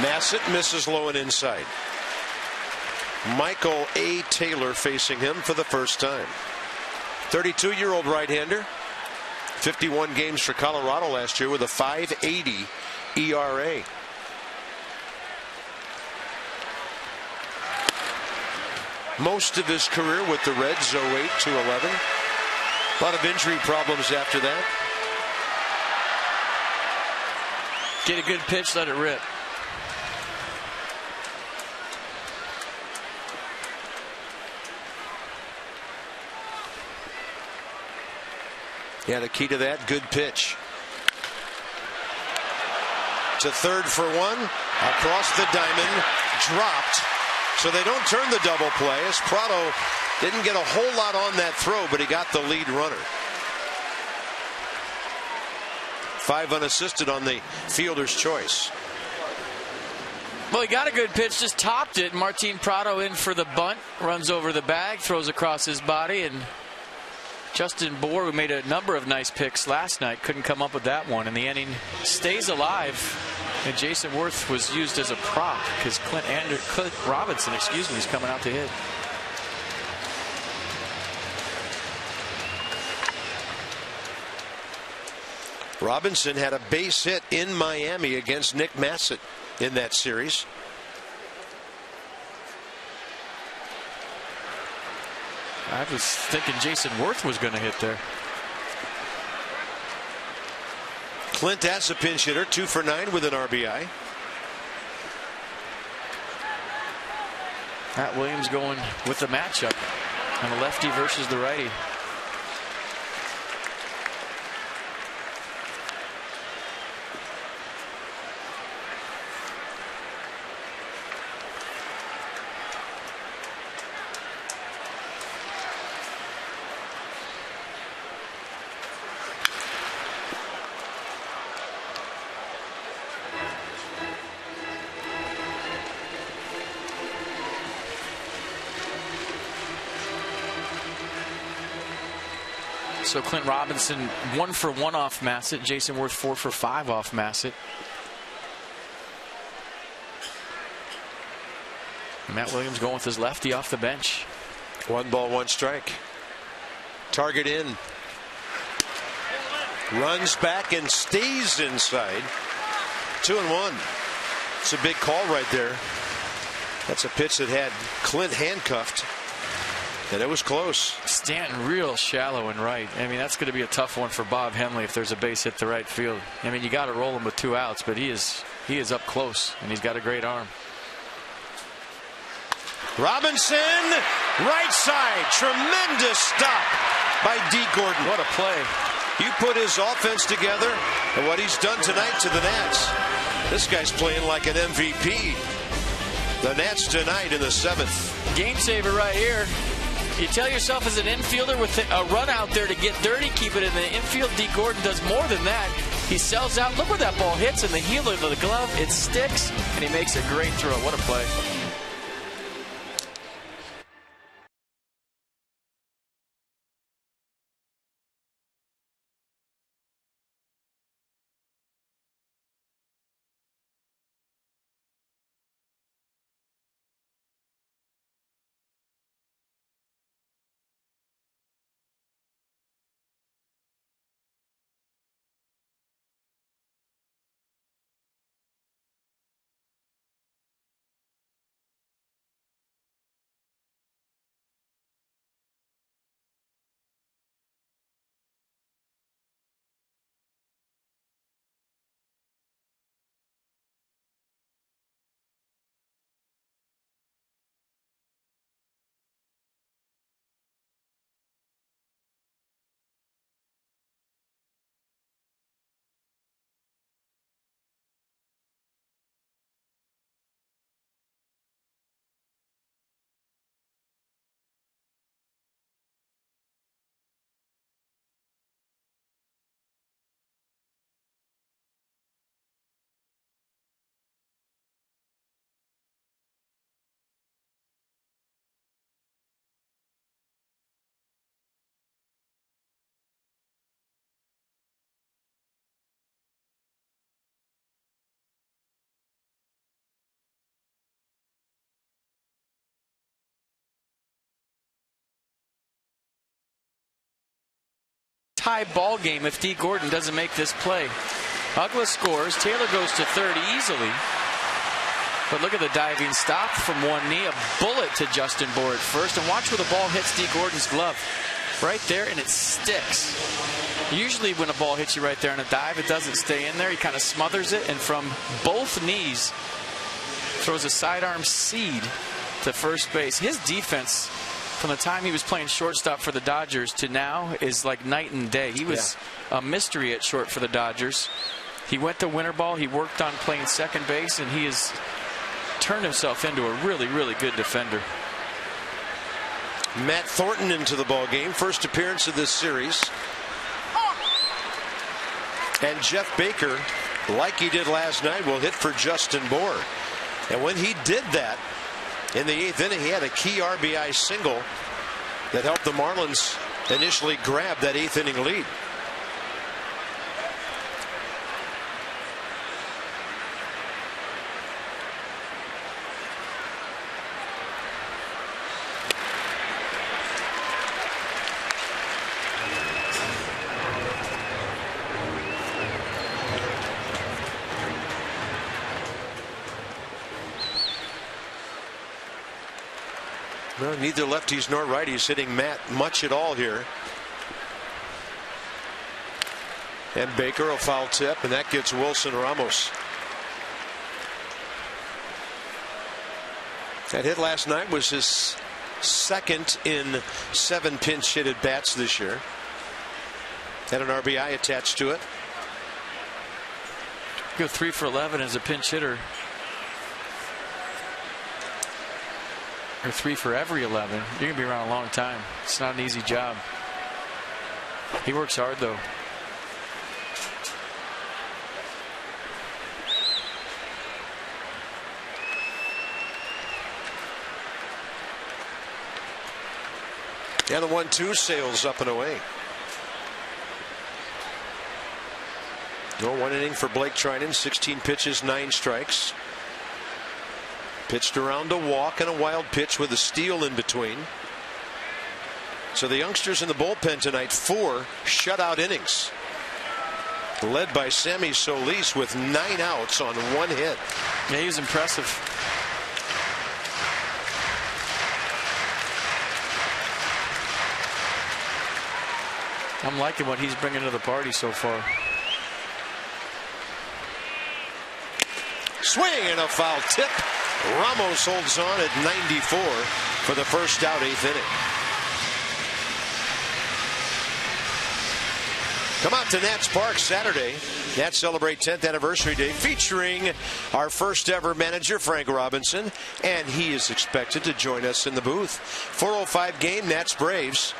Massett misses low and inside. Michael A. Taylor facing him for the first time. 32-year-old right-hander. 51 games for Colorado last year with a 5.80 ERA. Most of his career with the Reds, 08 to 11. A lot of injury problems after that. Get a good pitch, let it rip. Yeah, the key to that, good pitch. To third for one, across the diamond, dropped. So they don't turn the double play as Prado didn't get a whole lot on that throw, but he got the lead runner. 5 unassisted on the fielder's choice. Well, he got a good pitch, just topped it. Martin Prado in for the bunt, runs over the bag, throws across his body, and Justin Bour, who made a number of nice picks last night, couldn't come up with that one, and the inning stays alive. And Jason Worth was used as a prop because Clint Robinson, is coming out to hit. Robinson had a base hit in Miami against Nick Massett in that series. I was thinking Jason Worth was going to hit there. Clint as a pinch hitter, 2 for 9 with an RBI. Matt Williams going with the matchup on the lefty versus the righty. So Clint Robinson 1 for 1 off Massett. Jason Worth 4 for 5 off Massett. Matt Williams going with his lefty off the bench. 1 ball, 1 strike. Target in. Runs back and stays inside. 2-1. It's a big call right there. That's a pitch that had Clint handcuffed. And it was close. Stanton real shallow and right. I mean, that's going to be a tough one for Bob Henley if there's a base hit to right field. I mean, you got to roll him with 2 outs, but he is up close, and he's got a great arm. Robinson, right side, tremendous stop by D. Gordon. What a play. You put his offense together and what he's done tonight to the Nats. This guy's playing like an MVP. The Nats tonight in the 7th. Game saver right here. You tell yourself as an infielder with a run out there to get dirty, keep it in the infield. D. Gordon does more than that. He sells out. Look where that ball hits in the heel of the glove. It sticks, and he makes a great throw. What a play. tie ball game if D. Gordon doesn't make this play. Uggla scores. Taylor goes to third easily. But look at the diving stop from one knee. A bullet to Justin Bour at first. And watch where the ball hits D. Gordon's glove. Right there, and it sticks. Usually when a ball hits you right there in a dive, it doesn't stay in there. He kind of smothers it, and from both knees, throws a sidearm seed to first base. His defense, from the time he was playing shortstop for the Dodgers to now, is like night and day. He was a mystery at short for the Dodgers. He went to winter ball. He worked on playing second base, and he has turned himself into a really, really good defender. Matt Thornton into the ball game, first appearance of this series. And Jeff Baker, like he did last night, will hit for Justin Bour. And when he did that in the 8th inning, he had a key RBI single that helped the Marlins initially grab that 8th inning lead. Well, neither lefties nor righties hitting Matt much at all here. And Baker, a foul tip, and that gets Wilson Ramos. That hit last night was his second in 7 pinch hit at bats this year. Had an RBI attached to it. Go 3 for 11 as a pinch hitter. Or 3 for every 11. You're going to be around a long time. It's not an easy job. He works hard, though. Yeah, the 1-2 sails up and away. No 1 inning for Blake Trinan. 16 pitches, 9 strikes. Pitched around a walk and a wild pitch with a steal in between. So the youngsters in the bullpen tonight, 4 shutout innings. Led by Sammy Solis with 9 outs on 1 hit. Yeah, he was impressive. I'm liking what he's bringing to the party so far. Swing and a foul tip. Ramos holds on at 94 for the first out, 8th inning. Come out to Nats Park Saturday. Nats celebrate 10th anniversary day featuring our first ever manager, Frank Robinson, and he is expected to join us in the booth. 4:05 game, Nats Braves.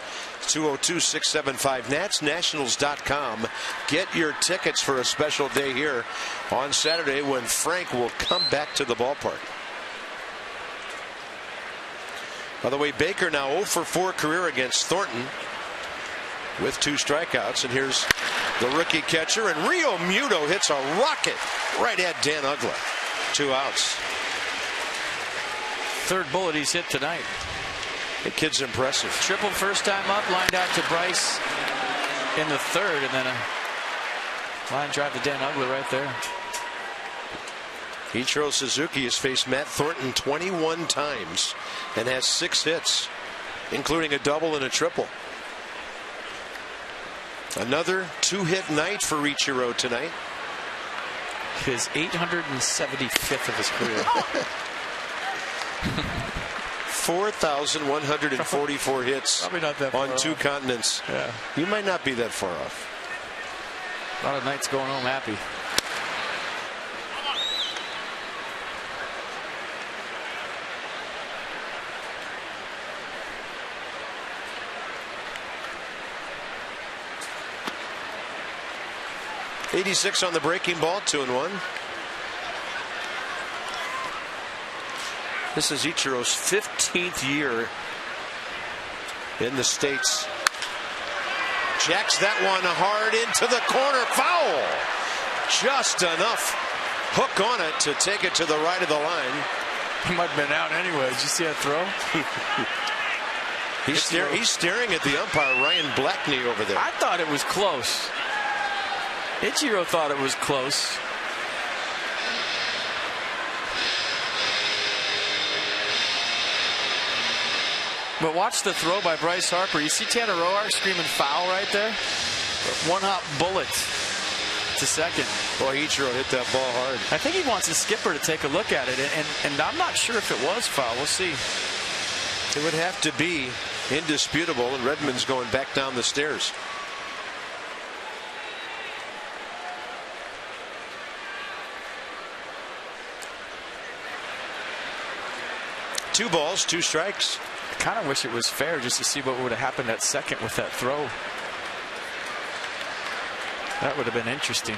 202-675-NATS, Nationals.com. Get your tickets for a special day here on Saturday when Frank will come back to the ballpark. By the way, Baker now 0 for 4 career against Thornton with 2 strikeouts. And here's the rookie catcher, and Rio Muto hits a rocket right at Dan Uggla. 2 outs. Third bullet he's hit tonight. The kid's impressive. Triple first time up, lined out to Bryce in the 3rd, and then a line drive to Dan Uggla right there. Ichiro Suzuki has faced Matt Thornton 21 times and has 6 hits, including a double and a triple. Another 2-hit night for Ichiro tonight. His 875th of his career. 4,144 hits on 2 continents. Yeah. You might not be that far off. A lot of nights going home happy. '86 on the breaking ball, 2-1. This is Ichiro's 15th year in the States. Jacks that one hard into the corner. Foul. Just enough hook on it to take it to the right of the line. He might have been out anyway. Did you see that throw? He's staring at the umpire, Ryan Blackney, over there. I thought it was close. Ichiro thought it was close. But watch the throw by Bryce Harper. You see Tanner Roark screaming foul right there? One hot bullet to second. Boy, Ichiro hit that ball hard. I think he wants the skipper to take a look at it, and I'm not sure if it was foul. We'll see. It would have to be indisputable, and Redmond's going back down the stairs. Two balls, two strikes. I kind of wish it was fair just to see what would have happened at second with that throw. That would have been interesting.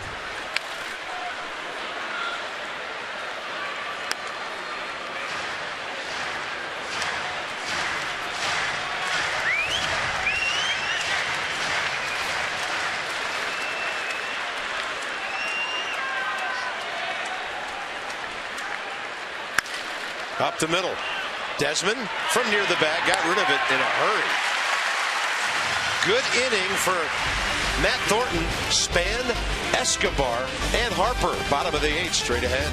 Up the middle. Desmond from near the bag got rid of it in a hurry. Good inning for Matt Thornton, Span, Escobar, and Harper. Bottom of the 8th, straight ahead.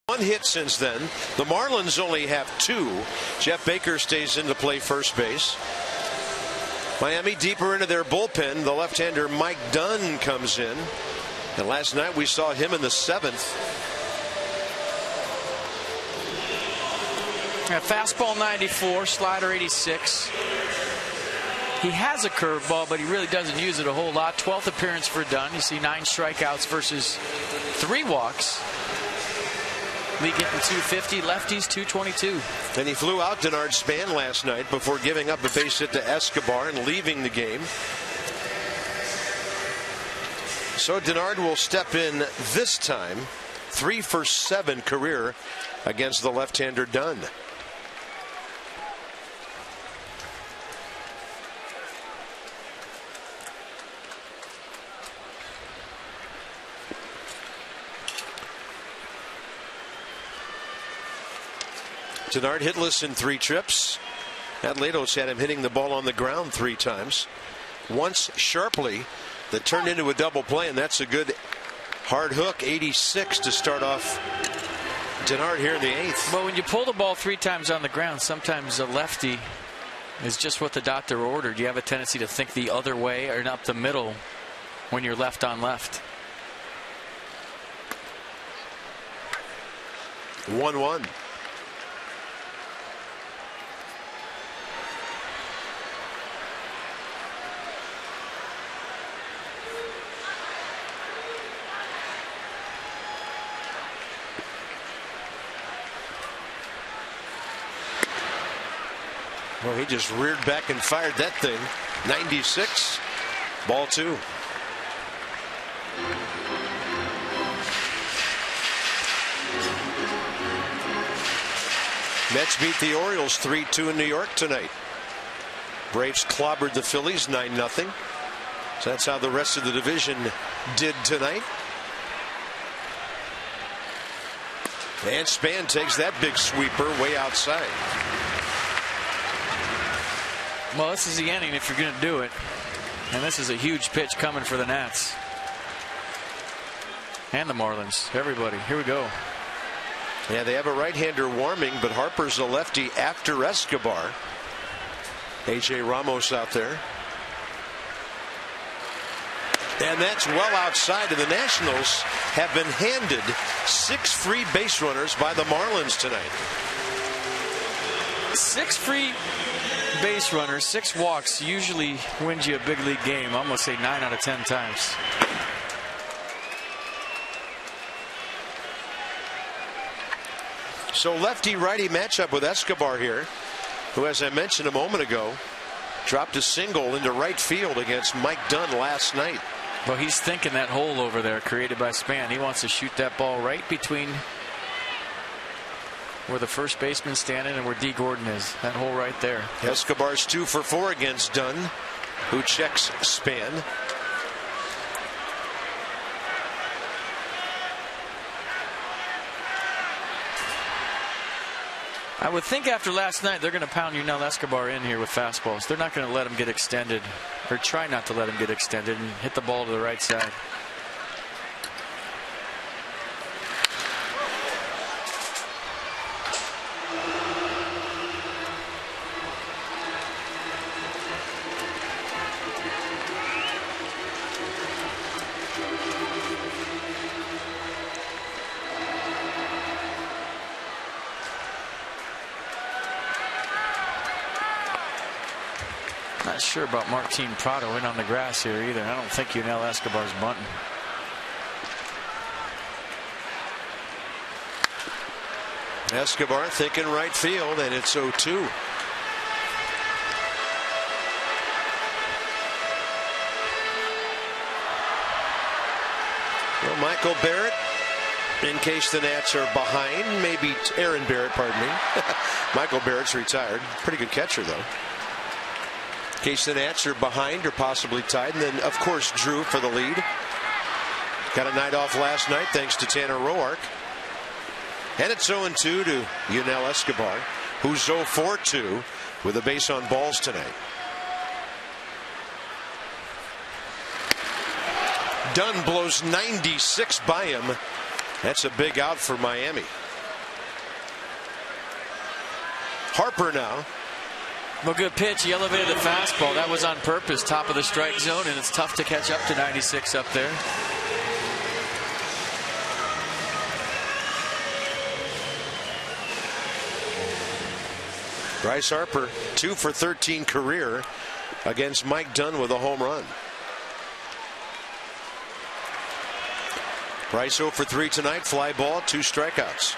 One hit since then. The Marlins only have 2. Jeff Baker stays in to play first base. Miami deeper into their bullpen. The left-hander Mike Dunn comes in. And last night we saw him in the 7th. Fastball 94, slider 86. He has a curveball, but he really doesn't use it a whole lot. 12th appearance for Dunn. You see 9 strikeouts versus 3 walks. League hitting 250, lefties 222. And he flew out Denard Span last night before giving up a base hit to Escobar and leaving the game. So Denard will step in this time. 3 for 7 career against the left-hander Dunn. Denard hitless in 3 trips. Atletos had him hitting the ball on the ground 3 times. Once sharply that turned into a double play, and that's a good hard hook. 86 to start off Denard here in the 8th. Well, when you pull the ball 3 times on the ground, sometimes a lefty is just what the doctor ordered. You have a tendency to think the other way or up the middle when you're left on left. 1-1. Well, he just reared back and fired that thing. 96, ball 2. Mets beat the Orioles 3-2 in New York tonight. Braves clobbered the Phillies 9-0. So that's how the rest of the division did tonight. And Span takes that big sweeper way outside. Well, this is the inning if you're going to do it. And this is a huge pitch coming for the Nats. And the Marlins. Everybody. Here we go. Yeah, they have a right-hander warming, but Harper's a lefty after Escobar. A.J. Ramos out there. And that's well outside, and the Nationals have been handed 6 free base runners by the Marlins tonight. 6 free base runners, 6 walks usually wins you a big league game. I'm going to say 9 out of 10 times. So lefty-righty matchup with Escobar here, who, as I mentioned a moment ago, dropped a single into right field against Mike Dunn last night. Well, he's thinking that hole over there created by Span. He wants to shoot that ball right between where the first baseman's standing and where D. Gordon is. That hole right there. Escobar's 2 for 4 against Dunn, who checks Span. I would think after last night they're going to pound Yunel Escobar in here with fastballs. They're not going to let him get extended, or try not to let him get extended and hit the ball to the right side. Not sure about Martin Prado in on the grass here either. I don't think Yunel Escobar's bunting. Escobar thinking right field, and it's 0-2. Well, Michael Barrett, in case the Nats are behind, maybe Aaron Barrett, pardon me. Michael Barrett's retired. Pretty good catcher, though. In case the Nats are behind or possibly tied. And then, of course, Drew for the lead. Got a night off last night thanks to Tanner Roark. And it's 0-2 to Yunel Escobar, who's 0-4-2 with a base on balls tonight. Dunn blows 96 by him. That's a big out for Miami. Harper now. Well, good pitch. He elevated the fastball. That was on purpose. Top of the strike zone, and it's tough to catch up to 96 up there. Bryce Harper, 2 for 13 career against Mike Dunn with a home run. Bryce 0 for 3 tonight. Fly ball, 2 strikeouts.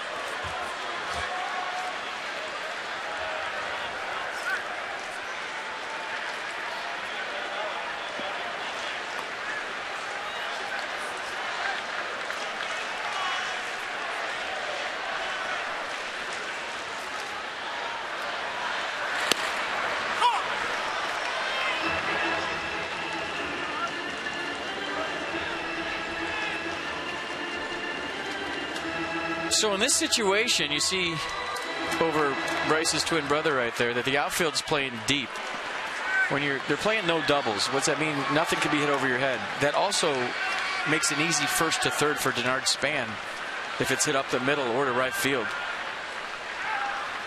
So in this situation, you see over Bryce's twin brother right there that the outfield's playing deep. When they're playing no doubles. What's that mean? Nothing can be hit over your head. That also makes an easy first to third for Denard Span if it's hit up the middle or to right field.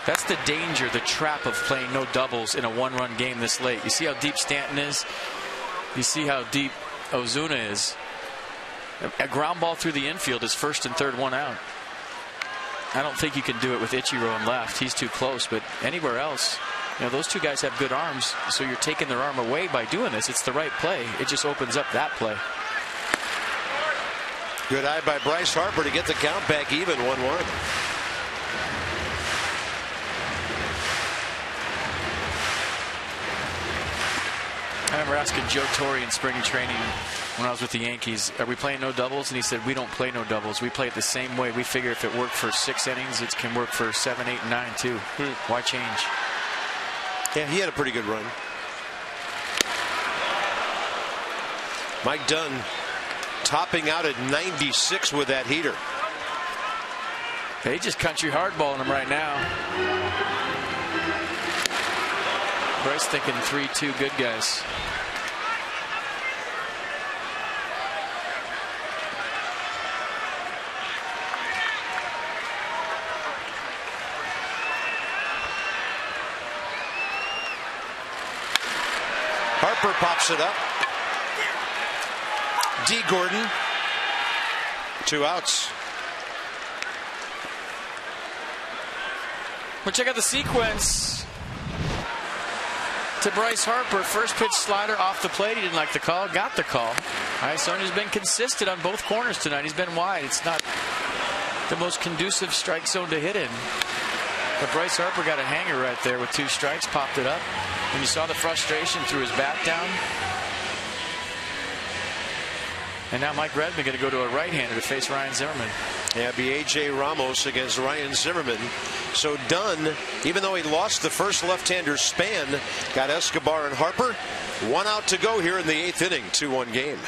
That's the danger, the trap of playing no doubles in a 1-run game this late. You see how deep Stanton is. You see how deep Ozuna is. A ground ball through the infield is first and third, 1 out. I don't think you can do it with Ichiro on left. He's too close. But anywhere else, those two guys have good arms. So you're taking their arm away by doing this. It's the right play. It just opens up that play. Good eye by Bryce Harper to get the count back even, 1-1. I remember asking Joe Torre in spring training when I was with the Yankees, are we playing no doubles? And he said, we don't play no doubles. We play it the same way. We figure if it worked for 6 innings, it can work for 7, 8, and 9 too. Why change? Yeah, he had a pretty good run. Mike Dunn topping out at 96 with that heater. They just country hardballing him right now. Bryce thinking 3-2 good guys. Harper pops it up. D. Gordon. 2 outs. We'll check out the sequence to Bryce Harper. First pitch slider off the plate. He didn't like the call. Got the call. Sonya's been consistent on both corners tonight. He's been wide. It's not the most conducive strike zone to hit in. But Bryce Harper got a hanger right there with 2 strikes. Popped it up. And you saw the frustration, threw his bat down. And now Mike Redmond going to go to a right-hander to face Ryan Zimmerman. Yeah, it'd be A.J. Ramos against Ryan Zimmerman. So Dunn, even though he lost the first left-hander span, got Escobar and Harper. 1 out to go here in the 8th inning. 2-1 game.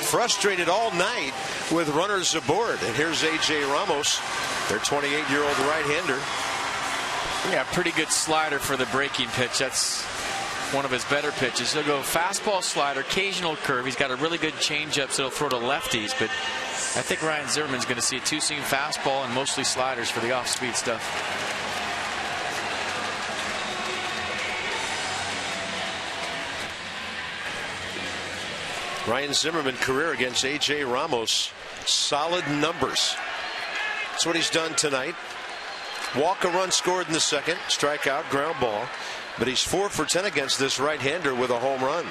Frustrated all night with runners aboard. And here's A.J. Ramos, their 28-year-old right-hander. Yeah, pretty good slider for the breaking pitch. That's one of his better pitches. He'll go fastball, slider, occasional curve. He's got a really good changeup, so he'll throw to lefties. But I think Ryan Zimmerman's going to see a 2-seam fastball and mostly sliders for the off-speed stuff. Ryan Zimmerman career against A.J. Ramos. Solid numbers. That's what he's done tonight. Walk, a run scored in the second. Strikeout, ground ball. But he's 4 for 10 against this right-hander with a home run.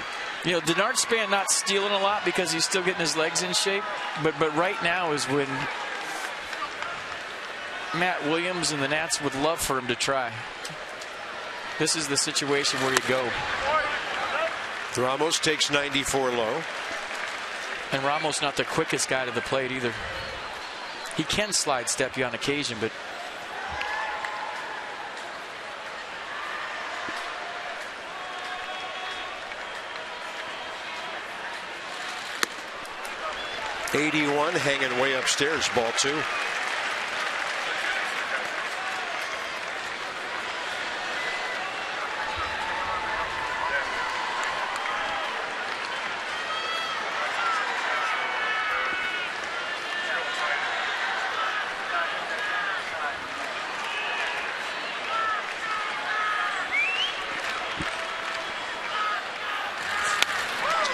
You know, Denard Span not stealing a lot because he's still getting his legs in shape. But right now is when Matt Williams and the Nats would love for him to try. This is the situation where you go. Ramos takes 94 low. And Ramos not the quickest guy to the plate either. He can slide step you on occasion, but '81 hanging way upstairs, ball 2.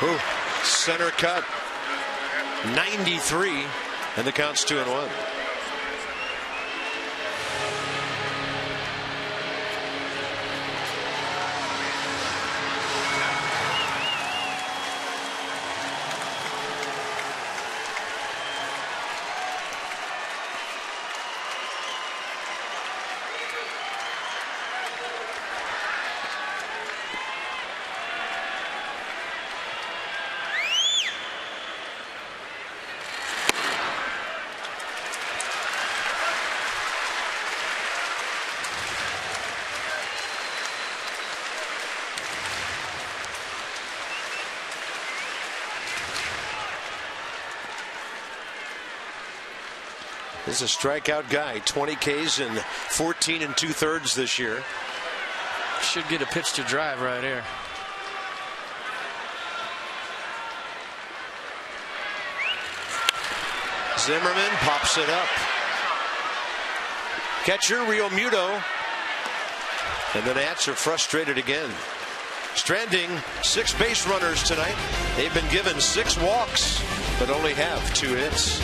Ooh, center cut. 93, and the count's 2-1. He's a strikeout guy. 20 Ks and 14 2/3 this year. Should get a pitch to drive right here. Zimmerman pops it up. Catcher Rio Muto. And the Nats are frustrated again. Stranding 6 base runners tonight. They've been given 6 walks, but only have 2 hits.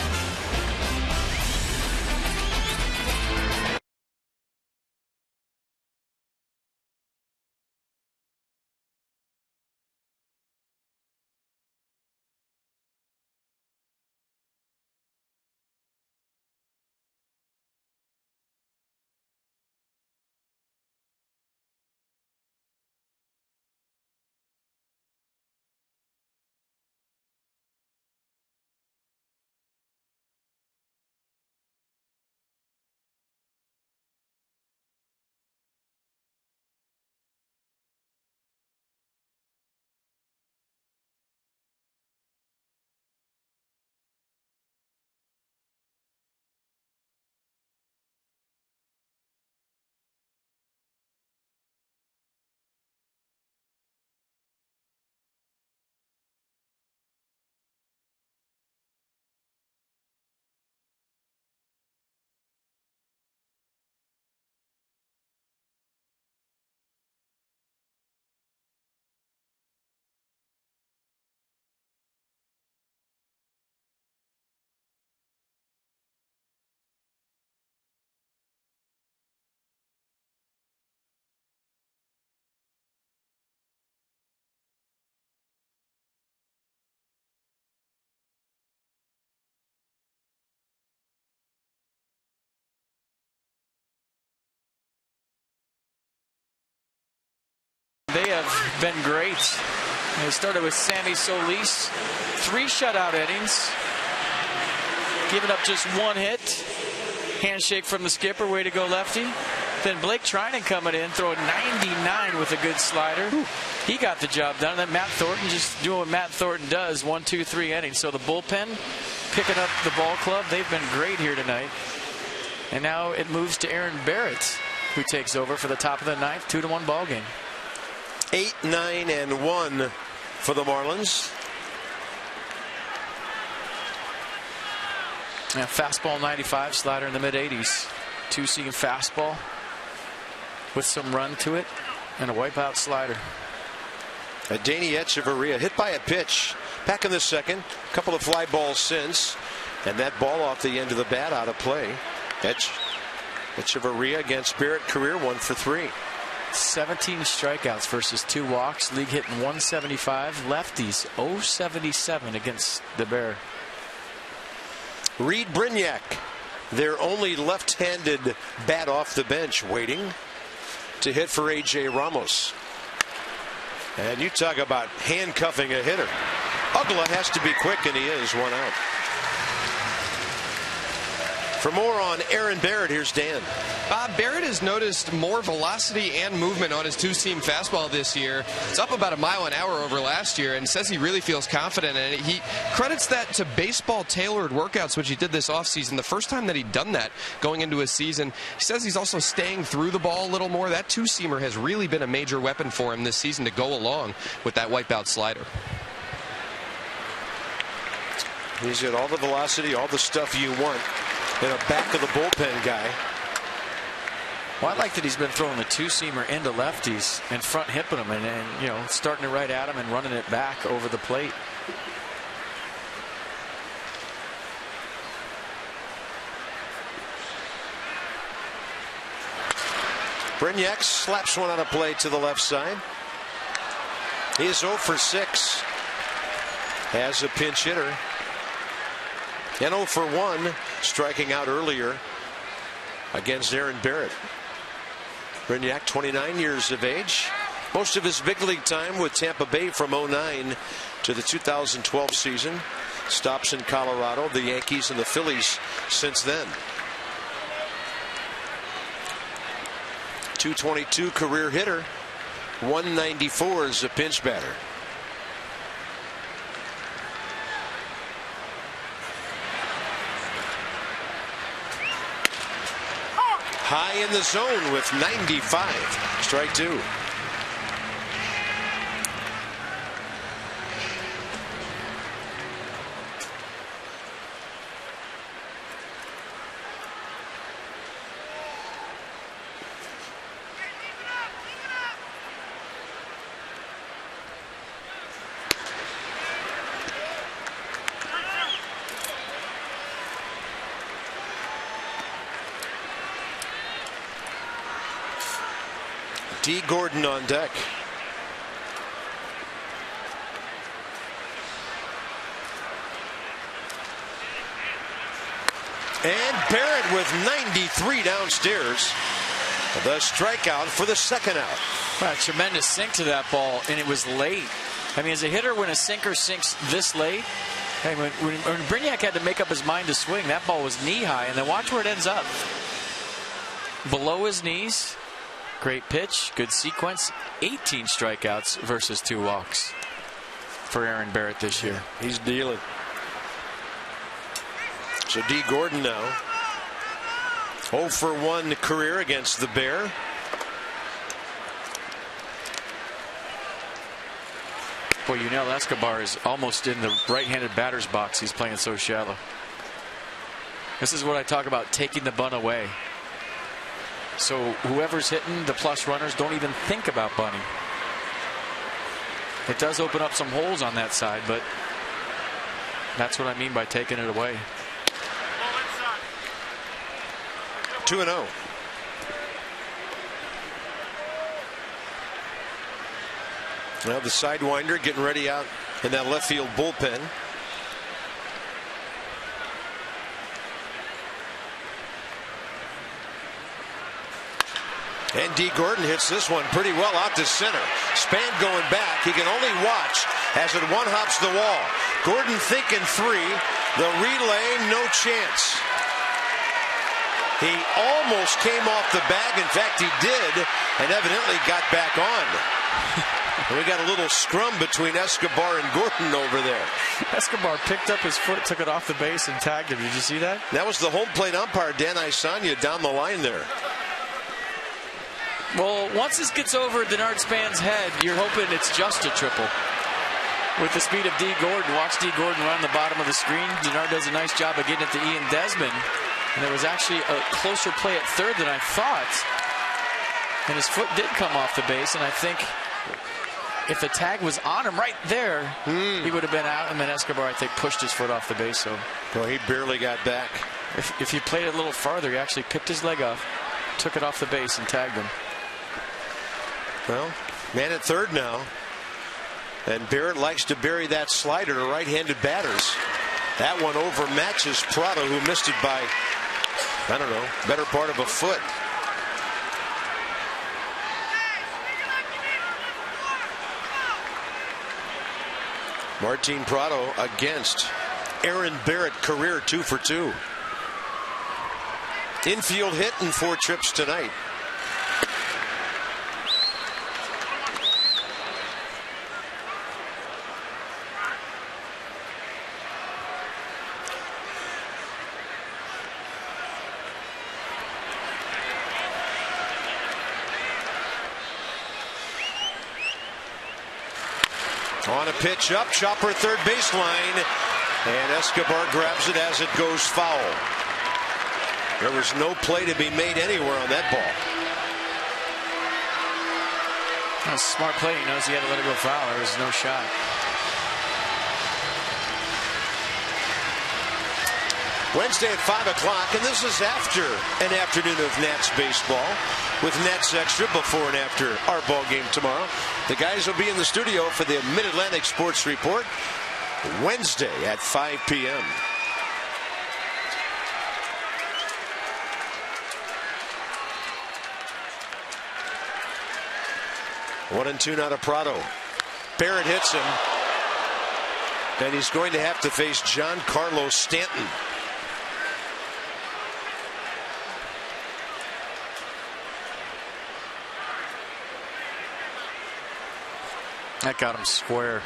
They have been great. They started with Sammy Solis, 3 shutout innings, giving up just 1 hit. Handshake from the skipper, way to go lefty. Then Blake Trinan coming in, throwing 99 with a good slider. He got the job done. And then Matt Thornton just doing what Matt Thornton does, 1, 2, 3 innings. So the bullpen picking up the ball club. They've been great here tonight. And now it moves to Aaron Barrett, who takes over for the top of the 9th, 2-1 ball game. 8, 9, and 1 for the Marlins. Yeah, fastball 95, slider in the mid-80s. 2-seam fastball with some run to it, and a wipeout slider. Danny Echeverria hit by a pitch back in the second. A couple of fly balls since, and that ball off the end of the bat out of play. Echeverria against Barrett, career 1 for 3. 17 strikeouts versus 2 walks. League hitting 175. Lefties 077 against the Bear. Reed Brignac, their only left-handed bat off the bench, waiting to hit for A.J. Ramos. And you talk about handcuffing a hitter. Ugla has to be quick, and he is. 1 out. For more on Aaron Barrett, here's Dan. Barrett has noticed more velocity and movement on his 2-seam fastball this year. It's up about 1 mile an hour over last year, and says he really feels confident in it. He credits that to baseball-tailored workouts, which he did this offseason. The first time that he'd done that going into his season. He says he's also staying through the ball a little more. That 2-seamer has really been a major weapon for him this season to go along with that wipeout slider. He's got all the velocity, all the stuff you want in a back of the bullpen guy. Well, I like that he's been throwing the 2-seamer into lefties and front hipping them and you know, starting to right at him and running it back over the plate. Brignac slaps one out of play to the left side. He is 0 for 6 as a pinch hitter. And 0 for 1, striking out earlier against Aaron Barrett. Brignac, 29 years of age. Most of his big league time with Tampa Bay from 2009 to the 2012 season. Stops in Colorado, the Yankees, and the Phillies since then. .222 career hitter. 194 as a pinch batter. high in the zone with 95. Strike two. D. Gordon on deck. And Barrett with 93 downstairs. The strikeout for the second out. Wow, tremendous sink to that ball, and it was late. I mean, as a hitter, when a sinker sinks this late, hey, when Brignac had to make up his mind to swing, that ball was knee high, and then watch where it ends up. Below his knees. Great pitch, good sequence. 18 strikeouts versus 2 walks for Aaron Barrett this year. He's dealing. So D. Gordon now 0 for 1 career against the Bear. Boy, Yunel Escobar is almost in the right-handed batter's box. He's playing so shallow. This is what I talk about, taking the bunt away. So whoever's hitting the plus runners don't even think about bunting. It does open up some holes on that side, but that's what I mean by taking it away. 2-0. Now the sidewinder getting ready out in that left field bullpen. And D. Gordon hits this one pretty well out to center. Span going back. He can only watch as it one-hops the wall. Gordon thinking 3. The relay, no chance. He almost came off the bag. In fact, he did, and evidently got back on. And we got a little scrum between Escobar and Gordon over there. Escobar picked up his foot, took it off the base, and tagged him. Did you see that? That was the home plate umpire, Dan Isanya, down the line there. Well, once this gets over Denard Span's head, you're hoping it's just a triple. With the speed of D. Gordon, watch D. Gordon run the bottom of the screen. Denard does a nice job of getting it to Ian Desmond. And there was actually a closer play at third than I thought. And his foot did come off the base, and I think if the tag was on him right there, he would have been out. And then Escobar, I think, pushed his foot off the base. So, well, he barely got back. If he played it a little farther, he actually picked his leg off, took it off the base, and tagged him. Well, man at third now. And Barrett likes to bury that slider to right-handed batters. That one overmatches Prado, who missed it by, I don't know, better part of a foot. Martin Prado against Aaron Barrett, career 2 for 2. Infield hit in 4 trips tonight. On a pitch up, chopper third baseline, and Escobar grabs it as it goes foul. There was no play to be made anywhere on that ball. That was a smart play. He knows he had to let it go foul. There was no shot. Wednesday at 5 o'clock, and this is after an afternoon of Nats baseball with Nats Extra before and after our ball game tomorrow. The guys will be in the studio for the Mid-Atlantic Sports Report Wednesday at 5 p.m. One and two now to Prado. Barrett hits him, and he's going to have to face Giancarlo Stanton. That got him square.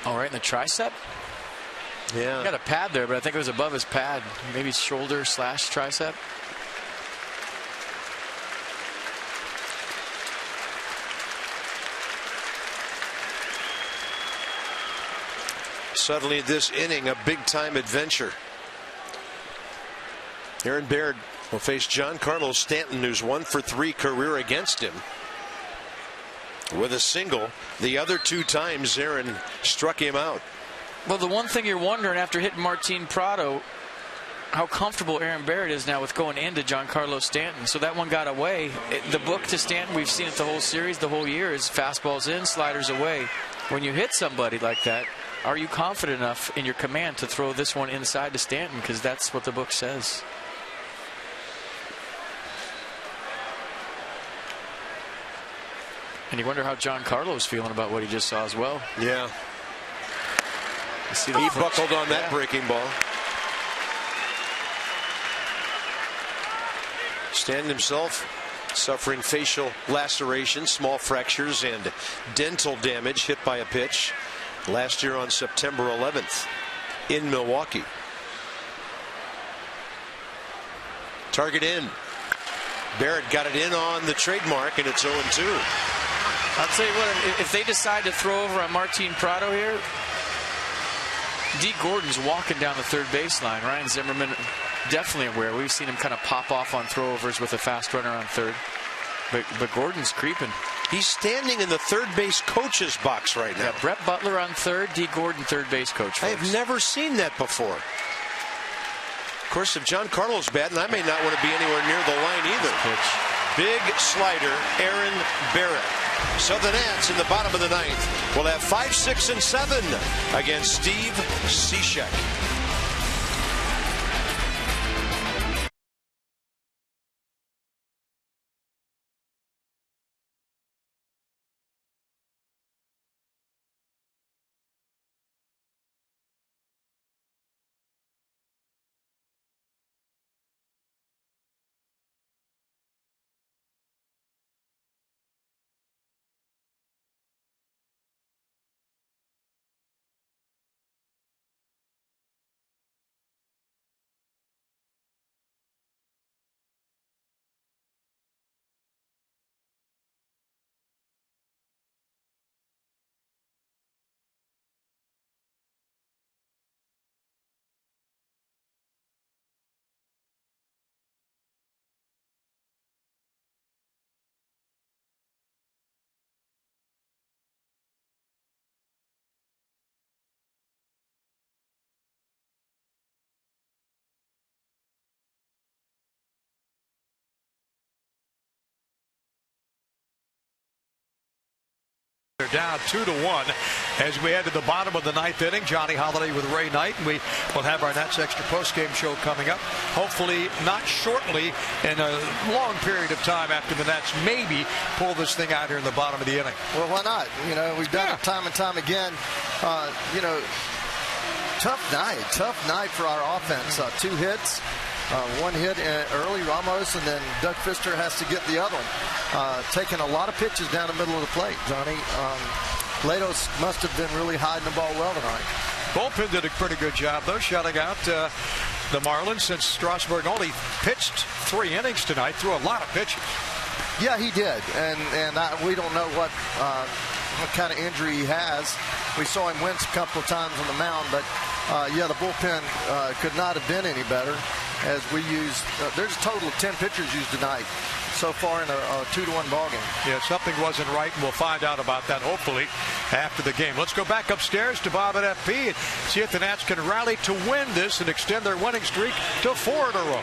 Oh, right in the tricep? Yeah. He got a pad there, but I think it was above his pad. Maybe shoulder / tricep. Suddenly this inning, a big-time adventure. Aaron Baird will face Giancarlo Stanton, who's 1 for 3 career against him, with a single. The other 2 times Aaron struck him out. Well, the one thing you're wondering after hitting Martin Prado, how comfortable Aaron Baird is now with going into Giancarlo Stanton. So that one got away. The book to Stanton, we've seen it the whole series, the whole year, is fastballs in, sliders away. When you hit somebody like that, are you confident enough in your command to throw this one inside to Stanton? Because that's what the book says. And you wonder how Giancarlo's feeling about what he just saw as well. Yeah. He buckled on that breaking ball. Stanton himself suffering facial lacerations, small fractures, and dental damage hit by a pitch last year on September 11th in Milwaukee. Target in. Barrett got it in on the trademark, and it's 0-2. I'll tell you what, if they decide to throw over on Martin Prado here, D. Gordon's walking down the third baseline. Ryan Zimmerman definitely aware. We've seen him kind of pop off on throwovers with a fast runner on third. But Gordon's creeping. He's standing in the third base coach's box right now. Yeah, Brett Butler on third, D. Gordon third base coach. I have never seen that before. Of course, if Giancarlo's batting, I may not want to be anywhere near the line either. Big slider, Aaron Barrett. So the Nats in the bottom of the 9th will have 5, 6, and 7 against Steve Cishek. They're down 2-1 as we head to the bottom of the 9th inning. Johnny Holiday with Ray Knight, and we will have our Nats Extra postgame show coming up. Hopefully not shortly, in a long period of time after the Nats maybe pull this thing out here in the bottom of the inning. Well, why not? You know, we've done it time and time again. You know, tough night for our offense. 2 hits. 1 hit early, Ramos, and then Doug Fister has to get the other one. Taking a lot of pitches down the middle of the plate, Johnny. Latos must have been really hiding the ball well tonight. Bullpen did a pretty good job, though, shutting out the Marlins, since Strasburg only pitched 3 innings tonight, threw a lot of pitches. Yeah, he did, and we don't know what kind of injury he has. We saw him wince a couple of times on the mound, but yeah, the bullpen could not have been any better. As we use, there's a total of 10 pitchers used tonight so far in a 2-1 ball game. Yeah, something wasn't right, and we'll find out about that hopefully after the game. Let's go back upstairs to Bob at FP and see if the Nats can rally to win this and extend their winning streak to 4 in a row.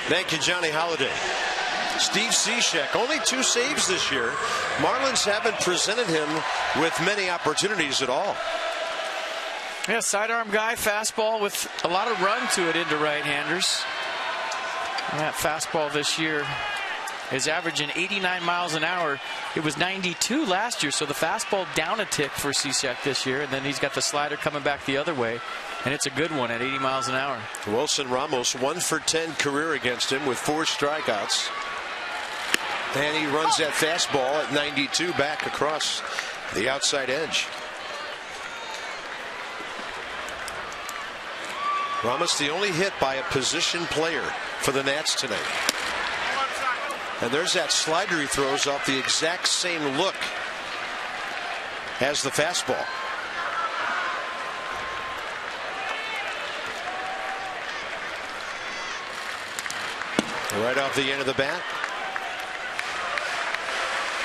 Thank you, Johnny Holiday. Steve Cishek, only 2 saves this year. Marlins haven't presented him with many opportunities at all. Yeah, sidearm guy, fastball with a lot of run to it into right-handers. And that fastball this year is averaging 89 miles an hour. It was 92 last year, so the fastball down a tick for Cishek this year, and then he's got the slider coming back the other way, and it's a good one at 80 miles an hour. Wilson Ramos, 1 for 10 career against him with 4 strikeouts. And he runs that fastball at 92 back across the outside edge. Ramos the only hit by a position player for the Nats tonight. And there's that slider he throws off the exact same look as the fastball. Right off the end of the bat.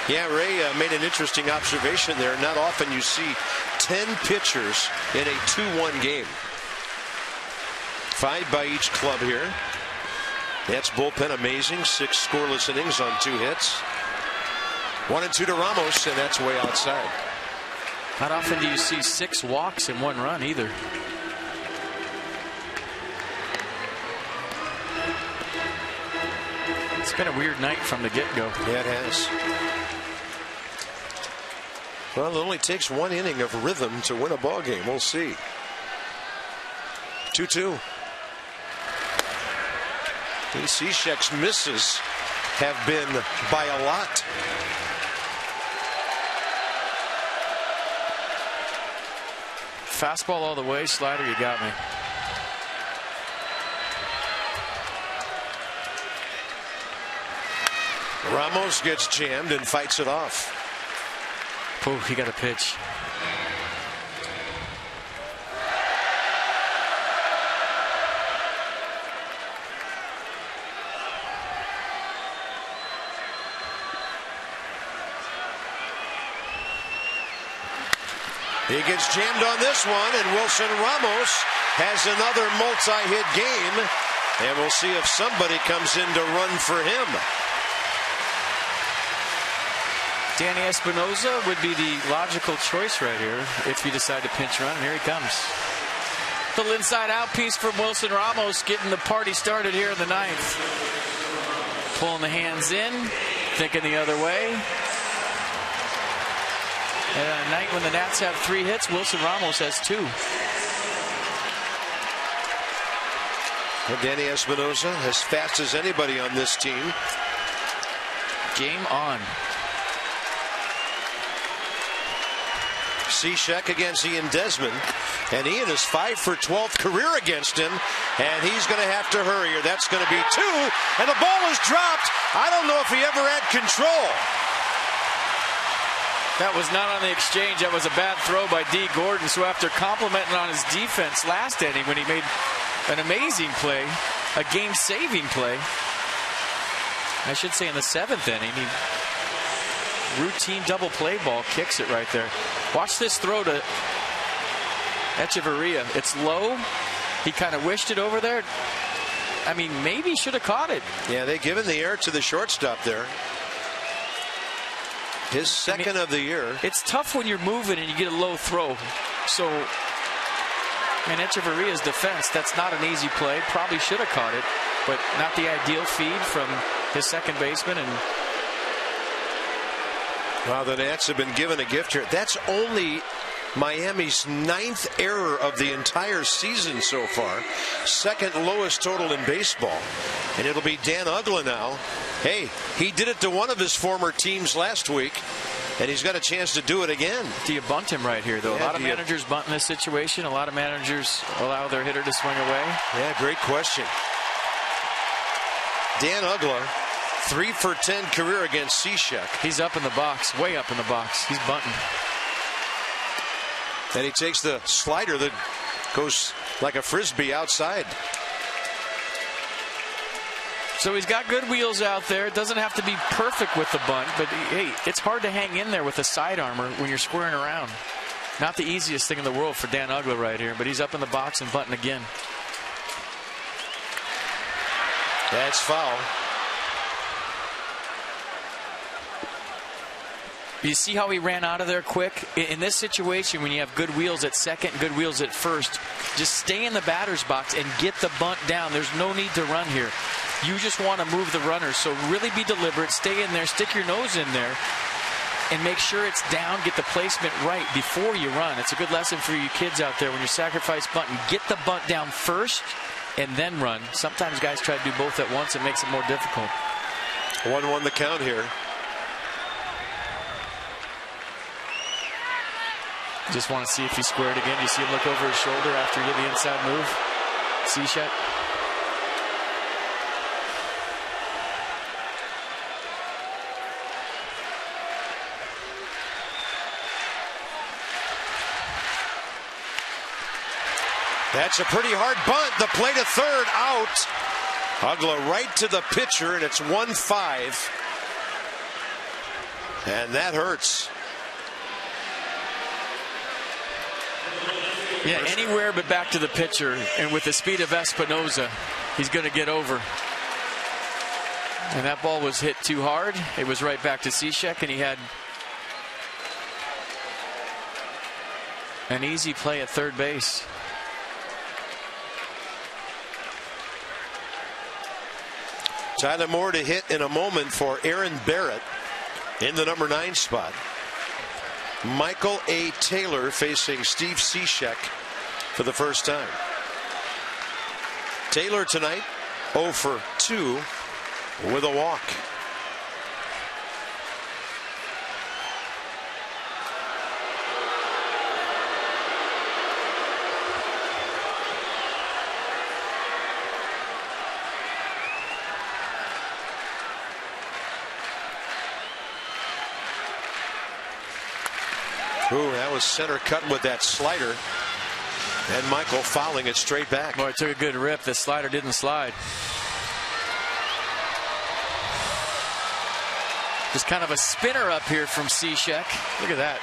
Yeah, Ray made an interesting observation there. Not often you see 10 pitchers in a 2-1 game. 5 by each club here. Nats bullpen amazing. 6 scoreless innings on 2 hits. 1 and 2 to Ramos, and that's way outside. Not often do you see 6 walks in 1 run either. It's been a weird night from the get-go. Yeah, it has. Well, it only takes 1 inning of rhythm to win a ball game. We'll see. 2-2. Cishek's misses have been by a lot. Fastball all the way, slider, you got me. Ramos gets jammed and fights it off. Oh, he got a pitch. He gets jammed on this one, and Wilson Ramos has another multi-hit game, and we'll see if somebody comes in to run for him. Danny Espinosa would be the logical choice right here if you decide to pinch run. Here he comes. Little inside out piece from Wilson Ramos, getting the party started here in the 9th. Pulling the hands in, thinking the other way. And on a night when the Nats have 3 hits, Wilson Ramos has 2. And Danny Espinosa, as fast as anybody on this team. Game on. Cishek against Ian Desmond, and Ian is 5 for 12th career against him, and he's going to have to hurry, or that's going to be 2, and the ball is dropped. I don't know if he ever had control. That was not on the exchange. That was a bad throw by D. Gordon. So after complimenting on his defense last inning when he made an amazing play, a game-saving play, I should say in the 7th inning, he routine double play ball, kicks it right there. Watch this throw to Echeverria. It's low. He kind of wished it over there. I mean, maybe should have caught it. Yeah, they given the air to the shortstop there. His second of the year. It's tough when you're moving and you get a low throw. So, in Echeverria's defense, that's not an easy play. Probably should have caught it, but not the ideal feed from his second baseman. And wow, the Nats have been given a gift here. That's only Miami's 9th error of the entire season so far. 2nd lowest total in baseball. And it'll be Dan Uggla now. Hey, he did it to one of his former teams last week, and he's got a chance to do it again. Do you bunt him right here, though? Yeah, a lot of managers bunt in this situation. A lot of managers allow their hitter to swing away. Yeah, great question. Dan Uggla, 3 for 10 career against Cishek. He's up in the box, way up in the box. He's bunting. And he takes the slider that goes like a frisbee outside. So he's got good wheels out there. It doesn't have to be perfect with the bunt, but hey, it's hard to hang in there with a side armor when you're squaring around. Not the easiest thing in the world for Dan Uggla right here, but he's up in the box and bunting again. That's foul. You see how he ran out of there quick? In this situation, when you have good wheels at second, good wheels at first, just stay in the batter's box and get the bunt down. There's no need to run here. You just want to move the runners, so really be deliberate. Stay in there, stick your nose in there, and make sure it's down. Get the placement right before you run. It's a good lesson for you kids out there when you're sacrifice bunting. Get the bunt down first and then run. Sometimes guys try to do both at once. It makes it more difficult. 1-1 the count here. Just want to see if he squared again. You see him look over his shoulder after he did the inside move. Cishek. That's a pretty hard bunt. The play to third, out. Ugla right to the pitcher, and it's 1-5. And that hurts. Yeah, anywhere but back to the pitcher. And with the speed of Espinosa, he's going to get over. And that ball was hit too hard. It was right back to Cishek, and he had an easy play at third base. Tyler Moore to hit in a moment for Aaron Barrett in the number 9 spot. Michael A. Taylor facing Steve Cishek for the first time. Taylor tonight 0 for 2 with a walk. Ooh, that was center cut with that slider. And Michael fouling it straight back. Boy, it took a good rip. The slider didn't slide. Just kind of a spinner up here from Cishek. Look at that.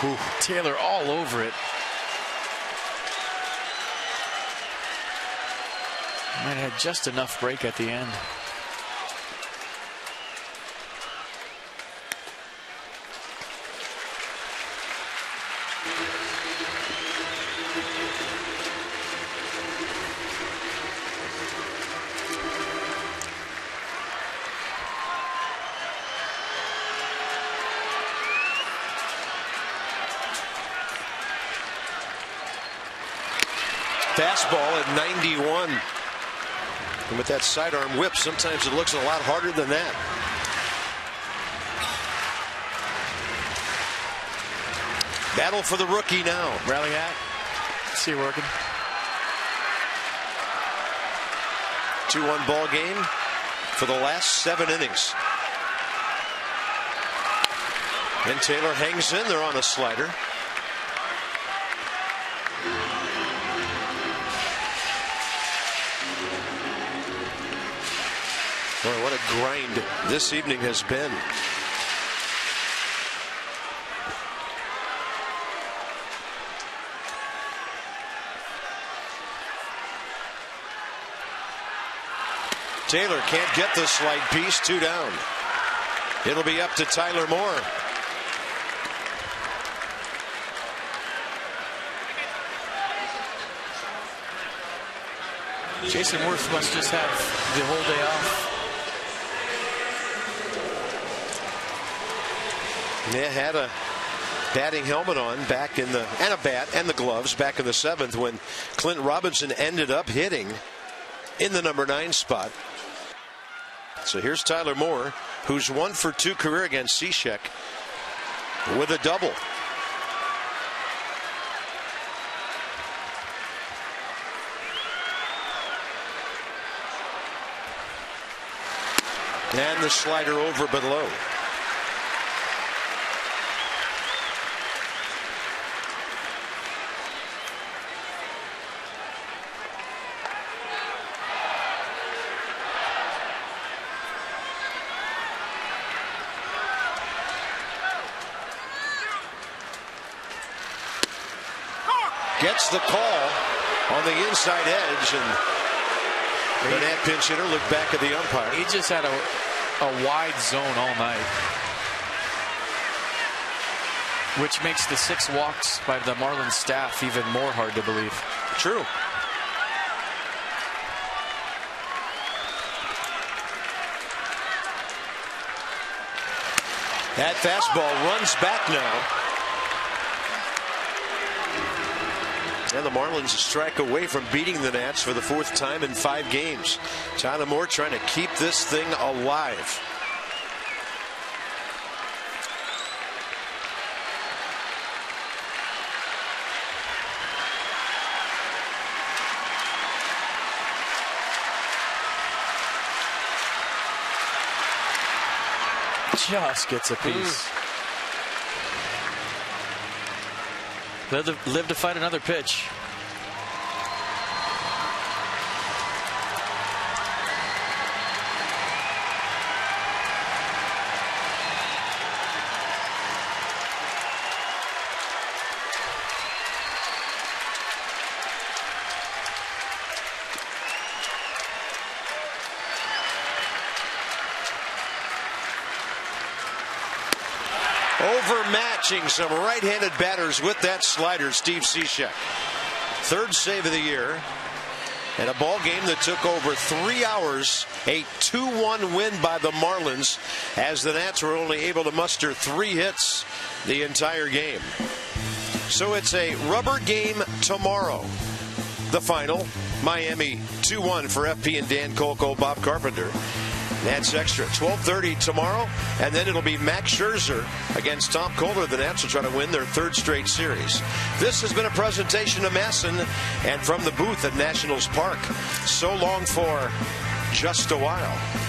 Whew. Taylor all over it. Might have had just enough break at the end. Fastball at 91. And with that sidearm whip, sometimes it looks a lot harder than that. Battle for the rookie now. Rally hat. See you working. 2-1 ball game for the last 7 innings. And Taylor hangs in there on a slider. Boy, what a grind this evening has been. Taylor can't get the slide piece. 2 down. It'll be up to Tyler Moore. Jason Worth must just have the whole day off. They had a batting helmet on back in the, and a bat and the gloves back in the 7th when Clint Robinson ended up hitting in the number 9 spot. So here's Tyler Moore, who's 1 for 2 career against Cishek with a double. And the slider over but low. Gets the call on the inside edge, and the net pinch hitter looked back at the umpire. He just had a wide zone all night, which makes the 6 walks by the Marlins staff even more hard to believe. True. That fastball runs back now. And the Marlins a strike away from beating the Nats for the 4th time in 5 games. Tyler Moore trying to keep this thing alive. just gets a piece. Live to fight another pitch. Overmatching some right-handed batters with that slider, Steve Cishek. Third save of the year. And a ball game that took over 3 hours. A 2-1 win by the Marlins as the Nats were only able to muster 3 hits the entire game. So it's a rubber game tomorrow. The final, Miami 2-1 for FP and Dan Colco, Bob Carpenter. Nats Extra, 12:30 tomorrow, and then it'll be Max Scherzer against Tom Kohler. The Nats will try to win their 3rd straight series. This has been a presentation of Masson, and from the booth at Nationals Park, so long for just a while.